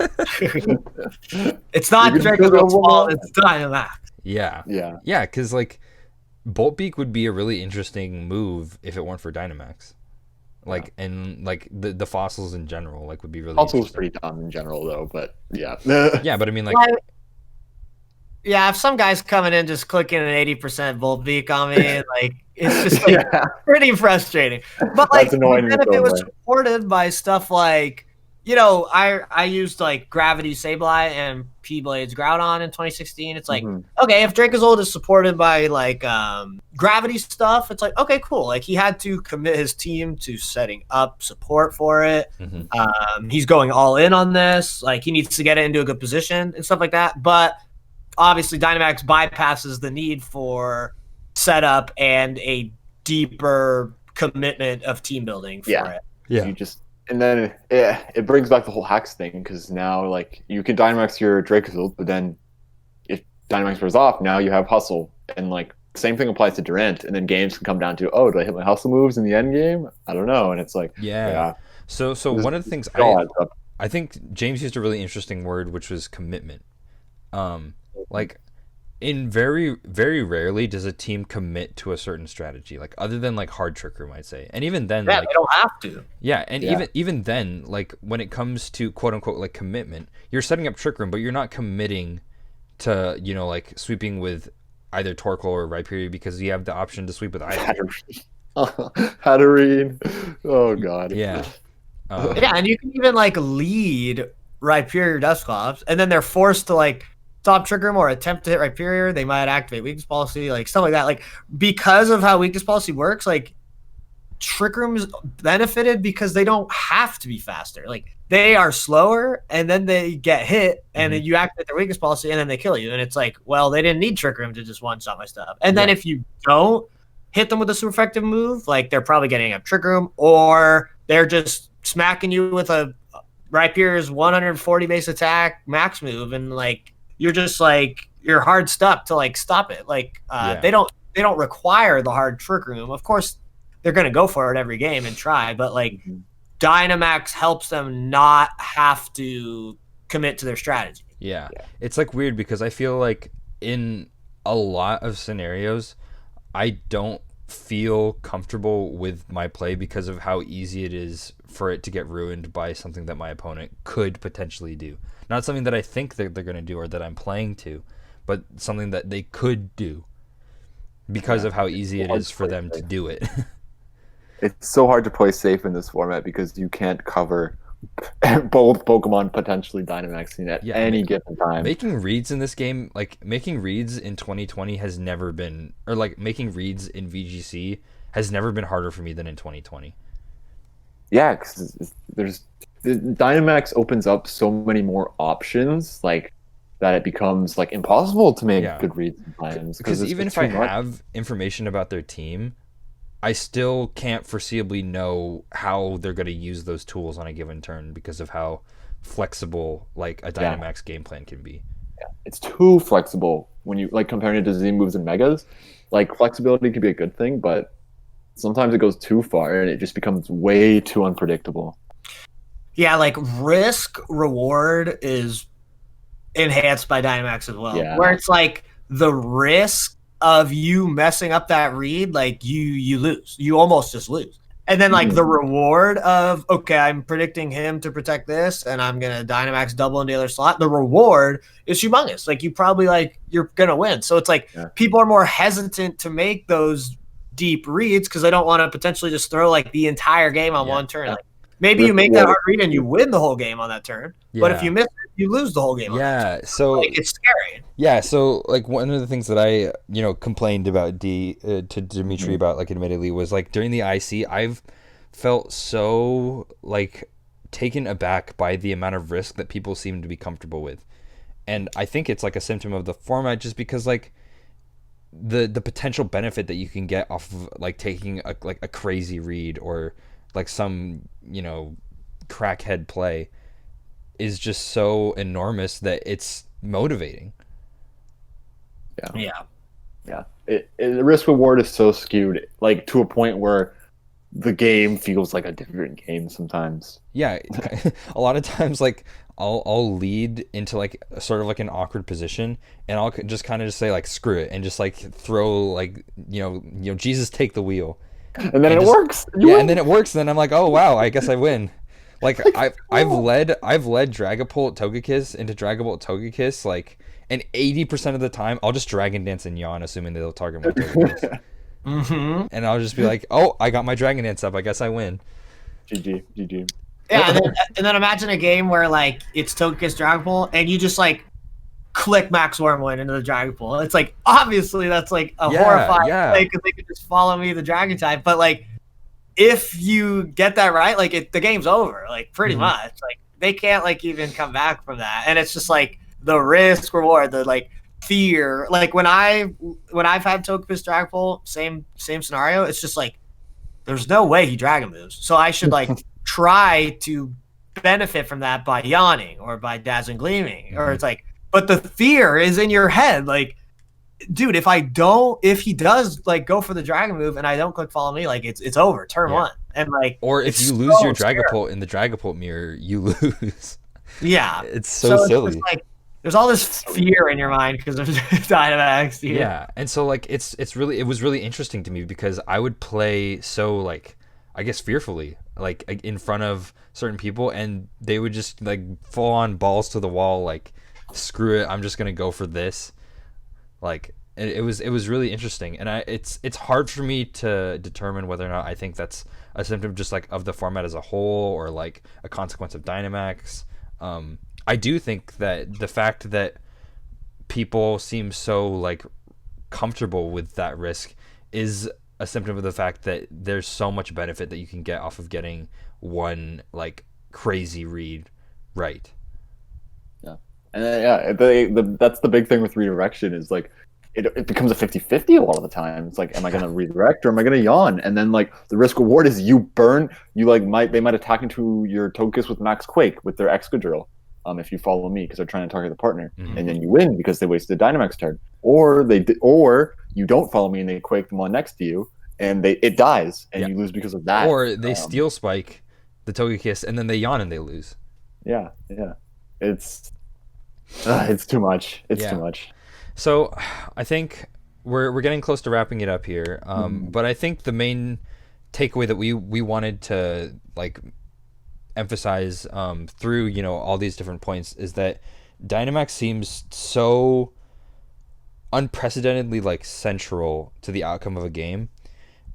It's not Dracozold's fault, it's Dynamax. Yeah, because like Bolt Beak would be a really interesting move if it weren't for Dynamax. Like and like the fossils in general like would be really Fossils pretty dumb in general though, but yeah. Yeah, but I mean like if some guy's coming in just clicking an 80% Volt Beak on me, like it's just like pretty frustrating. But like then if it was supported by stuff like I used like Gravity Sableye and P-Blade's Groudon in 2016. It's like okay, if Dracozold is supported by like Gravity stuff, it's like okay, cool. Like he had to commit his team to setting up support for it. He's going all in on this. Like he needs to get it into a good position and stuff like that. But obviously, Dynamax bypasses the need for setup and a deeper commitment of team building for it. Yeah. And then it brings back the whole hacks thing because now like you can Dynamax your Dracozold, but then if Dynamax wears off, now you have Hustle, and like same thing applies to Durant. And then games can come down to do I hit my Hustle moves in the end game? I don't know, and it's like So one of the things I think James used a really interesting word, which was commitment. Like in very rarely does a team commit to a certain strategy, like other than like Hard Trick Room, I'd say. And even then they don't have to. Yeah, and even then, like when it comes to quote unquote like commitment, you're setting up Trick Room, but you're not committing to like sweeping with either Torkoal or Rhyperior because you have the option to sweep with either. Hatterene. Oh god. Yeah. Yeah, and you can even like lead Rhyperior Dusclops, and then they're forced to like stop Trick Room or attempt to hit Rhyperior. They might activate Weakness Policy, like stuff like that. Like because of how Weakness Policy works, like Trick Room's benefited because they don't have to be faster. Like they are slower, and then they get hit, and then you activate their Weakness Policy, and then they kill you. And it's like, well, they didn't need Trick Room to just one-shot my stuff. And then if you don't hit them with a super effective move, like they're probably getting a Trick Room, or they're just smacking you with a Rhyperior's 140 base attack max move, and like you're just like you're hard stuck to like stop it. Like they don't require the hard Trick Room. Of course, they're gonna go for it every game and try, but like Dynamax helps them not have to commit to their strategy. Yeah, it's like weird because I feel like in a lot of scenarios, I don't feel comfortable with my play because of how easy it is for it to get ruined by something that my opponent could potentially do. Not something that I think that they're going to do or that I'm playing to, but something that they could do because of how easy it is for them to do it. It's so hard to play safe in this format because you can't cover both Pokemon potentially Dynamaxing at any given time. Making reads in this game, like making reads in 2020 has never been, or like making reads in VGC has never been harder for me than in 2020. Yeah, because Dynamax opens up so many more options, like that it becomes like impossible to make good reads sometimes. Because even if I have information about their team, I still can't foreseeably know how they're going to use those tools on a given turn because of how flexible like a Dynamax game plan can be. Yeah, it's too flexible when you like comparing it to Z moves and Megas. Like flexibility can be a good thing, but sometimes it goes too far and it just becomes way too unpredictable. Yeah, like risk reward is enhanced by Dynamax as well. Yeah. Where it's like the risk of you messing up that read, like you lose. You almost just lose. And then like the reward of, okay, I'm predicting him to protect this and I'm going to Dynamax double into the other slot. The reward is humongous. Like you probably like, you're going to win. So it's like people are more hesitant to make those deep reads because they don't want to potentially just throw like the entire game on one turn. Like maybe you make that hard read and you win the whole game on that turn. But if you miss it, you lose the whole game. So like, it's scary. Yeah, so like one of the things that I complained about to Dimitri about, like admittedly, was like during the IC I've felt so like taken aback by the amount of risk that people seem to be comfortable with, and I think it's like a symptom of the format just because like the potential benefit that you can get off of like taking a crazy read or like some crackhead play is just so enormous that it's motivating. Yeah. The risk reward is so skewed, like to a point where the game feels like a different game sometimes. Yeah, a lot of times, like I'll lead into like sort of like an awkward position, and I'll just kind of just say like screw it, and just like throw like Jesus take the wheel, and then it works. And then it works. And then I'm like, oh wow, I guess I win. Like I've led Dragapult Togekiss into Dragapult Togekiss like, and 80% of the time I'll just Dragon Dance and yawn, assuming they'll target my Togekiss. And I'll just be like, oh, I got my Dragon Dance up. I guess I win. GG. Yeah, and then imagine a game where like it's Togekiss Dragapult and you just like click Max Wormwood into the Dragapult. It's like obviously that's like a horrifying play because they could just follow me the Dragon type, but like if you get that right, like the game's over, like pretty much. Like they can't like even come back from that. And it's just like the risk reward, the like fear. Like when I've had Togekiss Dragapult, same scenario. It's just like there's no way he Dragon moves, so I should like try to benefit from that by yawning or by dazzling gleaming, or it's like, but the fear is in your head, like. Dude, if he does like go for the Dragon move and I don't click follow me, like it's over turn one. And like, or if you lose your Dragapult in the Dragapult mirror, you lose. Yeah, it's so silly. It's like there's all this fear in your mind because of Dynamax. Yeah, and so like it was really interesting to me because I would play so like I guess fearfully like in front of certain people, and they would just like full on balls to the wall, like screw it, I'm just gonna go for this. Like, it was really interesting, and it's hard for me to determine whether or not I think that's a symptom just like of the format as a whole or like a consequence of Dynamax. I do think that the fact that people seem so like comfortable with that risk is a symptom of the fact that there's so much benefit that you can get off of getting one like crazy read right. Yeah. And that's the big thing with redirection is like it becomes a 50-50 a lot of the time. It's like, am I going to redirect or am I going to yawn? And then like the risk reward is they might attack into your Togekiss with Max Quake with their Excadrill. If you follow me because they're trying to target the partner, and then you win because they wasted a Dynamax turn, or you don't follow me and they Quake the one next to you and it dies and you lose because of that, or they Steel Spike the Togekiss and then they yawn and they lose. Yeah, it's too much. It's too much. So I think we're getting close to wrapping it up here, but I think the main takeaway that we wanted to like emphasize through all these different points is that Dynamax seems so unprecedentedly like central to the outcome of a game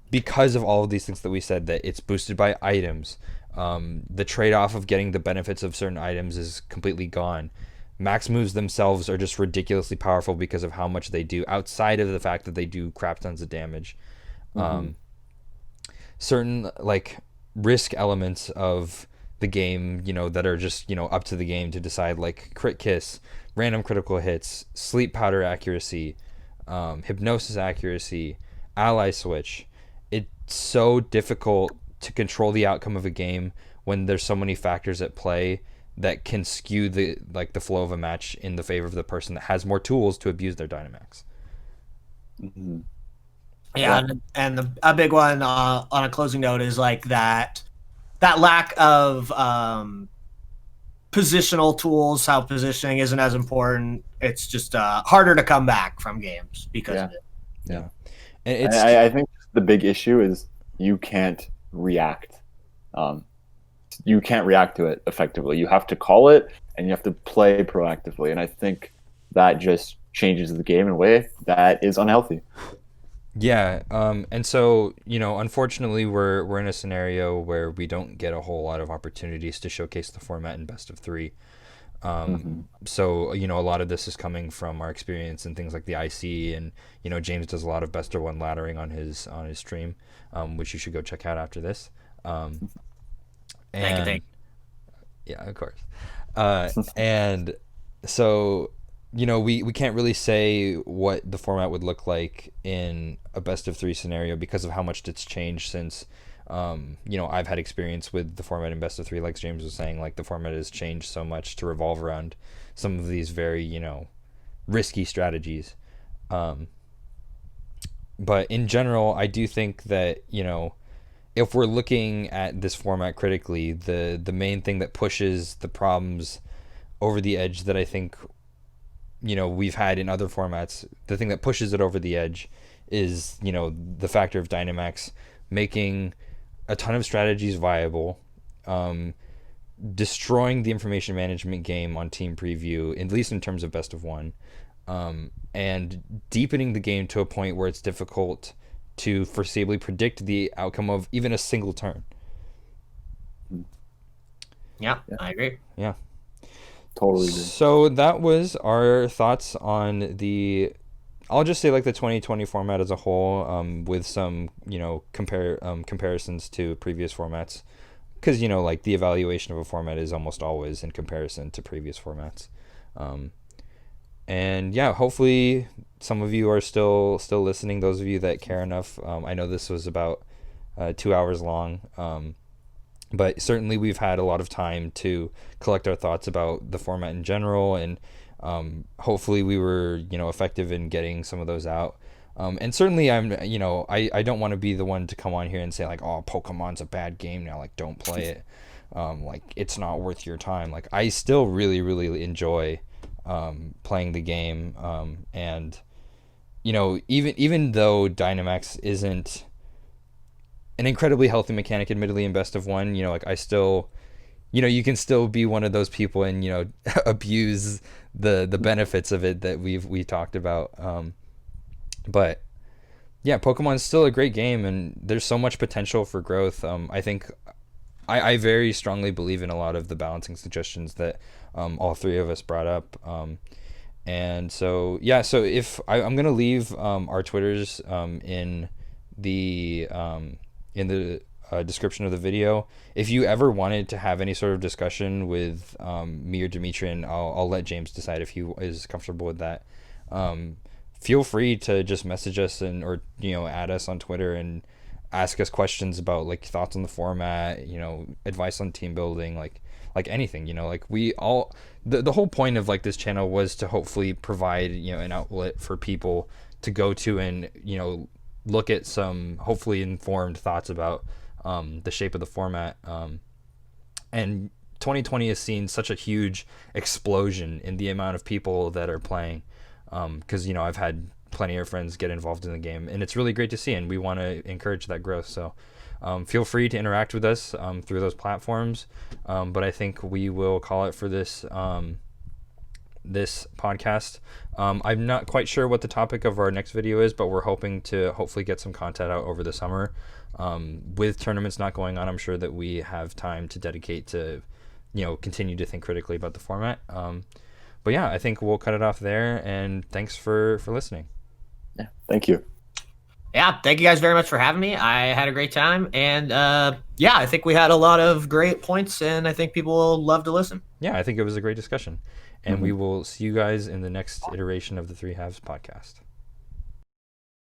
because of all of these things that we said, that it's boosted by items. The trade-off of getting the benefits of certain items is completely gone. Max moves themselves are just ridiculously powerful because of how much they do outside of the fact that they do crap tons of damage. Certain like risk elements of the game, that are just, up to the game to decide, like crit kiss, random critical hits, sleep powder accuracy, hypnosis accuracy, ally switch. It's so difficult to control the outcome of a game when there's so many factors at play that can skew the flow of a match in the favor of the person that has more tools to abuse their Dynamax. Yeah, and a big one on a closing note is like that lack of positional tools, how positioning isn't as important. It's just harder to come back from games because of it. Yeah. And I think the big issue is you can't react. You can't react to it effectively. You have to call it and you have to play proactively. And I think that just changes the game in a way that is unhealthy. Yeah, and so, unfortunately, we're in a scenario where we don't get a whole lot of opportunities to showcase the format in best of 3. So, a lot of this is coming from our experience in things like the IC, and, James does a lot of best of 1 laddering on his stream, which you should go check out after this. Thank you. Yeah, of course. And so, we can't really say what the format would look like in a best of 3 scenario because of how much it's changed since, I've had experience with the format in best of 3, like James was saying, like the format has changed so much to revolve around some of these very, risky strategies. But in general, I do think that, if we're looking at this format critically, the main thing that pushes the problems over the edge that I think we've had in other formats, the thing that pushes it over the edge is, the factor of Dynamax making a ton of strategies viable, destroying the information management game on Team Preview, at least in terms of best of 1, and deepening the game to a point where it's difficult to foreseeably predict the outcome of even a single turn. Yeah, I agree. Yeah. Totally agree. So that was our thoughts on I'll just say like the 2020 format as a whole, with some, comparisons to previous formats. Because, like the evaluation of a format is almost always in comparison to previous formats. And yeah, hopefully some of you are still listening, those of you that care enough. I know this was about 2 hours long. But certainly we've had a lot of time to collect our thoughts about the format in general, and hopefully we were, effective in getting some of those out. And certainly I don't want to be the one to come on here and say like, oh, Pokemon's a bad game now, like don't play it. Like it's not worth your time. Like I still really, really enjoy playing the game. And even though Dynamax isn't an incredibly healthy mechanic, admittedly, in best of 1, like I still, you can still be one of those people and, abuse the benefits of it that we talked about. But yeah, Pokemon's still a great game, and there's so much potential for growth. I think I very strongly believe in a lot of the balancing suggestions that all three of us brought up. And so yeah, so if I'm gonna leave our Twitters in the description of the video. If you ever wanted to have any sort of discussion with me or Dimitri, and I'll let James decide if he is comfortable with that. Feel free to just message us or add us on Twitter and ask us questions about like thoughts on the format, advice on team building, like anything, like we all the whole point of like this channel was to hopefully provide an outlet for people to go to and look at some hopefully informed thoughts about the shape of the format. And 2020 has seen such a huge explosion in the amount of people that are playing, because I've had plenty of friends get involved in the game, and it's really great to see, and we want to encourage that growth. So feel free to interact with us through those platforms, but I think we will call it for this this podcast. I'm not quite sure what the topic of our next video is, but we're hoping to hopefully get some content out over the summer. With tournaments not going on, I'm sure that we have time to dedicate to continue to think critically about the format. But yeah, I think we'll cut it off there, and thanks for listening. Yeah, thank you. Yeah, thank you guys very much for having me. I had a great time, and yeah, I think we had a lot of great points, and I think people will love to listen. Yeah, I think it was a great discussion, and we will see you guys in the next iteration of the Three Halves podcast.